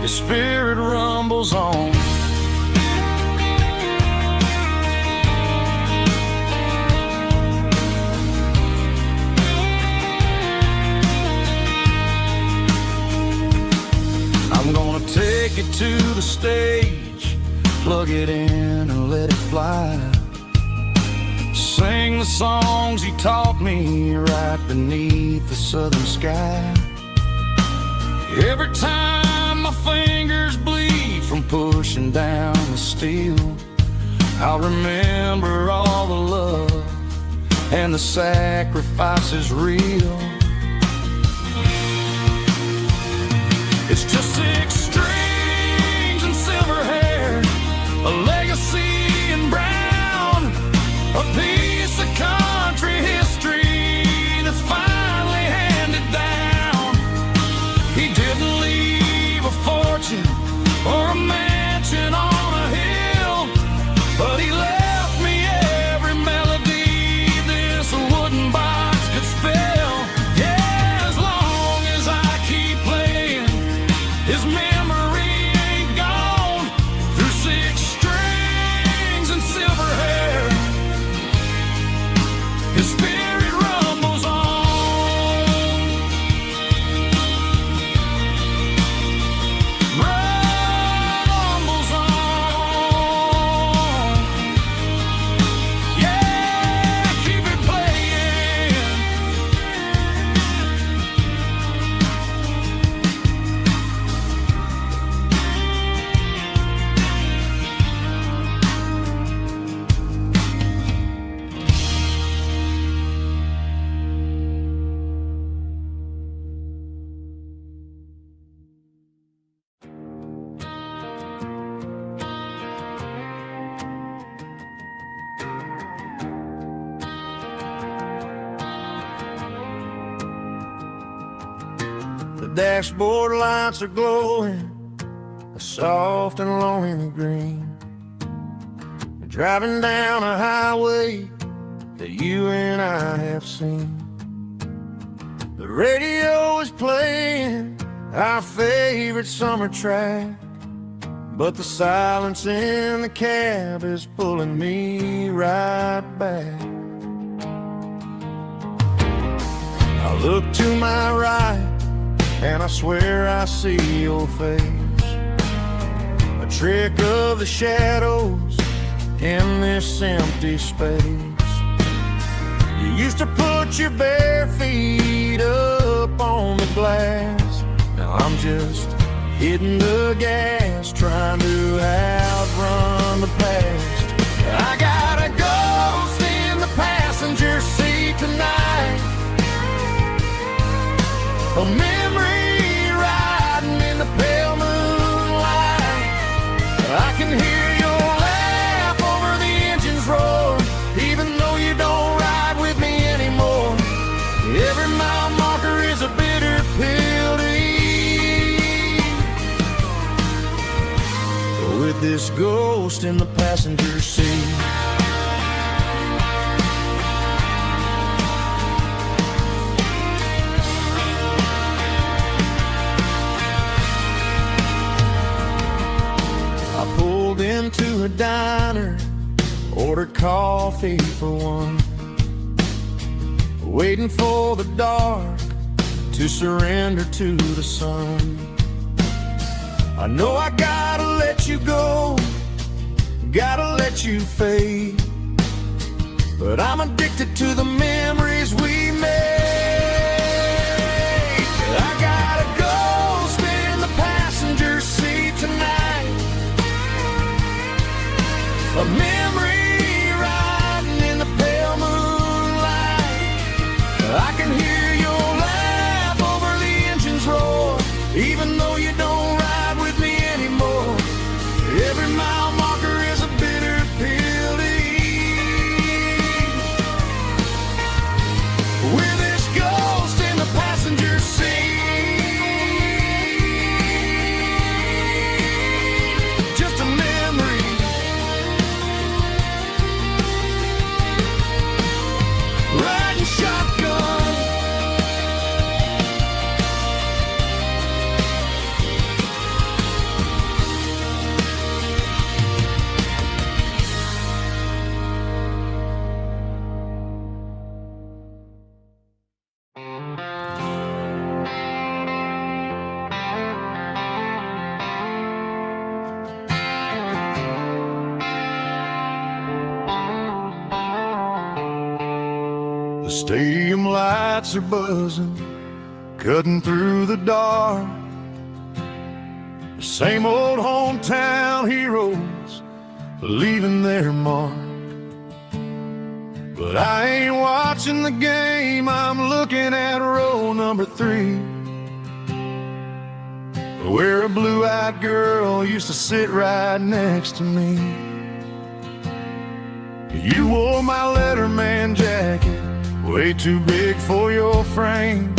his spirit rumbles on. I'm gonna take it to the stage, plug it in and let it fly. Sing the songs he taught me right beneath the southern sky. Every time my fingers bleed from pushing down the steel, I'll remember all the love and the sacrifices real. It's just 6 strings and silver hair, a legacy in brown, a piece of country history that's finally handed down. He didn't leave a fortune or a mansion on a hill, but he left me every melody this wooden box could spell. Yeah, as long as I keep playing, his memory ain't gone. Through 6 strings and silver hair, his spirit rumbles on. Rumbles on. Yeah, keep it playing. The dashboard lights are glowing a soft and lonely green. You're driving down a highway that you and I have seen. The radio is playing our favorite summer track, but the silence in the cab is pulling me right back. I look to my right and I swear I see your face, a trick of the shadows in this empty space. You used to put your bare feet up on the glass. Now I'm just hitting the gas, trying to outrun the past. I got a ghost in the passenger seat tonight, a memory riding in the pale moonlight. I can hear your laugh over the engine's roar, even though you don't ride with me anymore. Every mile marker is a bitter pill to eat, with this ghost in the passenger seat. Into a diner, ordered coffee for one, waiting for the dark to surrender to the sun. I know I gotta let you go, gotta let you fade, but I'm addicted to the memories we made. I gotta go spin in the passenger seat tonight, a memory riding in the pale moonlight. I can hear your laugh over the engine's roar, even though you don't ride with me anymore. Every mile marker is a bitter pill to eat. We're this ghost in the passenger seat, just a memory. Riding shotgun, the stadium lights are buzzing, cutting through the dark. The same old hometown heroes leaving their mark. But I ain't watching the game, I'm looking at row number 3, where a blue-eyed girl used to sit right next to me. You wore my Letterman jacket, way too big for your frame.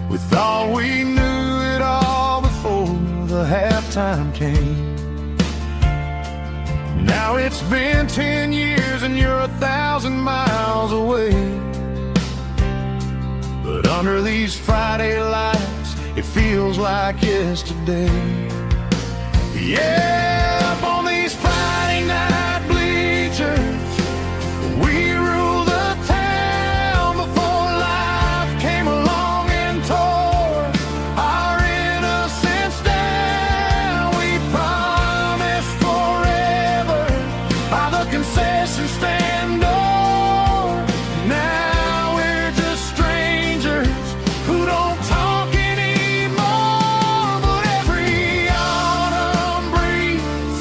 We thought we knew it all before the halftime came. Now it's been 10 years and you're 1,000 miles away, but under these Friday lights it feels like yesterday. Yeah, up on these Friday night bleachers we rule the town before life came along and tore our innocence down. We promised forever by the concession stand door. Now we're just strangers who don't talk anymore, but every autumn breeze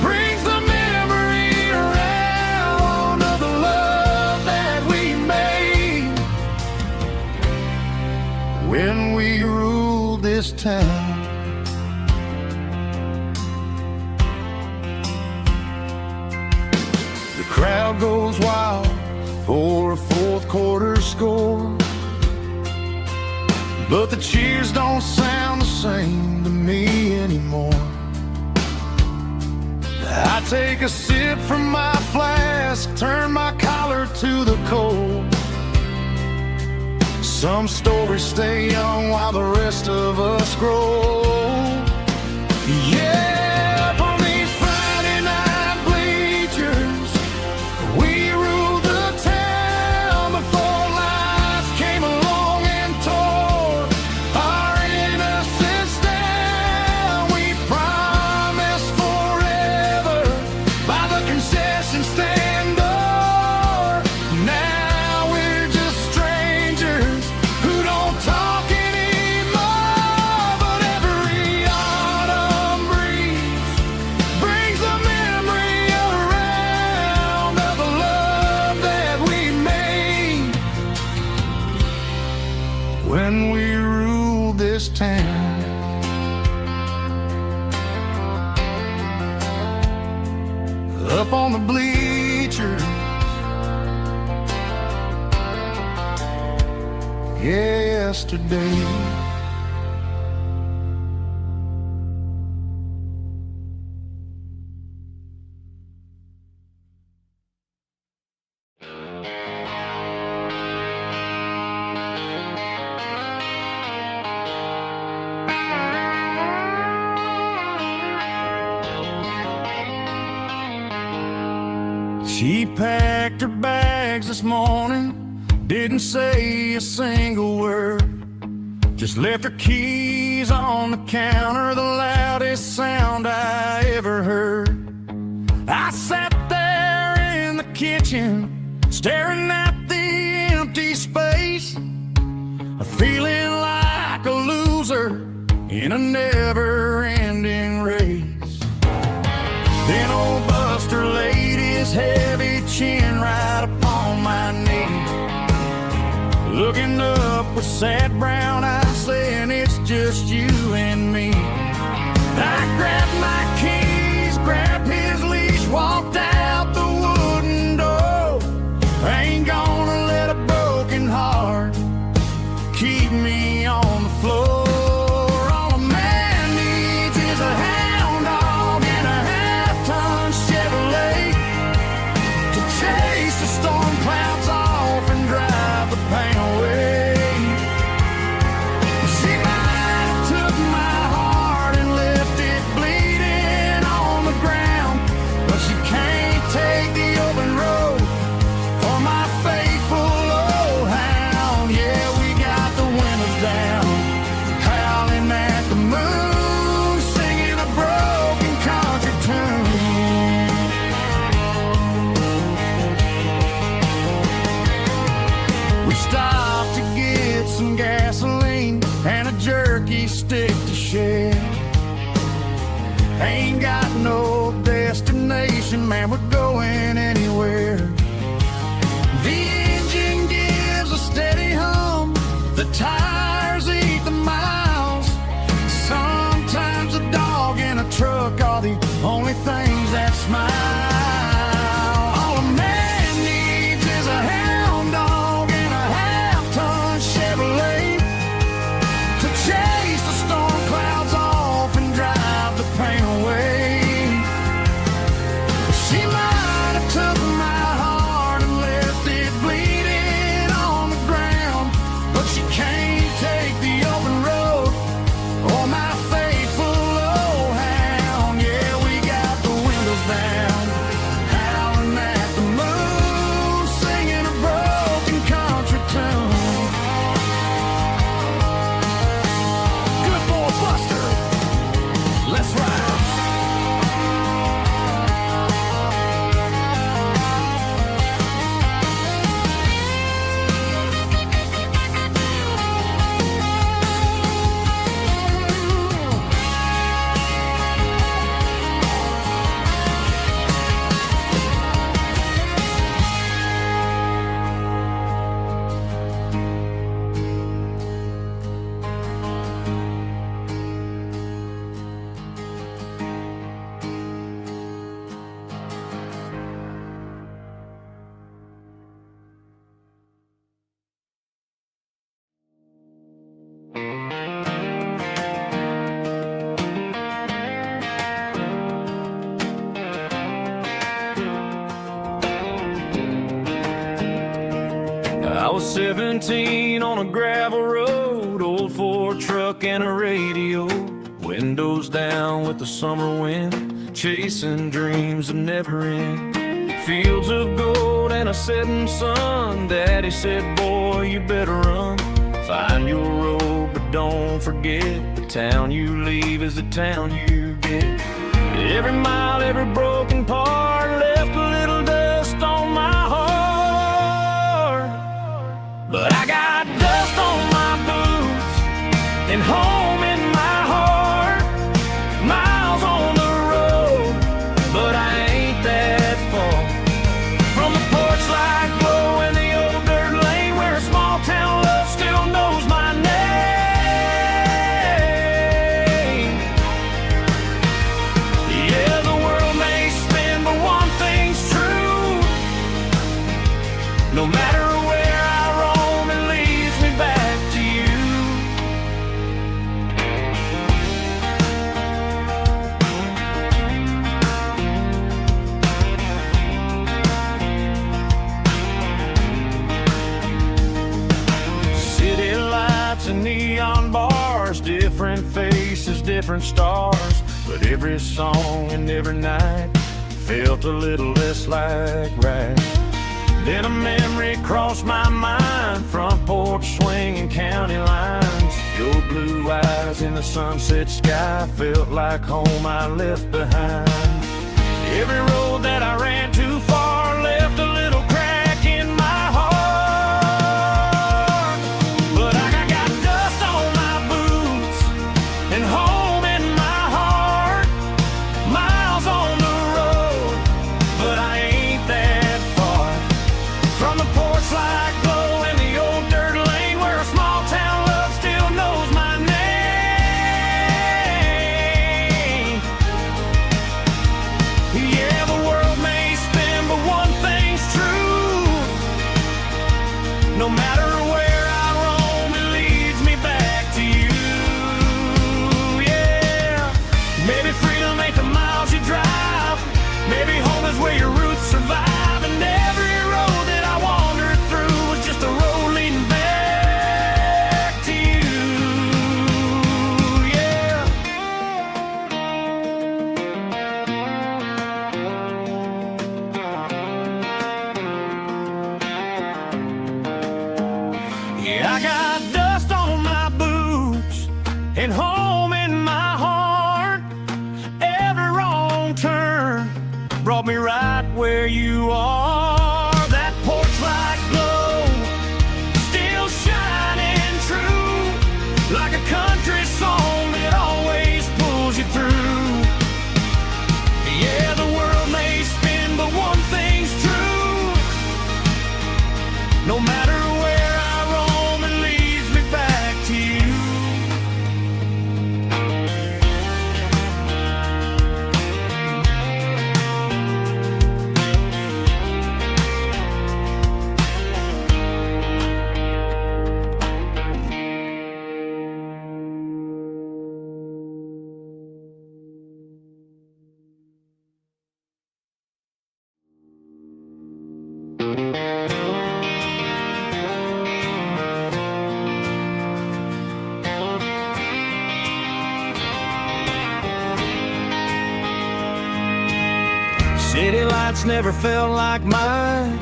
brings the memory around of the love that we made when we ruled this town. The crowd goes wild for a fourth quarter score, but the cheers don't sound the same to me anymore. I take a sip from my flask, turn my collar to the cold. Some stories stay young while the rest of us grow. Yeah, up on these Friday night bleachers we ruled the town before life came along and tore our innocence down. We promised forever by the concession stand door. Now we're just strangers who don't talk anymore, but every autumn breeze brings the memory around of the love that we made when we ruled this town. Up on the bleachers, yesterday. She packed her bags this morning, didn't say a single word, just left her keys pennies on the counter, the loudest sound I ever heard. I sat there in the kitchen, staring at the empty space, feeling like a loser in a never-ending race. Then old Buster laid his heavy chin right upon my knee, looking up with sad brown eyes, saying it's just you and me. I grabbed my keys, grabbed his leash, walked out the wooden door. I ain't gonna let a broken heart keep me on the floor. All a man needs is a hound dog and a half-ton Chevrolet to chase the storm clouds off and drive the pain away. She might have took my heart and left it bleeding on the ground, but she can't take the open road for my faithful old hound. Yeah, we got the windows down, howling at the moon, singing a broken country tune. We stopped to get some gasoline and a jerky stick to share. Ain't got no destination, man, we're going anywhere. The engine gives a steady hum, the tires eat the miles. Sometimes a dog and a truck are the only things that smile. All a man needs is a hound dog and a half-ton Chevrolet to chase the storm clouds off and drive the pain away. She might have took my heart and left it bleeding on the ground, but she can't take the open road or my faithful old hound. Yeah, we got the windows down, howling at the moon, singing a broken country tune. Good boy Buster, let's ride. I was 17 on a gravel road, old Ford truck and a radio, windows down with the summer wind, chasing dreams that never end. Fields of gold and a setting sun. Daddy said, boy, you better run. Find your road, but don't forget, the town you leave is the town you get. Every mile, every broken part left a little dust on my heart. But I got dust on my boots and home in my heart. Miles on the road, but I ain't that far from the porch light glow in the old dirt lane where a small town love still knows my name. Yeah, the world may spin, but one thing's true. No matter where I roam, it leads me back to you. City lights and neon bars, different faces, different stars, but every song and every night felt a little less like right. Then a memory crossed my mind, front porch swinging county lines, Your blue eyes in the sunset sky felt like home I left behind. Every road that I ran too far left a little crack in my heart. But I got dust on my boots and home in my heart. Miles on the road, but I ain't that far from the porch light glow and the old dirt lane where a small town love still knows my name. Yeah, the world may spin, but one thing's true. No matter where I roam, it leads me back to you. Yeah, maybe freedom ain't the miles you drive. Maybe home is where your roots survive. And every road that I wandered through was just a road leading back to you. Yeah. Yeah, I got dust on my boots and home in my heart. Every wrong turn brought me right where you are. That porch light glow still shining true, like a country song that always pulls you through. Yeah, the world may spin, but one thing's true. No matter where I roam, it leads me back to you. City lights never felt like mine.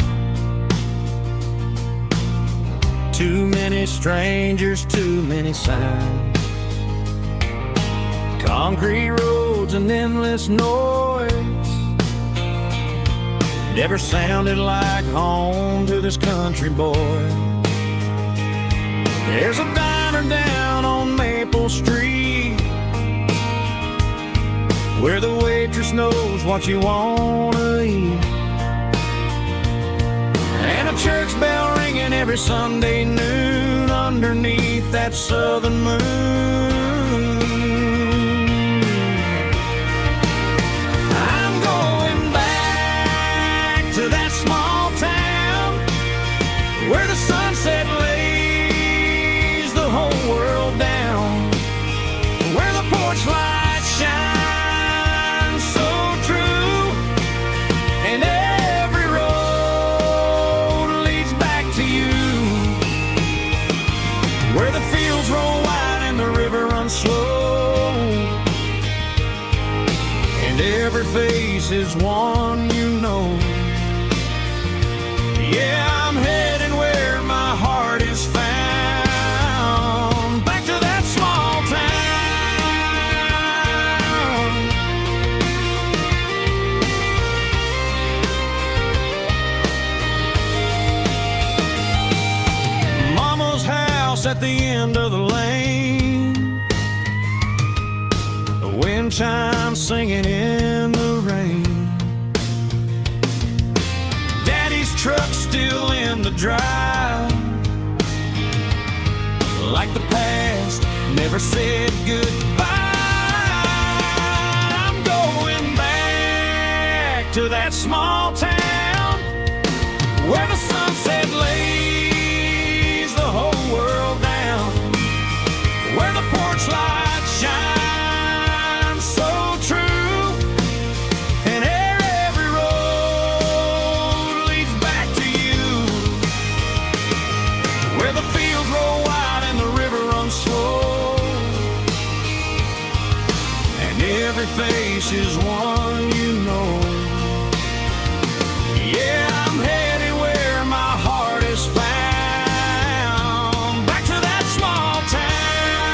Too many strangers, too many signs. Concrete roads and endless noise never sounded like home to this country boy. There's a diner down on Maple Street where the waitress knows what you wanna eat, and a church bell ringing every Sunday noon underneath that southern moon. I'm going back to that small town where the sunset lays the whole world down, where the porch lights shine slow, and every face is one you know. Yeah, I'm heading where my heart is found, back to that small town. Mama's house at the end of the lane, wind chimes singing in the rain. Daddy's truck still in the drive, like the past never said goodbye. I'm going back to that small town where the sunset lays the whole world down, where the porch lights shine face is one you know. Yeah, I'm headed where my heart is found, back to that small town.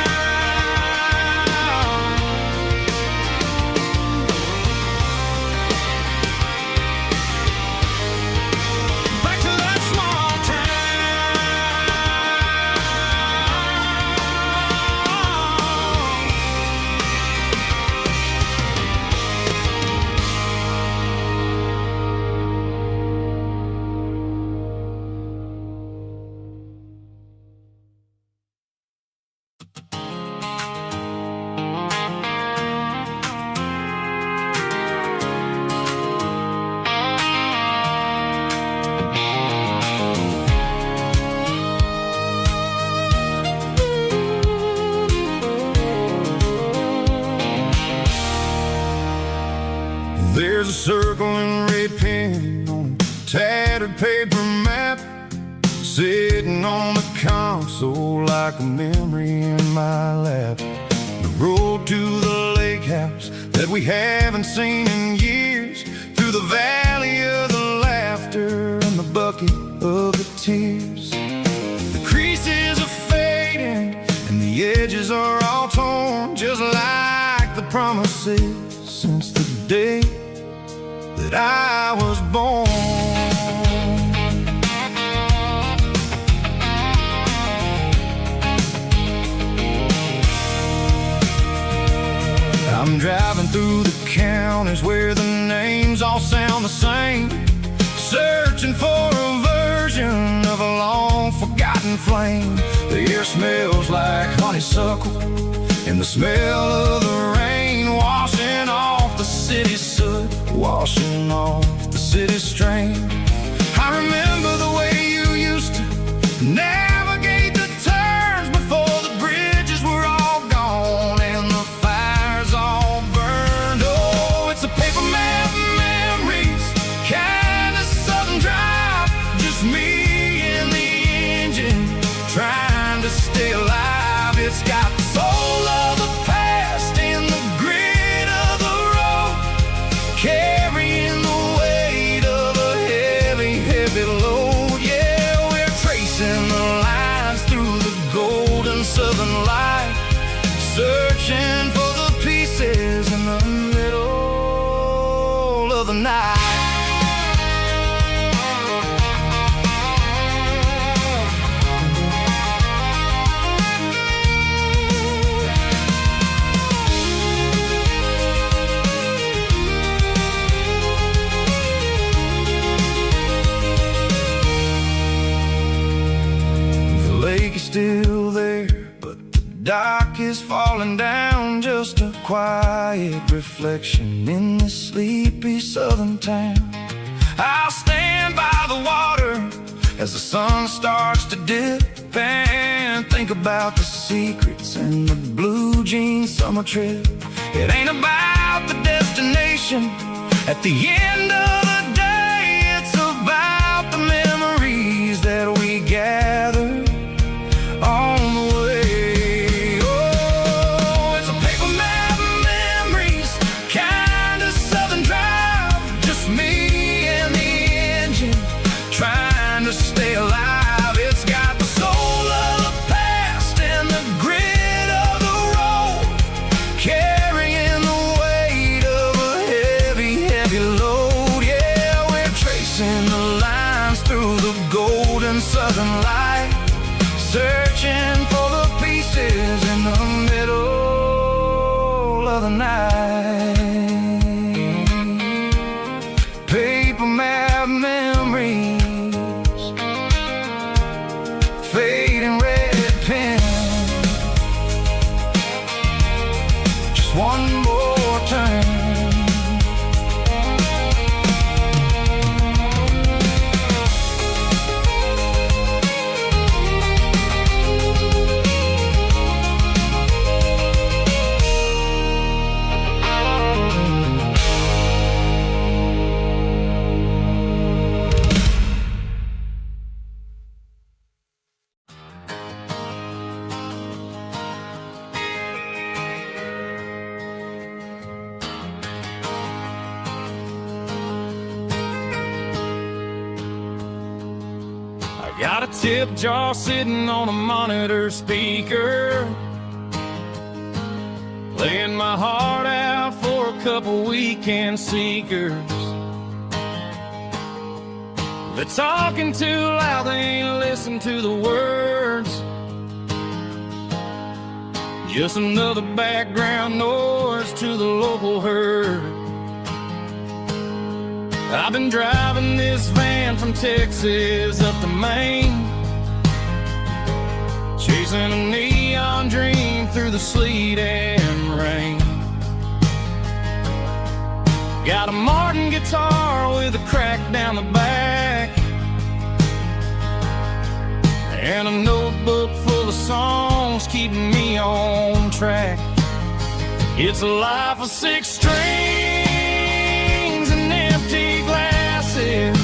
tattered paper map sitting on the console like a memory in my lap. The road to the lake house that we haven't seen in years, through the valley of the laughter and the bucket of the tears. The creases are fading and the edges are all torn, just like the promises since the day that I was born. I'm driving through the counties where the names all sound the same, searching for a version of a long forgotten flame. The air smells like honeysuckle and the smell of the rain washing off the city's soot, washing off the city's strain. I remember the way you used to navigate the turns before the bridges were all gone and the fires all burned. Oh, it's a paper map memories, kind of southern drive, just me and the engine trying to stay alive. It's got the soul of the past in the grit of the road, carrying the weight of a heavy, heavy load. Yeah, we're tracing the lines through the golden southern light, searching for the pieces in the middle of the night. Still there, but the dock is falling down, just a quiet reflection in this sleepy southern town. I'll stand by the water as the sun starts to dip and think about the secrets and the blue jean summer trip. It ain't about the destination at the end of the day, it's about the memories that we gather on the way. Oh, it's a paper map memories, kind of southern drive, just me and the engine trying to stay alive. It's got the soul of the past and the grit of the road, carrying the weight of a heavy, heavy load. Yeah, we're tracing the lines through the golden southern light, searching for the pieces in the middle of the night. Paper map memories, fading red pen, just one more turn. Got a tip jar sitting on a monitor speaker, playing my heart out for a couple weekend seekers. They're talking too loud, they ain't listen to the words, just another background noise to the local herd. I've been driving this van from Texas up to Maine, chasing a neon dream through the sleet and rain. Got a Martin guitar with a crack down the back, and a notebook full of songs keeping me on track. It's a life of 6 strings and empty glasses,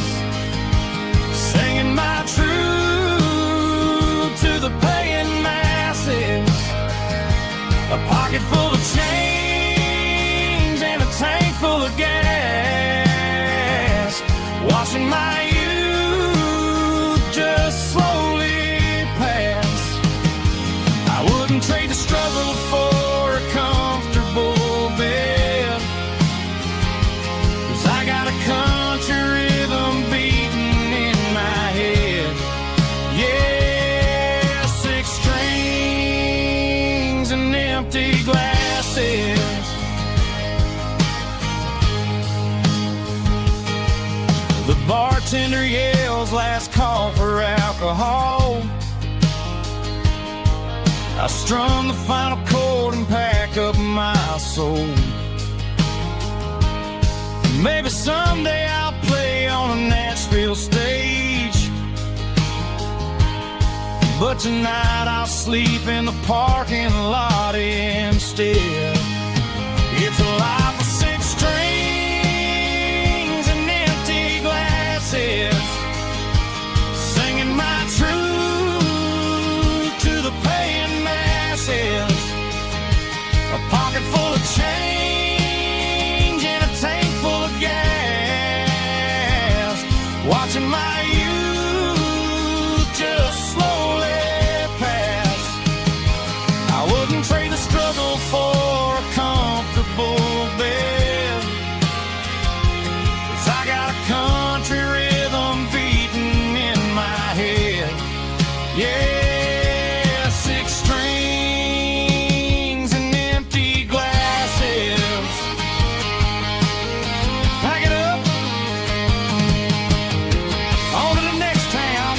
Belle's last call for alcohol. I strummed the final chord and packed up my soul. Maybe someday I'll play on a Nashville stage, but tonight I'll sleep in the parking lot instead. It's a life of 6 strings and empty glasses, singing my truth to the paying masses. A pocket full of change and a tank full of gas, watching my youth just slowly pass. I wouldn't trade the struggle for a comfortable bed, 'cause I got a country rhythm beating in my head. Yeah, 6 strings and empty glasses. Pack it up, on to the next town.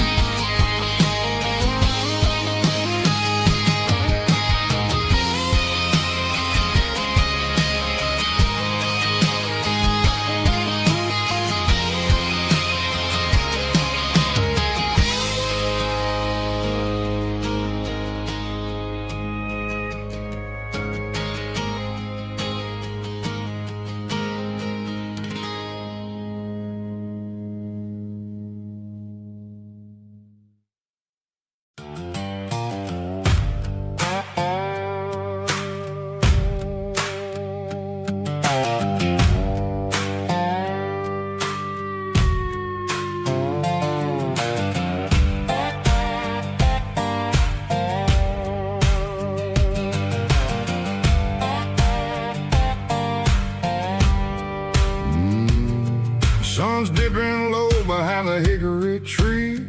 Sun's dipping low behind the hickory tree,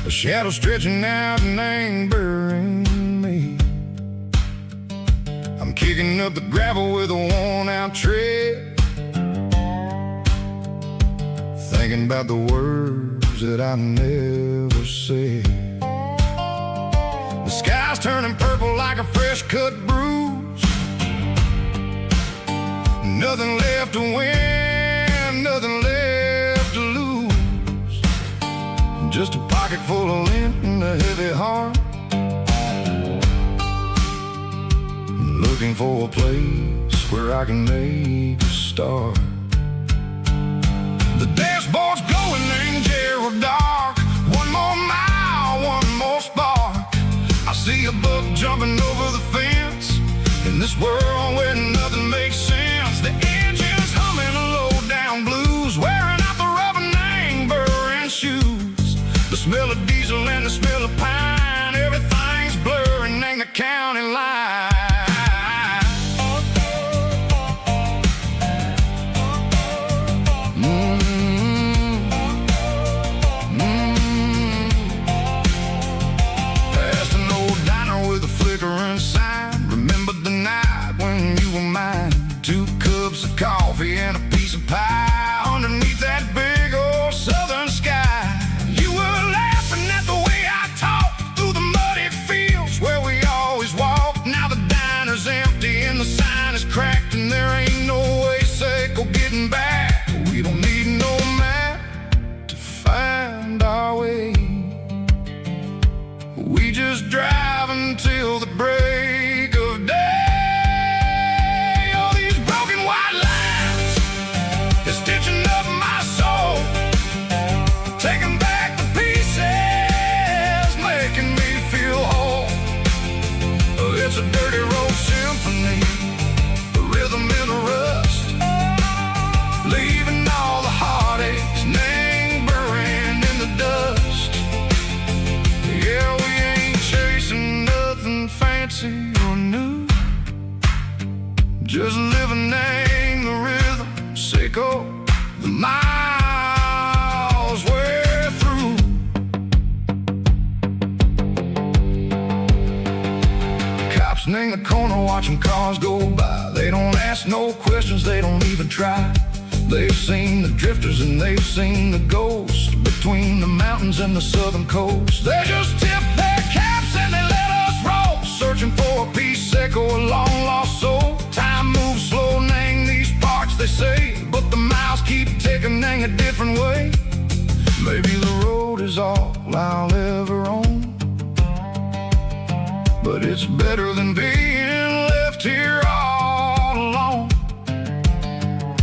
a shadow stretching out and angering me. I'm kicking up the gravel with a worn-out tread, thinking about the words that I never said. The sky's turning purple like a fresh-cut bruise. Nothing left to win, nothing left to lose. Just a pocket full of lint and a heavy heart, looking for a place where I can make a start. The dashboard's glowing in Gerald dark. One more mile, one more spark. I see a buck jumping over the fence in this world where nothing makes sense. The engine's humming a low-down blues, wearing out the rubbernang burring shoes. The smell of diesel and the smell of pine, everything's blurring, ain't the county line. Past an old diner with a flickering sign, remember the night when you were mine. 2 cups of coffee and a piece of pie underneath that big old southern sky. You were laughing at the way I talked through the muddy fields where we always walked. Now the diner's empty and the sign is cracked, and there ain't no way safe or getting back. We don't need no map to find our way. We just drive until the break of day. Stitching up my soul, taking back the pieces, making me feel whole. It's a dirty road symphony, a rhythm in a rust, leaving all the heartaches lingering in the dust. Yeah, we ain't chasing nothing fancy or new, just living in the rhythm, sicko. The miles we're through. Cops in the corner watching cars go by. They don't ask no questions, they don't even try. They've seen the drifters and they've seen the ghosts between the mountains and the southern coast. They just tip their caps and they let us roll, searching for a piece seco, a long lost soul. Time moves slow, nang these parts they say, but the miles keep ticking, nang a different way. Maybe the road is all I'll ever own, but it's better than being left here all alone.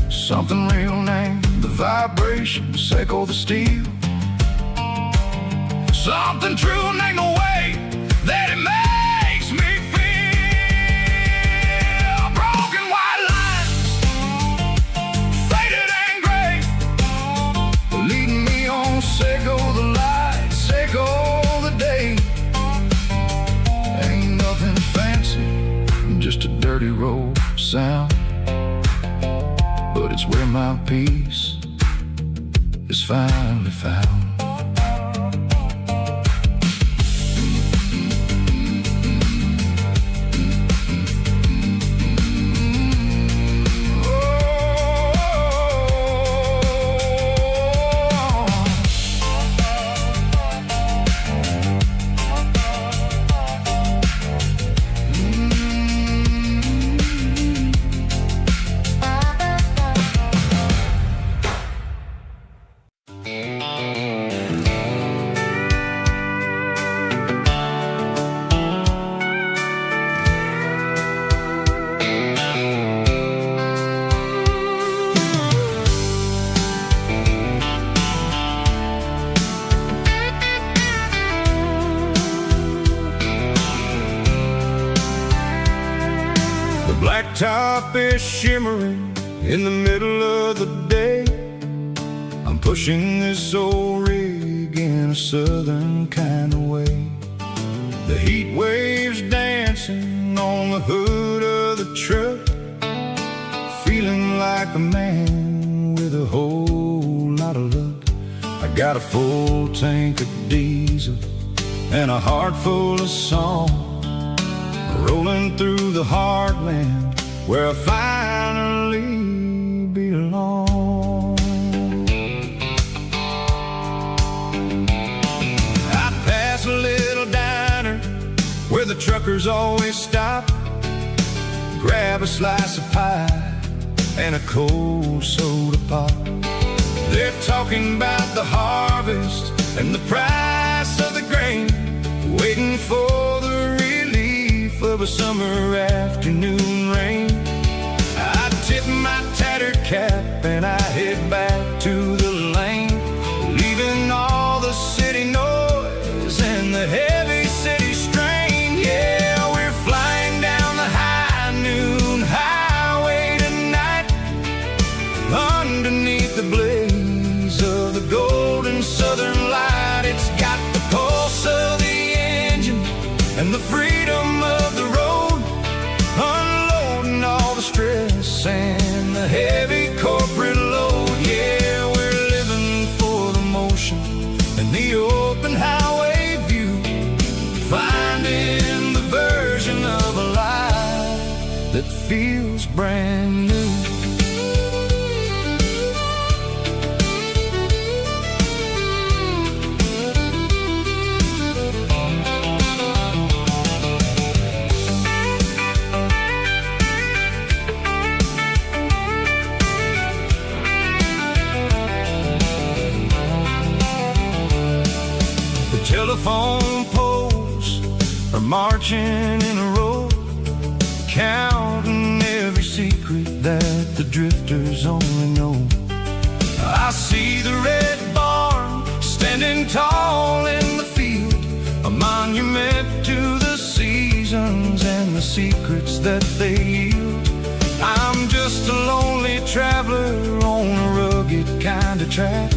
Something real named the vibrations echo the steel. Something true named the way that it makes me feel. Broken white lines, faded and gray, leading me on, seco the light, seco the day. Ain't nothing fancy, just a dirty road sound, but it's where my peace is finally found. Blacktop is shimmering in the middle of the day. I'm pushing this old rig in a southern kind of way. The heat waves dancing on the hood of the truck, feeling like a man with a whole lot of luck. I got a full tank of diesel and a heart full of song, rolling through the heartland where I finally belong. I pass a little diner where the truckers always stop, grab a slice of pie and a cold soda pop. They're talking about the harvest and the price of the grain, waiting for the relief of a summer afternoon rain. I tip my tattered cap and I head back to the lane, leaving all the city noise and the heavy city strain. Yeah, we're flying down the high noon highway tonight, underneath the blaze of the golden southern light. It's got the pulse of the engine and the freedom of the road, unloading all the stress and the heavy corporate load. Yeah, we're living for the motion and the open highway view, finding the version of a life that feels brand new. Telephone poles are marching in a row, counting every secret that the drifters only know. I see the red barn standing tall in the field, a monument to the seasons and the secrets that they yield. I'm just a lonely traveler on a rugged kind of track,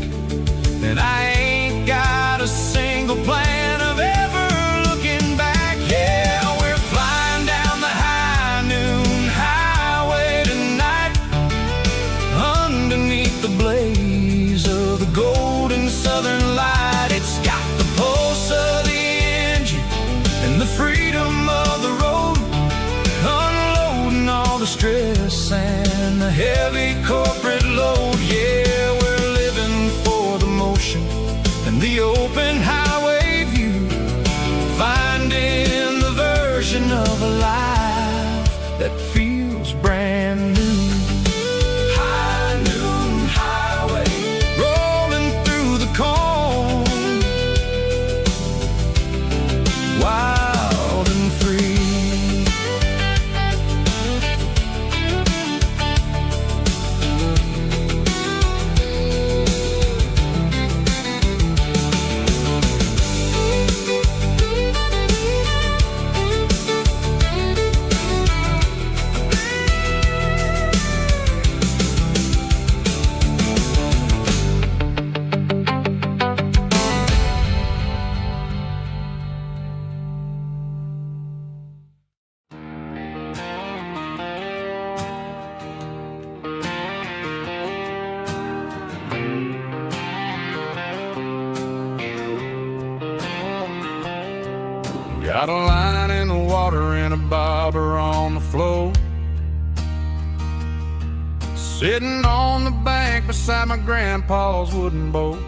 and I ain't got a single plan of ever looking back. Yeah, we're flying down the high noon highway tonight, underneath the blaze of the golden southern light. It's got the pulse of the engine and the freedom of the road, unloading all the stress and the heavy corporate load. Got a line in the water and a bobber on the floor. Sitting on the bank beside my grandpa's wooden boat.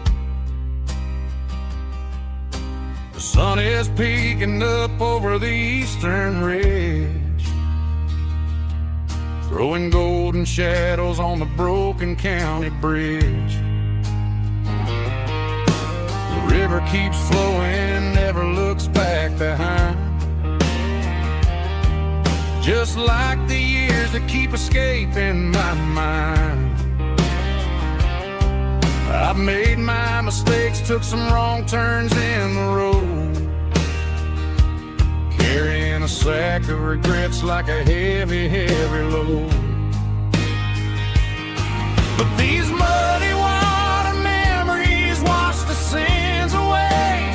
The sun is peeking up over the eastern ridge, throwing golden shadows on the broken county bridge. The river keeps flowing, never looks back behind, just like the years that keep escaping my mind. I've made my mistakes, took some wrong turns in the road, carrying a sack of regrets like a heavy, heavy load. But these muddy water memories wash the sins away.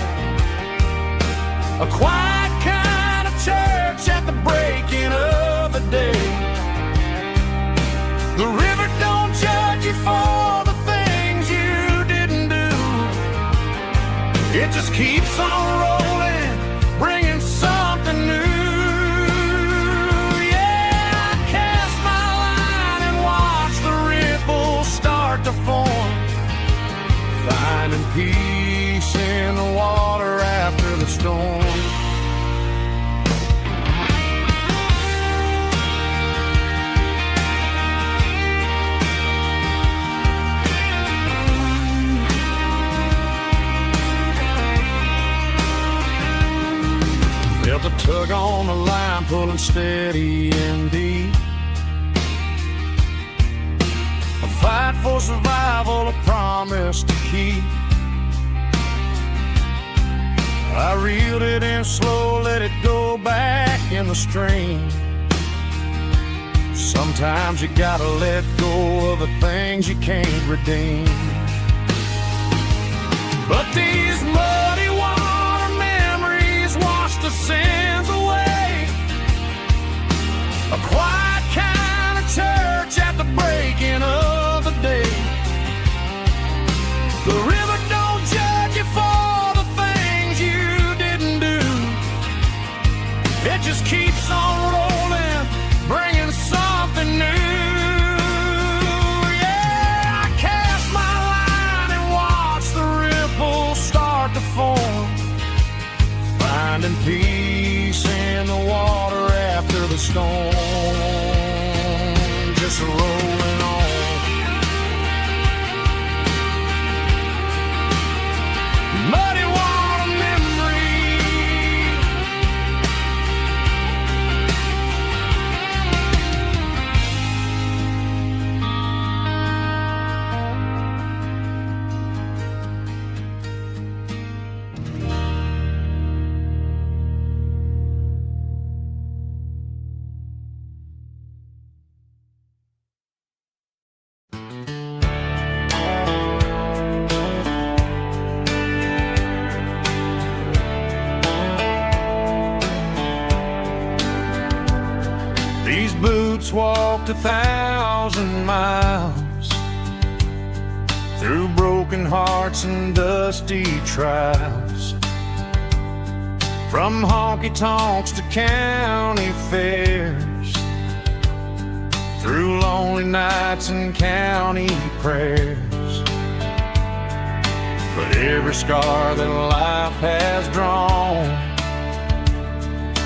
A quiet kind of church at the breaking of the day. The river don't judge you for the things you didn't do. It just keeps on rolling, bringing something new. Yeah, I cast my line and watch the ripples start to form, finding peace in the water after the storm. Felt a tug on the line, pulling steady and deep. A fight for survival, a promise to keep. I reeled it in slow, let it go back in the stream. Sometimes you gotta let go of the things you can't redeem. But these muddy water memories wash the sins away. A quiet kind of church at the breaking of the day. The river don't judge you for the things you didn't do. It just keeps on rolling, bringing something new. Yeah, I cast my line and watch the ripples start to form, finding peace in the water after the storm. Just rolling on. Muddy water memory. These boots walked 1,000 miles through broken hearts and dusty trials, from honky-tonks to county fairs, through lonely nights and county prayers. But every scar that life has drawn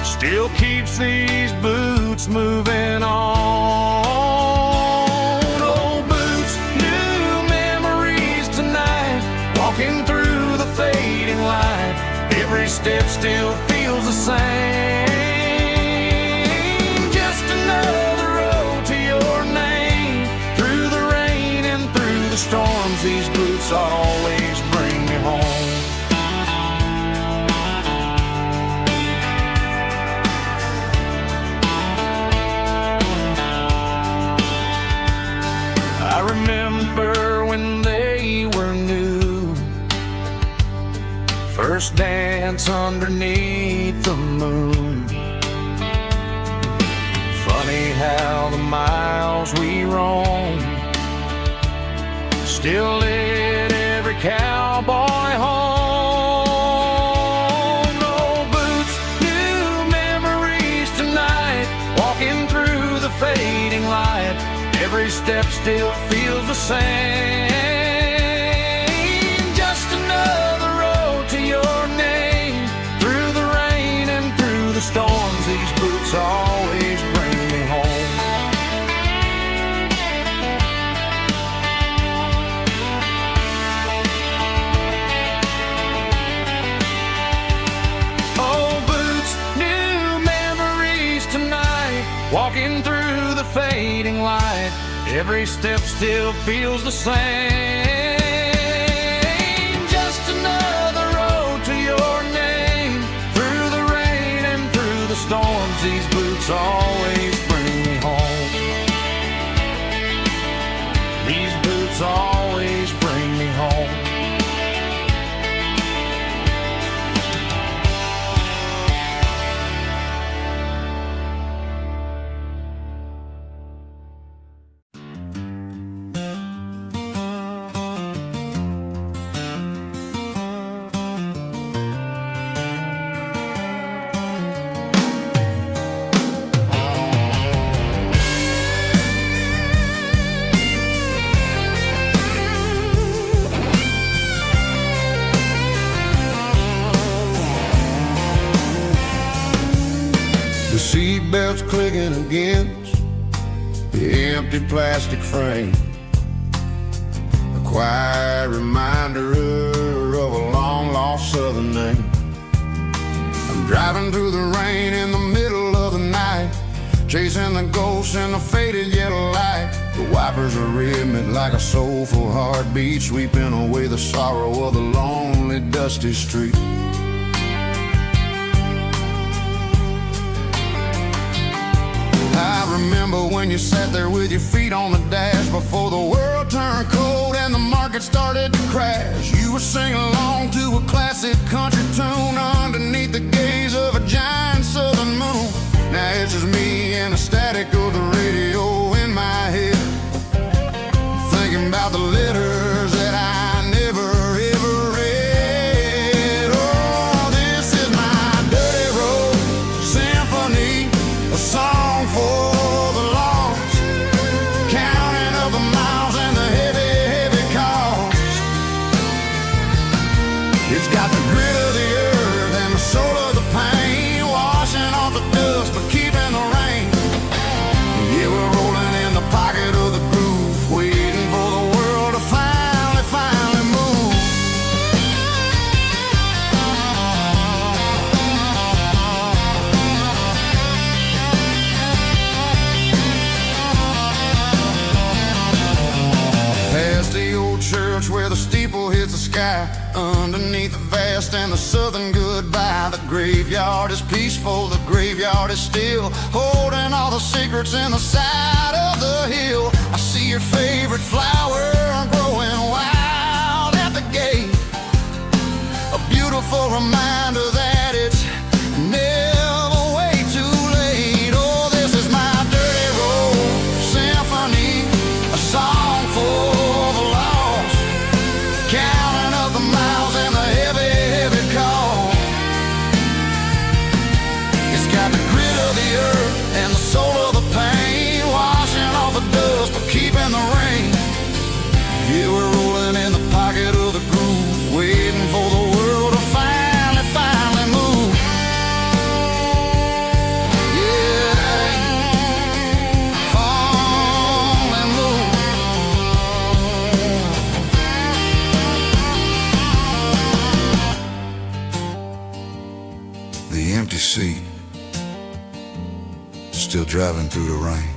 still keeps these boots moving on. Old boots, new memories tonight, walking through the fading light. Every step still feels the same. Just another road to your name. Through the rain and through the storms, these boots always bring me home. I remember when they were new, first dance underneath the moon. Funny how the miles we roamed still lit every cowboy home. Old boots, new every step still feels the same. Just another road to your name. Through the rain and through the storms, these boots always bring me home. Old boots, new memories tonight. Walking through the fading light, every step still feels the same. Just another road to your name. Through the rain and through the storms, these boots always bring me home. These boots always bring me home. The seatbelt's clicking against the empty plastic frame. A quiet reminder of a long-lost southern name. I'm driving through the rain in the middle of the night, chasing the ghosts in the faded yellow light. The wipers are rhythmic like a soulful heartbeat, sweeping away the sorrow of the lonely, dusty street. I remember when you sat there with your feet on the dash, before the world turned cold and the market started to crash. You were singing along to a classic country tune underneath the gaze of a giant southern moon. Now it's just me and the static of the radio in my head, thinking about the letters that I never ever read. Oh, this is my dirty road symphony, a song for the lost, counting up the miles and the heavy, heavy cost. It's got the grit of the earth and the soul of the pain, washing off the dust but keeping the rain. Yeah, we're rolling in the pocket of the groove, waiting for the world to finally move. Past the old church where the steeple hits the sky, underneath the vast and the southern goodbye. The graveyard is peaceful, the graveyard is still, holding all the secrets in the side of the hill. I see your favorite flower growing wild at the gate, a beautiful reminder that it's never way too late. Oh, this is my dirty road symphony, a song for the lost, counting up the miles and the heavy, heavy call. It's got the grit of the earth and the soul of the pain, washing off the dust but keeping the rain. Yeah, we're rolling in the pocket of the groove, waiting for the world to finally move. Yeah, finally move. The empty seat, still driving through the rain.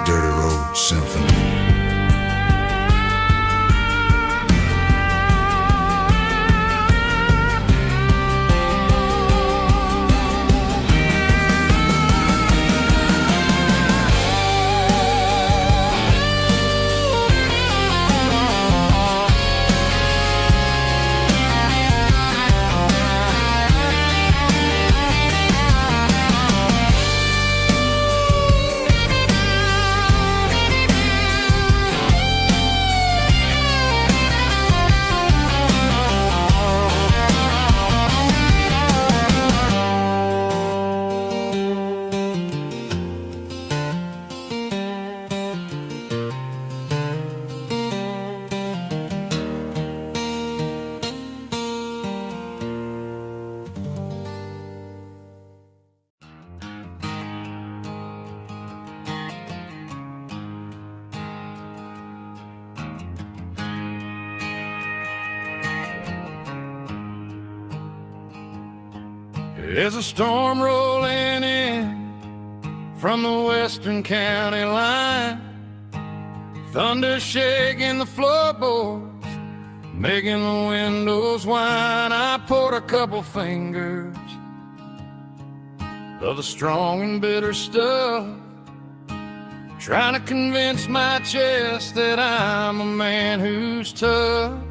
Dirty road symphony. There's a storm rolling in from the western county line, thunder shaking the floorboards, making the windows whine. I poured a couple fingers of the strong and bitter stuff, trying to convince my chest that I'm a man who's tough.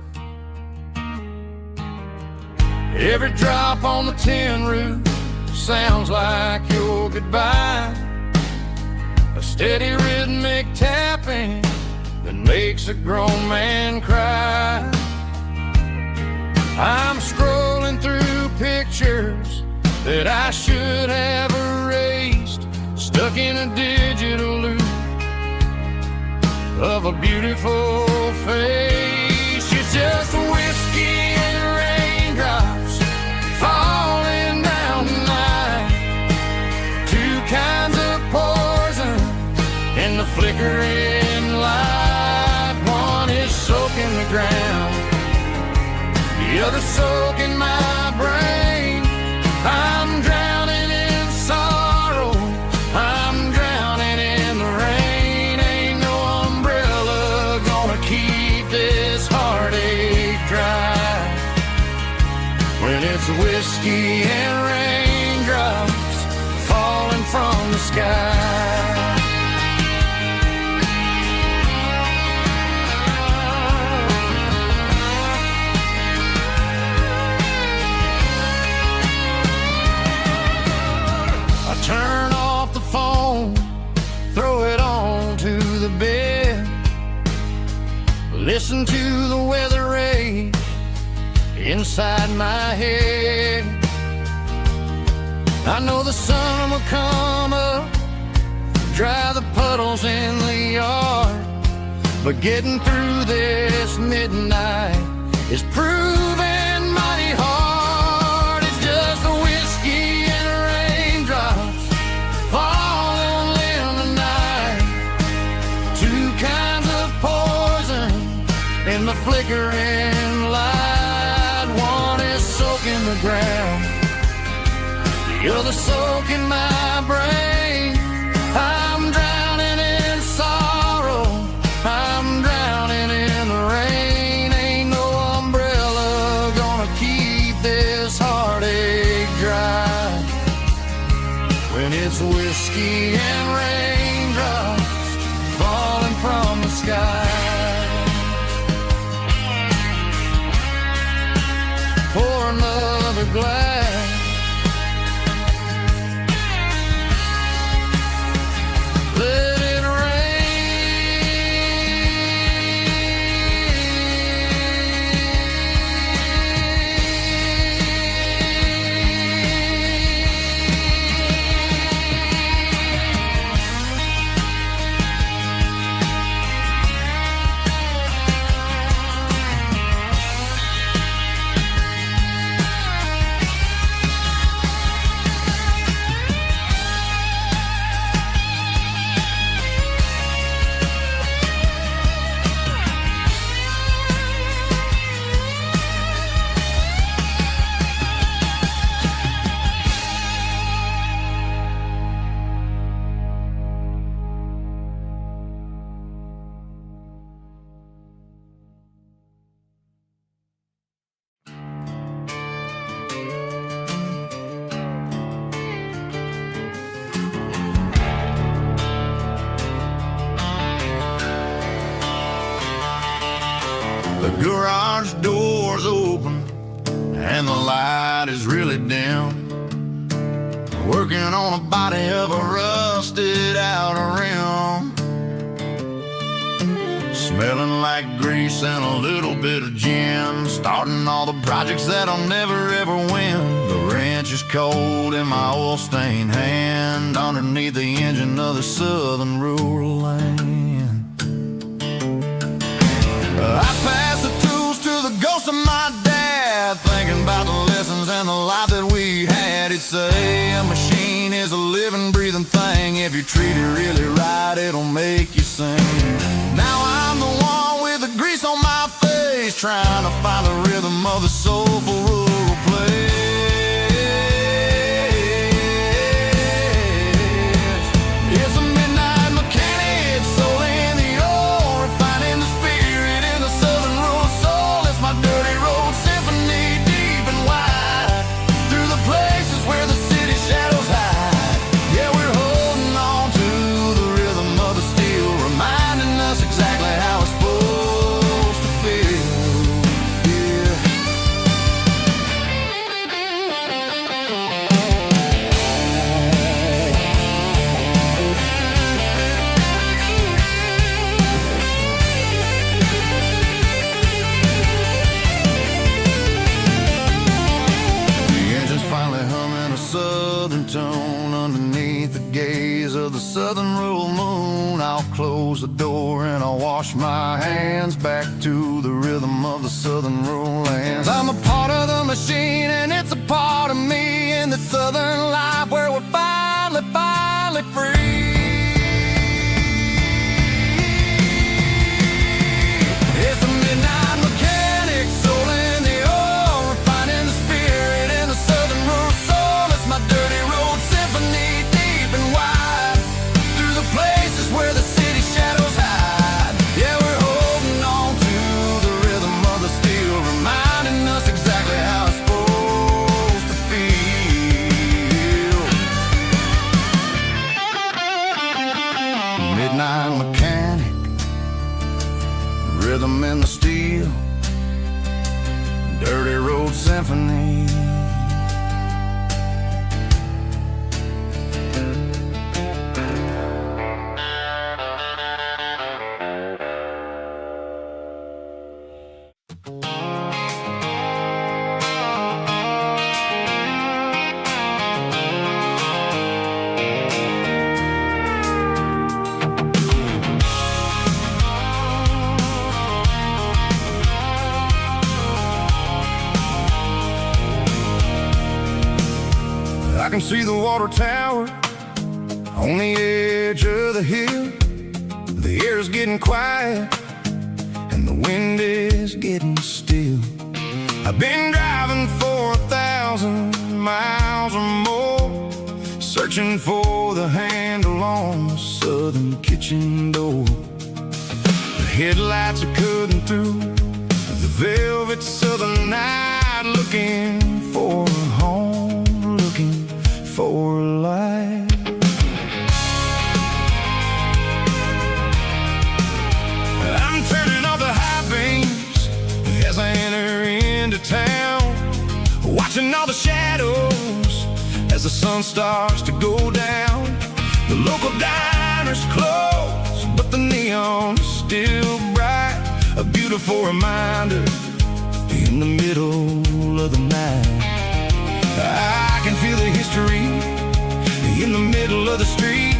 Every drop on the tin roof sounds like your goodbye, a steady rhythmic tapping that makes a grown man cry. I'm scrolling through pictures that I should have erased, stuck in a digital loop of a beautiful face. It's just whiskey and raindrops falling down tonight, two kinds of poison in the flickering light. One is soaking the ground, the other soaking my brain. I'm drowning in sorrow, I'm drowning in the rain. Ain't no umbrella gonna keep this heartache dry when it's whiskey and raindrops falling from the sky. Turn off the phone, throw it on to the bed, listen to the weather rage inside my head. I know the sun will come up, dry the puddles in the yard, but getting through this midnight is proving mighty hard. It's just a whiskey and raindrops falling in the night, two kinds of poison in the flickering light. One is soaking the ground, the other soaking my brain. I'm drowning in sorrow, I'm drowning in the rain. Ain't no umbrella gonna keep this heartache dry when it's whiskey and raindrops falling from the sky. Pour another glass, let it The garage door's open and the light is really dim, working on a body of a rusted out rim, smelling like grease and a little bit of gin, starting all the projects that I'll never ever win. The wrench is cold in my oil-stained hand, underneath the engine of the southern rural land. I pass the tools to the ghost of my dad, thinking about the lessons and the life that we had. He'd say a machine is a living, breathing thing. If you treat it really right, it'll make you sing. Now I'm the one with the grease on my face, trying to find the rhythm of the soulful rural place. wash my hands back to the rhythm of the southern rural lands. I'm a part of the machine and it's a part of me in the southern life where we're finally free. It's a midnight mechanic, soul in the oil, refining the spirit in the southern rural soul. It's my dirty road symphony, deep and wide, through the places where the city shadows hide. Yeah, we're holding on to the rhythm of the steel, reminding us exactly how it's supposed to feel. Midnight mechanic, rhythm in the steel, dirty road symphony. I can see the water tower on the edge of the hill. The air's getting quiet and the wind is getting still. I've been driving for 1,000 miles or more, searching for the handle on the southern kitchen door. The headlights are cutting through the velvet southern night, looking for a home, looking for life. I'm turning off the high beams as I enter into town, watching all the shadows as the sun starts to go down. The local diner's closed, but the neon's still bright, a beautiful reminder in the middle of the night. I can feel the history in the middle of the street,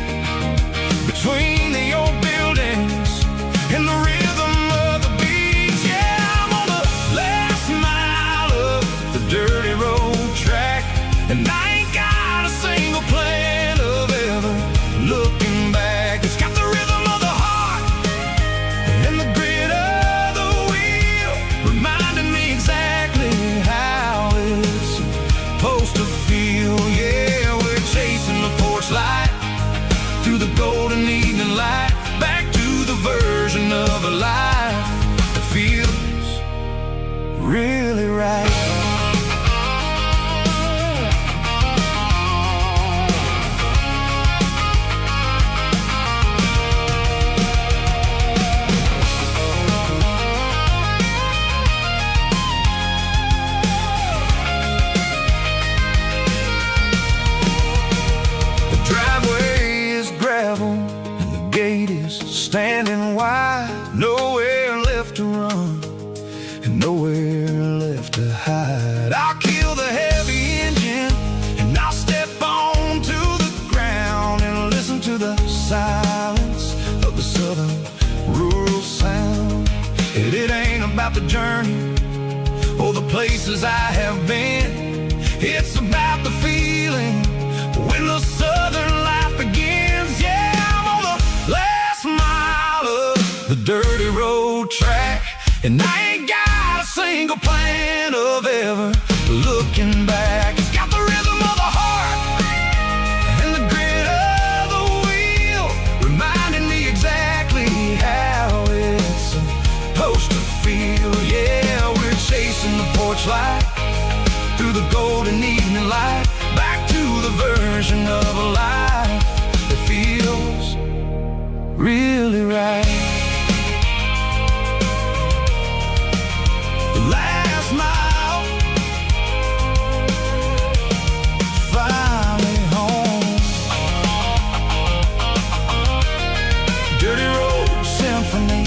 between the old buildings and the rhythm of the beats. Yeah, I'm on the last mile of the dirty road track, and I ain't got a single plan of ever looking back. It's got the rhythm of the heart and the grit of the wheel, reminding me exactly how it's supposed to feel. Yeah, we're chasing the porch light through the golden evening light, back to the version of a life that feels really right. Standing wide, nowhere left to run and nowhere left to hide. I'll kill the heavy engine and I'll step onto the ground and listen to the silence of the southern rural sound. It ain't about the journey or the places I have been, it's about the feeling when the southern life begins. Yeah, I'm on the last mile of the dirty road track, and I ain't got a single plan of ever looking back. It's got the rhythm of the heart and the grit of the wheel, reminding me exactly how it's supposed to feel. Yeah, we're chasing the porch light through the golden evening light, back to the version of a life that feels really right. The last mile, finally home. Dirty road symphony.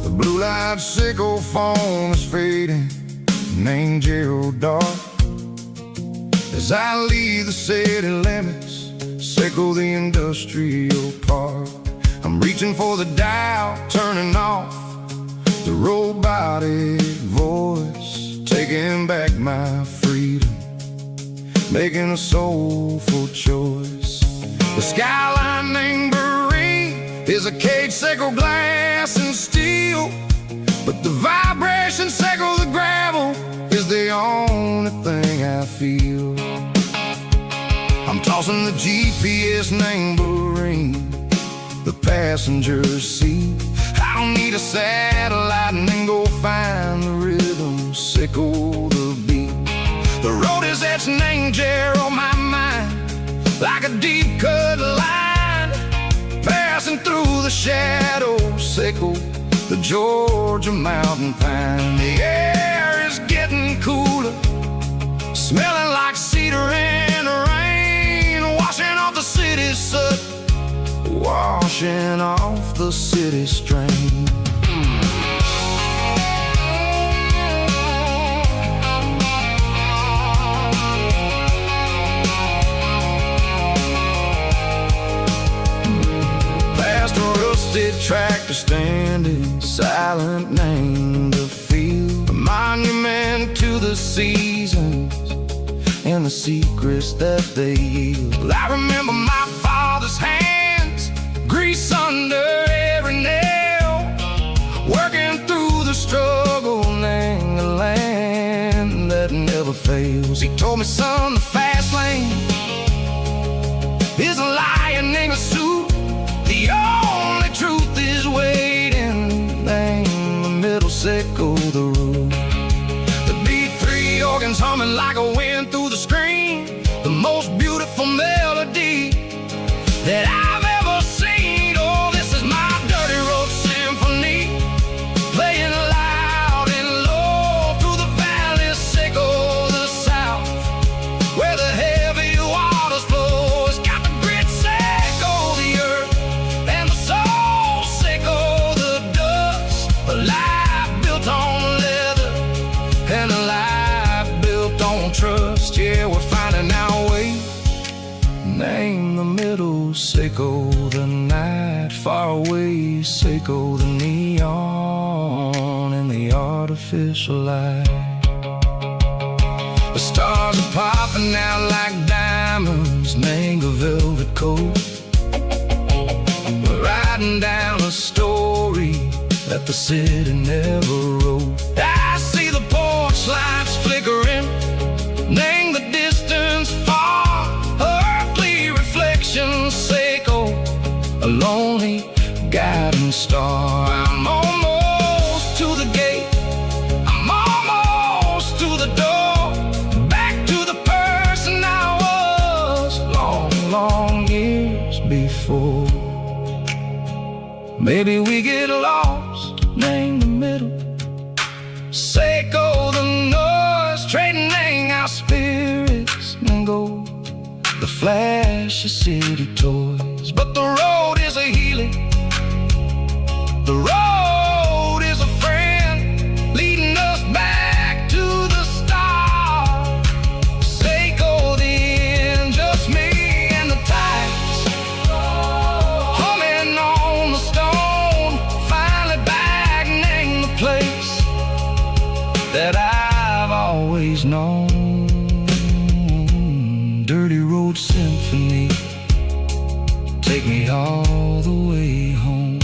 The blue light sickle phone is fading, named Gerald Dark. As I leave the city limits, sickle the industrial park. I'm reaching for the dial, turning off the robotic voice, taking back my freedom, making a soulful choice. The skyline named Marine is a cage, sickle glass and steel, but the vibration sickle the gravel is the only thing I feel. I'm tossing the GPS named Marine, the passenger seat. I don't need a satellite and then go find the rhythm, sickle the beat. The road is etched and angel on my mind, like a deep cut line, passing through the shadows, sickle the Georgia mountain pine. The air is getting cooler, smelling like cedar in the rain, washing off the city's soot, washing off the city strain. Past a rusted tractor standing silent, named the field, a monument to the seasons and the secrets that they yield. I remember my father's hands, grease under every nail, working through the struggle, name the land that never fails. He told me, son, the fast lane is a lion in a suit, the only truth is waiting, name the middle, sickle the root. The B3 organs humming like a wind through the screen, the most beautiful melody that I've ever seen. Oh, this is my dirty road symphony, playing loud and low through the valleys, sickle the south, where the heavy waters flow. It's got the grit, sickle the earth, and the soul, sickle the dust. A life built on leather and a life built on trust. Yeah, we're finding our way, name the middle, sickle the night, far away, sickle the neon and the artificial light. The stars are popping out like diamonds, mango velvet coat. We're riding down a story that the city never wrote. I see the porch lights flickering, name the distance far, earthly reflections, sickle a lonely guiding star. I'm almost to the gate, I'm almost to the door, back to the person I was long, long years before. Maybe we get lost, name the middle, sickle the noise, trading our spirits and go the flash of city toys. But the road is a healing, the road is a friend, leading us back to the start. Sickle the end, just me and the tides, humming on the stone, finally back, name the place that I've always known. Dirty road symphony, take me all the way home.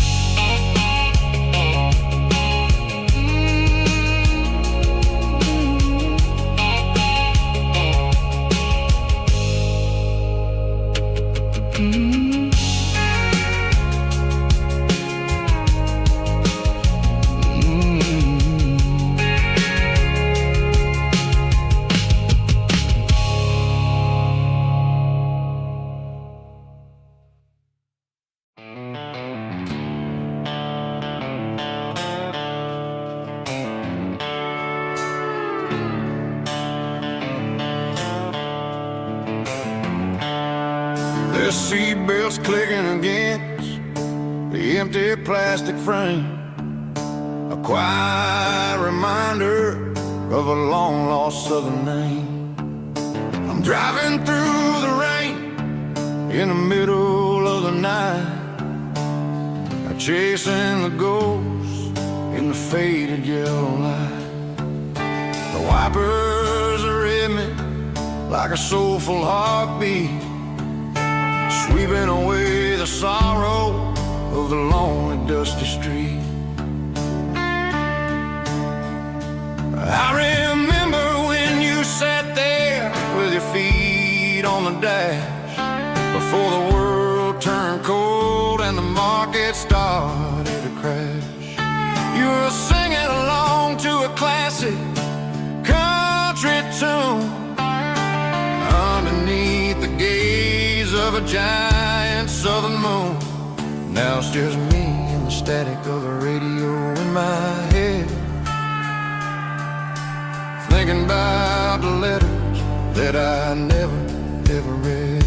The seatbelt's clicking against the empty plastic frame, a quiet reminder of a long-lost southern name. I'm driving through the rain in the middle of the night, chasing the ghosts in the faded yellow light. The wipers are in me like a soulful heartbeat, sweeping away the sorrow of the lonely dusty street. I remember when you sat there with your feet on the dash, before the world turned cold and the market started to crash. You were singing along to a classic country tune underneath the gaze of a giant southern moon. Now it's just me and the static of the radio in my head, thinking about the letters that I never, ever read.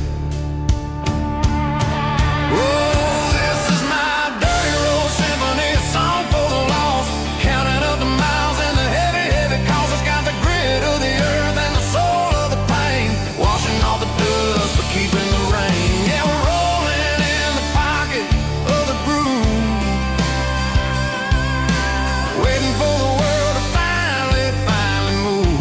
Oh, this is my dirty road symphony, a song for the lost, counting up the miles and the heavy, heavy calls. It's got the grit of the earth and the soul of the pain, washing off the dust but keeping the rain. Yeah, we're rolling in the pocket of the groove, waiting for the world to finally move.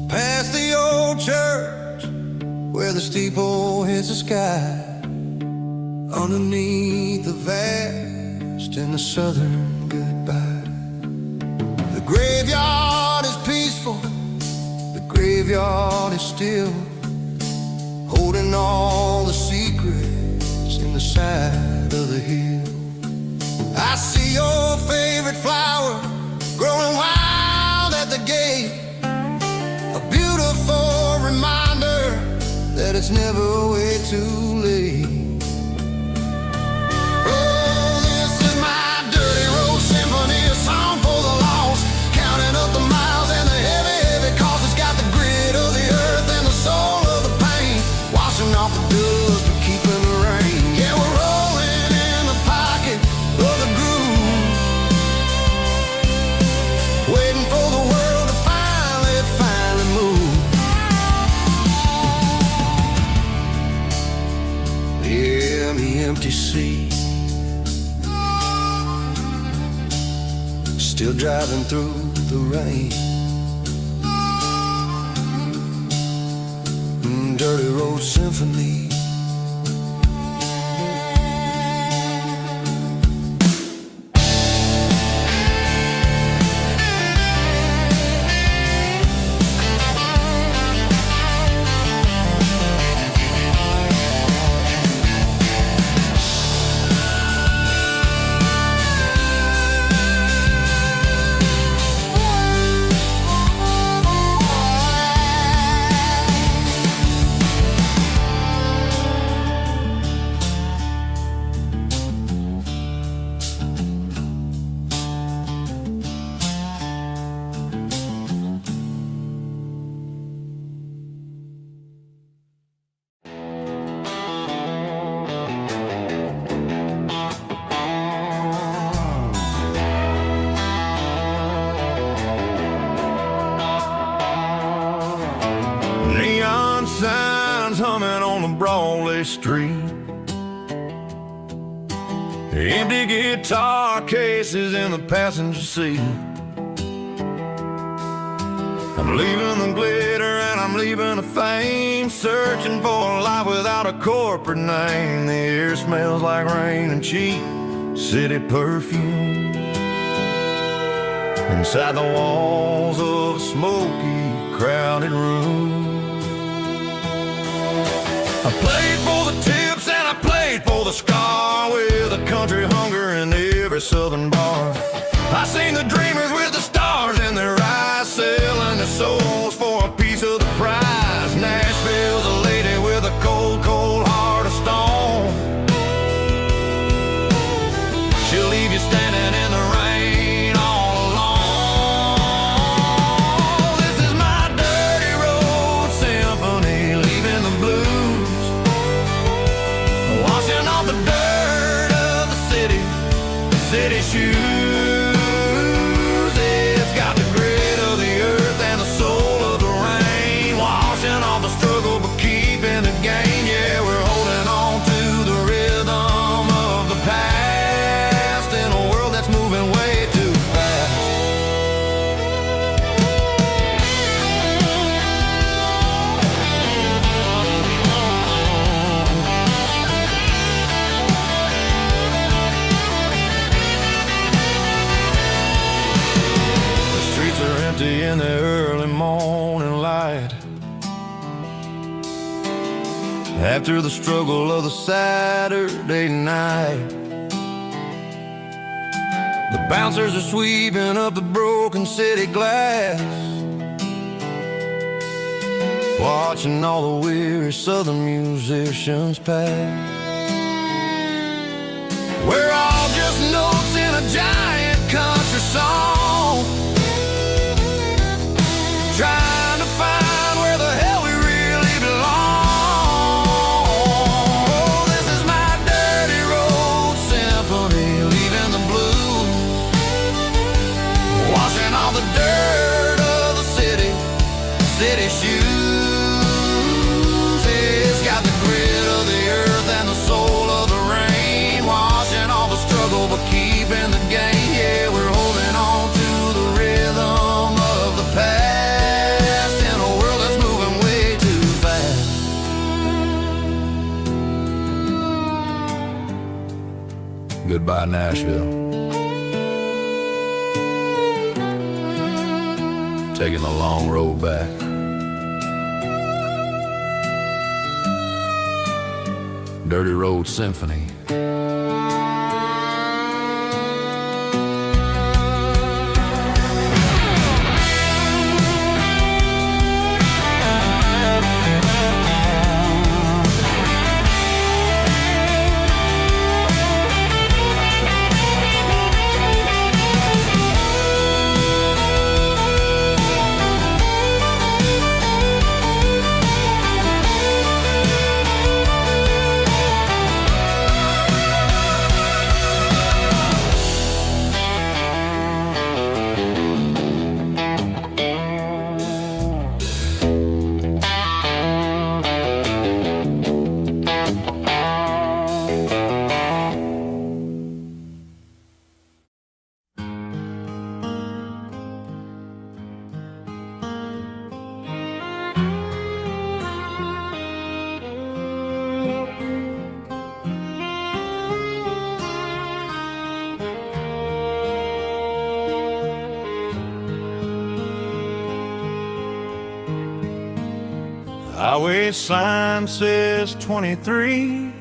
Past the old church where the steeple hits the sky, underneath the vast and the southern goodbye. The graveyard is peaceful, the graveyard is still, holding all the secrets in the side of the hill. I see your favorite flower growing wild at the gate, a beautiful reminder that it's never way too late. Oh, this is my dirty road symphony, a song for the lost, counting up the miles and the heavy, heavy calls. It's got the grit of the earth and the soul of the pain, washing off the dust but keeping the rain. Yeah, we're rolling in the pocket of the groove, waiting for the world to finally move. Yeah, the empty sea, still driving through the rain. Dirty road symphony. Neon signs humming on the Broadway street, empty guitar cases in the passenger seat. I'm leaving the glitter and I'm leaving the fame, searching for a life without a corporate name. The air smells like rain and cheap city perfume, inside the walls of a smoky, crowded room. I played for the tips and I played for the scar, with a country hunger in every southern bar. I seen the dreamers with the stars in their eyes, selling their souls for a piece of the prize. Nashville's a lady with a cold, cold heart of stone. She'll leave you standing in the rain all alone. This is my dirty road symphony, leaving the blues, washing off the dirt of the city shoes. It's got the grit of the earth and the soul of the rain, washing off the struggle but keeping the gain. Yeah, we're holding on to the rhythm of the past in a world that's moving way too fast. The streets are empty in the early morning light, after the struggle of the Saturday night. The bouncers are sweeping up the broken city glass, watching all the weary southern musicians pass. We're all just notes in a giant country song, trying to find where the hell we really belong. Oh, this is my dirty road symphony, leaving the blues, washing all the dirt of the city shoes. It's got the grit of the earth and the soul of the rain, washing all the struggle but keeping the gain. Yeah, we're holding on to the rhythm of the past in a world that's moving way too fast. Goodbye, Nashville. Taking the long road back. Dirty Road Symphony. Highway sign says 23,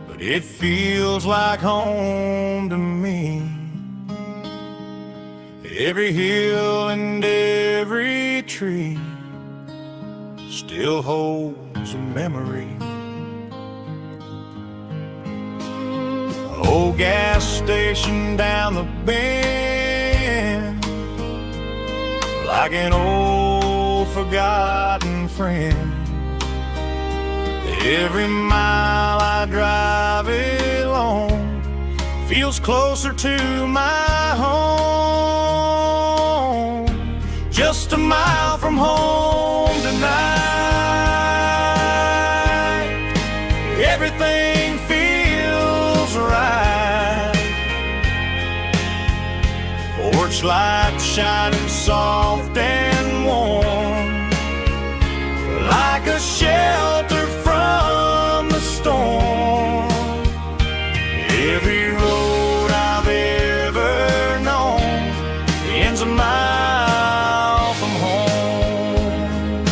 but it feels like home to me. Every hill and every tree still holds a memory. Old gas station down the bend, like an old forgotten friend. Every mile I drive along feels closer to my home. Just a mile from home tonight, everything feels right. Porch light shining soft and warm, like a shelter from the storm. Every road I've ever known ends a mile from home.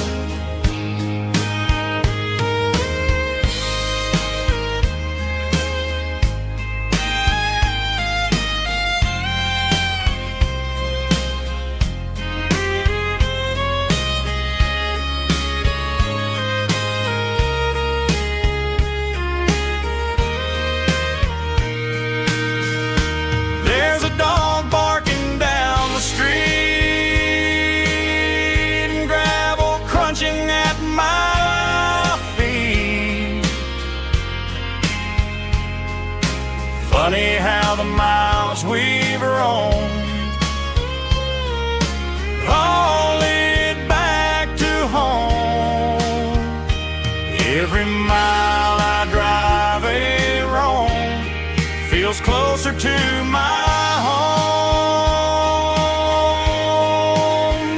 Every mile I drive a roam feels closer to my home.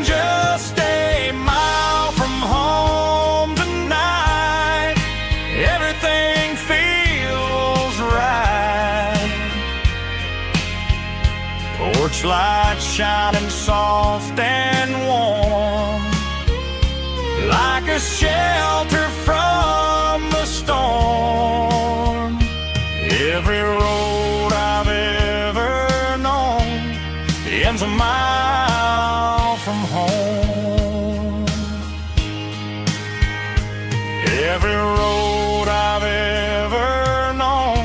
Just a mile from home tonight, everything feels right. Porch lights shining soft and warm, like a shelter from the storm. Every road I've ever known ends a mile from home. Every road I've ever known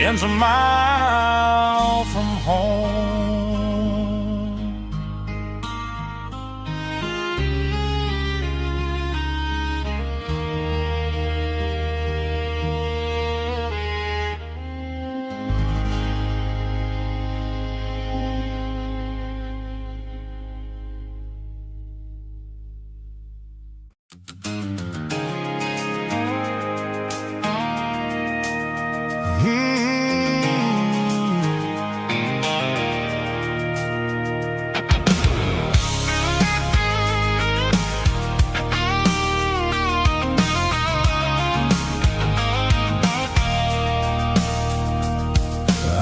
ends a mile from home.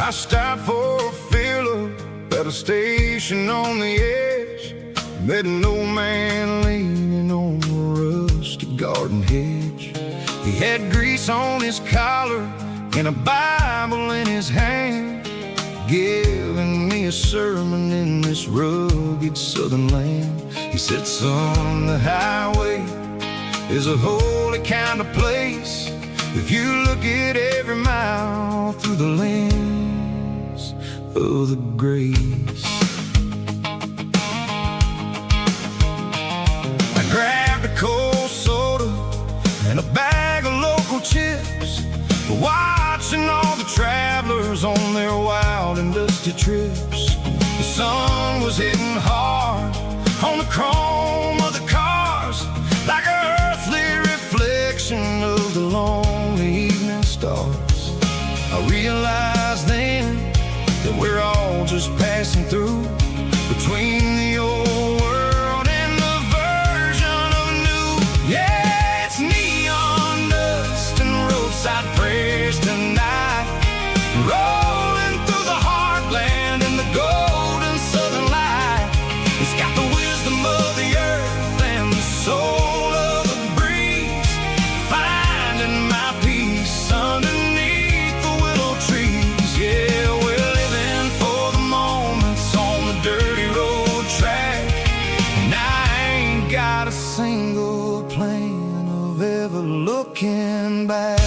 I stopped for a fill-up at a station on the edge. Met an old man leaning on a rusty garden hedge. He had grease on his collar and a Bible in his hand, giving me a sermon in this rugged southern land. He said, son, the highway is a holy kind of place if you look at every mile through the lens of the grace. I grabbed a cold soda and a bag of local chips, watching all the travelers on their wild and dusty trips. The sun was hitting hard on the chrome of the cars, like an earthly reflection of the lonely evening stars. I realized then that we're all just passing through between the old world and the version of new. Yeah, it's neon dust and roadside prayers tonight, rolling through the heartland in the golden southern light. It's got the wisdom of the earth and the soul of the breeze, finding my peace underneath the willow trees. Yeah, we're living for the moments on the dirty road track, and I ain't got a single plan of ever looking back.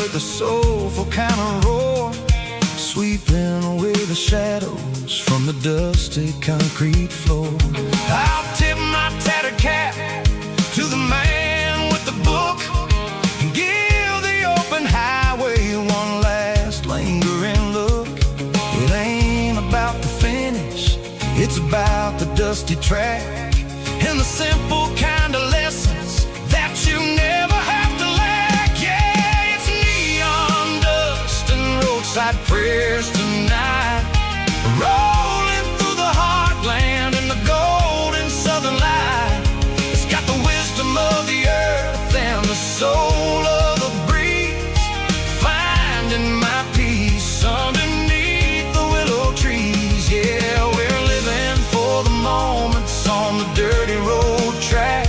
A soulful kind of roar, sweeping away the shadows from the dusty concrete floor. I'll tip my tattered cap to the man with the book and give the open highway one last lingering look. It ain't about the finish, it's about the dusty track and the simple kind of lessons that you never have to lack. Yeah, it's neon dust and roadside prayers tonight, rolling through the heartland in the golden southern light. It's got the wisdom of the earth and the soul of the breeze, finding my peace underneath the willow trees. Yeah, we're living for the moments on the dirty road track,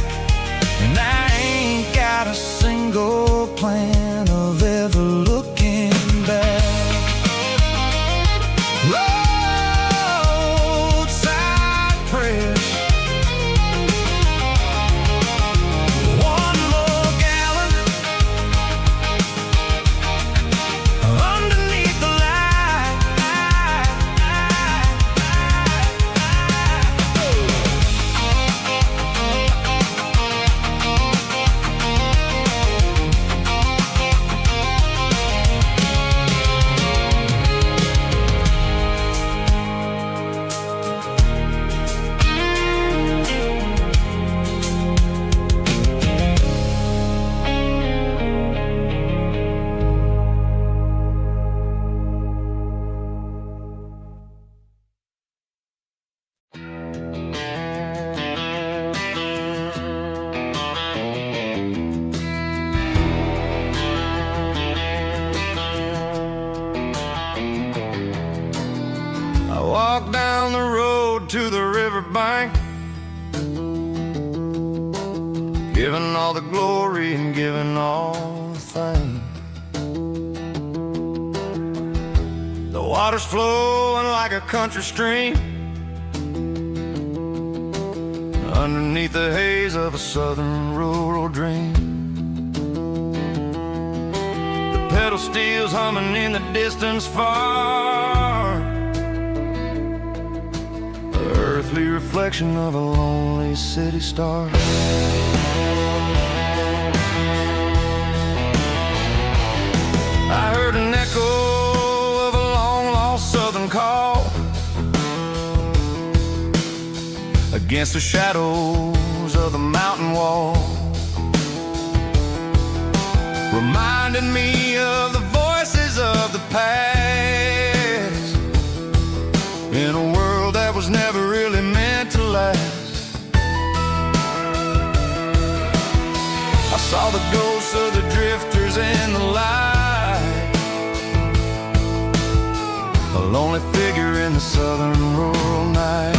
I walked down the road to the riverbank, giving all the glory and giving all the thanks. The water's flowing like a country stream underneath the haze of a southern rural dream. The pedal steel's humming in the distance far, the earthly reflection of a lonely city star. I heard an echo of a long-lost southern call against the shadows of the mountain wall, reminding me of the voices of the past in a world that was never really meant to last. I saw the ghosts of the drifters in the light, a lonely figure in the southern rural night.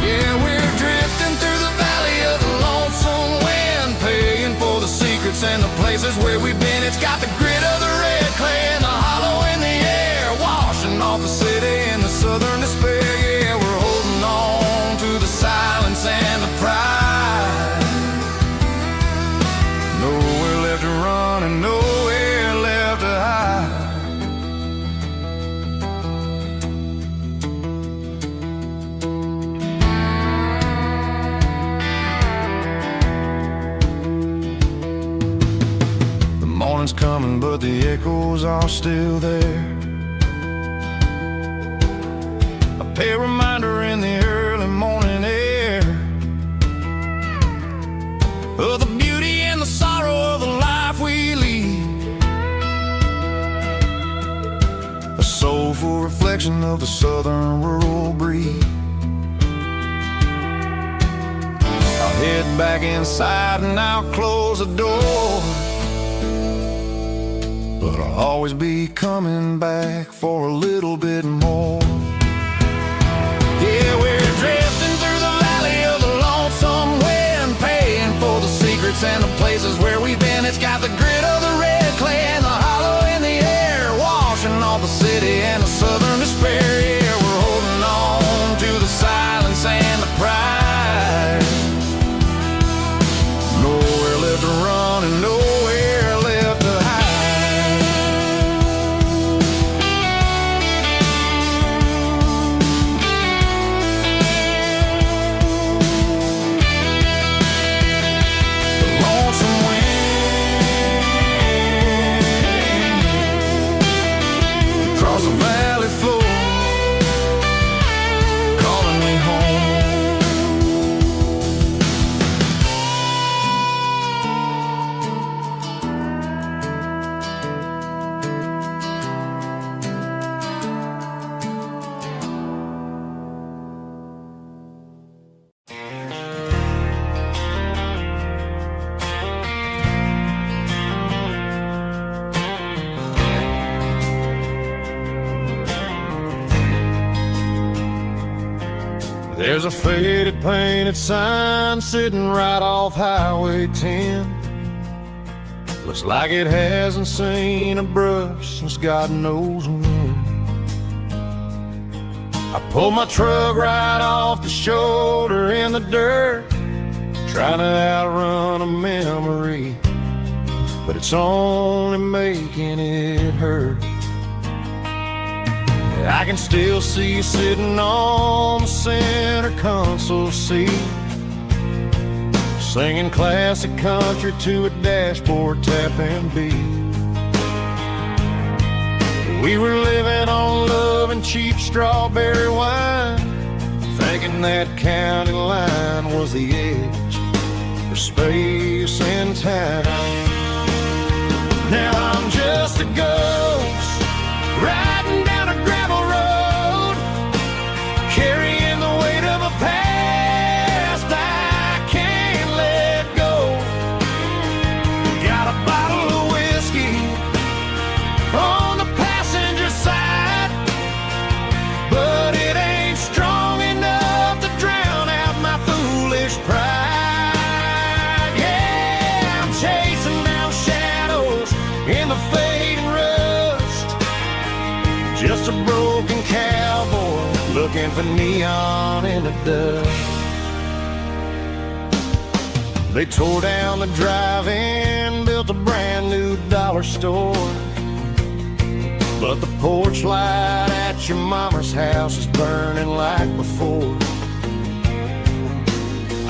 Yeah, we're drifting through the valley of the lonesome wind, paying for the secrets and the places where we've been. It's got the grit of the red clay and the hollow in the air, washing off the city and the southern despair. Yeah, we're holding on to the silence and the pride. Nowhere left to run and nowhere left to hide. Morning's coming, but the echoes are still there. A pale reminder in the early morning air of the beauty and the sorrow of the life we lead, a soulful reflection of the southern rural breed. I'll head back inside and I'll close the door, but I'll always be coming back for a little bit more. Yeah, we're drifting through the valley of the lonesome wind, paying for the secrets and the places where we've been. It's got the grit of the red clay and the hollow in the air, washing off the city and the southern despair. Yeah, we're holding on to the silence and the pride. Nowhere left to run and nowhere left to hide. Across the valley floor, calling me home. There's a faded painted sign sitting right off Highway 10. Looks like it hasn't seen a brush since God knows when. I pulled my truck right off the shoulder in the dirt, trying to outrun a memory, but it's only making it hurt. I can still see you sitting on the center console seat, singing classic country to a dashboard tapping beat. We were living on love and cheap strawberry wine, thinking that county line was the edge for space and time. Now I'm just a ghost riding down a gravel road, carrying the weight of a past I can't let go. Got a bottle of whiskey on the passenger side, looking for neon in the dust. They tore down the drive-in, built a brand new dollar store, but the porch light at your mama's house is burning like before.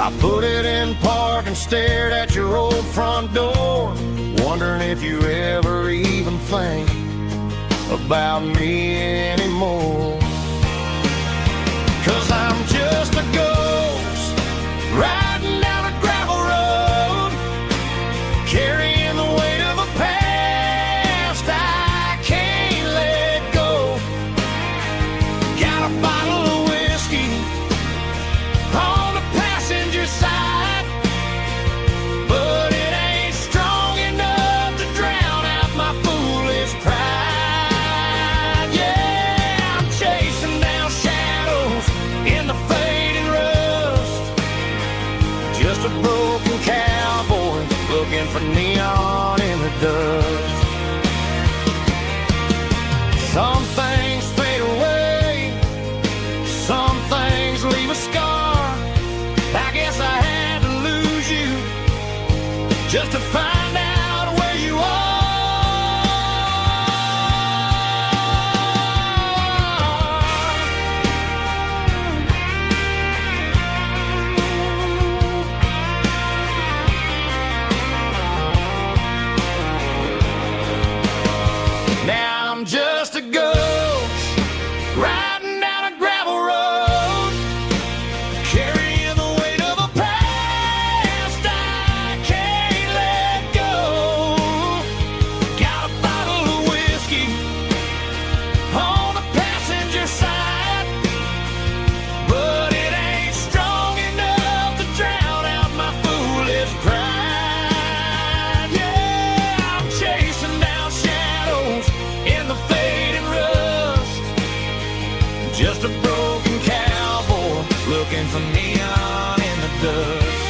I put it in park and stared at your old front door, wondering if you ever even think about me anymore. 'Cause I'm just a ghost riding down a gravel road, carrying the weight of a past I can't let go. Got a bottle of whiskey on the passenger side, but it ain't strong enough to drown out my foolish pride. Yeah, I'm chasing down shadows in the fading rust, just a broken cowboy looking for neon in the dust. Some things fade away, some things leave a scar. I guess I had to lose you just to find out where you are. Now I'm just a ghost riding down a gravel road, carrying the weight of a past I can't let go. Got a bottle of whiskey on the passenger side, but it ain't strong enough to drown out my foolish pride. Yeah, I'm chasing down shadows in the fading rust, just a broken cowboy looking for neon in the dust.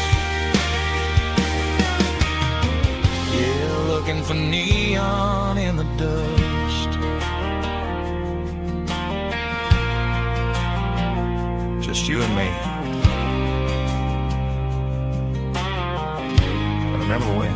Yeah, looking for neon in the dust. Just you and me. I remember when.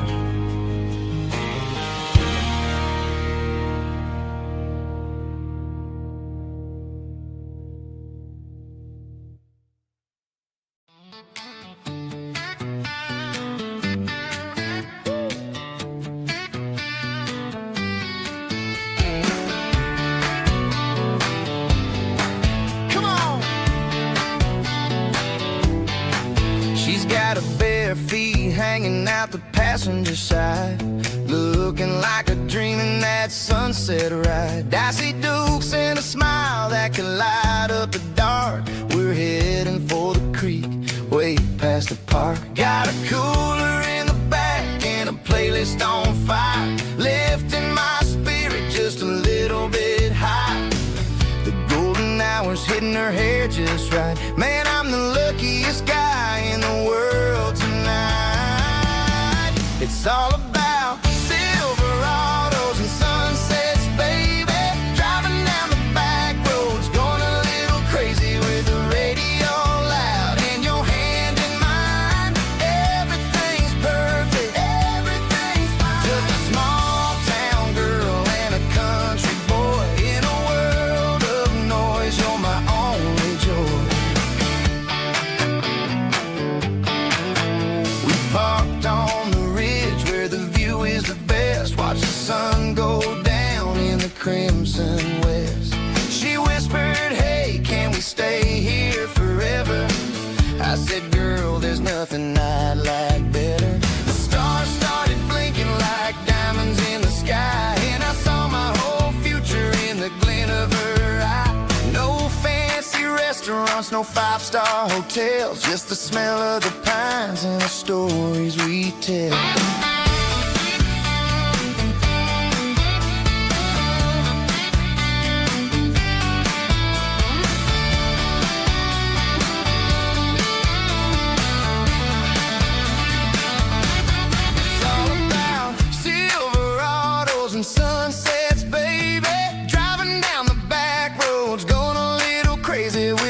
Come on. She's got her bare feet hanging out the passenger side, looking like a dream in that sunset ride. Dicey dukes and a smile that can light up the dark. We're heading for the creek, way past the park. Got a cooler in the back and a playlist on fire, lifting my spirit just a little bit high. The golden hours hitting her hair just right. Man, I'm the luckiest guy in the world tonight. It's all about Silverados and sunsets, baby. Driving down the back roads, going a little crazy with the radio loud and your hand in mine. Everything's perfect, everything's fine. Just a small town girl and a country boy in a world of noise. You're my only joy. We parked on the ridge where the view is the best. Watch the sun go down in the crimson west. She whispered, hey, can we stay here forever? I said, girl, there's nothing I'd like better. The stars started blinking like diamonds in the sky, and I saw my whole future in the glint of her eye. No fancy restaurants, no five-star hotels, just the smell of the pines and the stories we tell. It's all about Silverados and sunsets, baby. Driving down the back roads, going a little crazy with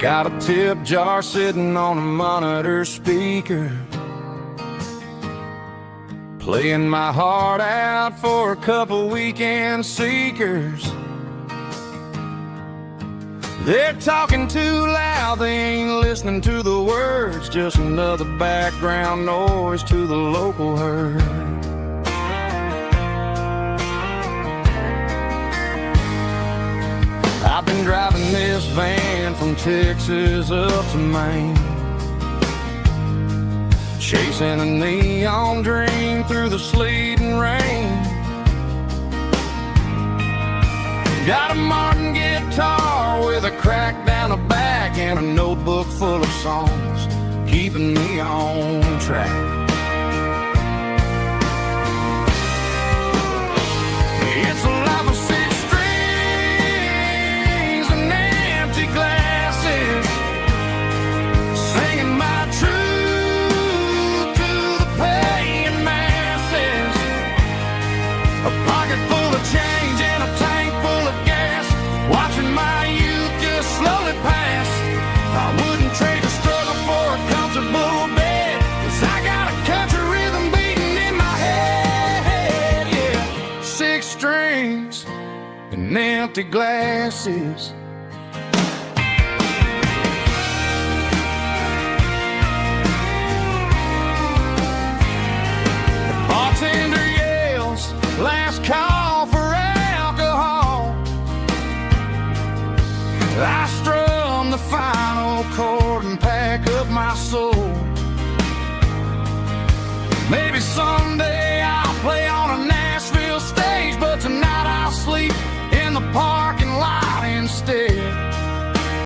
Got a tip jar sitting on a monitor speaker, playing my heart out for a couple weekend seekers. They're talking too loud, they ain't listening to the words, just another background noise to the local herd. I've been driving this van from Texas up to Maine, chasing a neon dream through the sleet and rain. Got a Martin guitar with a crack down the back and a notebook full of songs, keeping me on track. It's a life of six strings and empty glasses, singing my truth to the paying masses. A pocket full of change and a tank full of gas, watching my youth just slowly pass. I wouldn't trade the struggle for a comfortable bed, 'cause I got a country rhythm beating in my head, yeah. Six strings and empty glasses.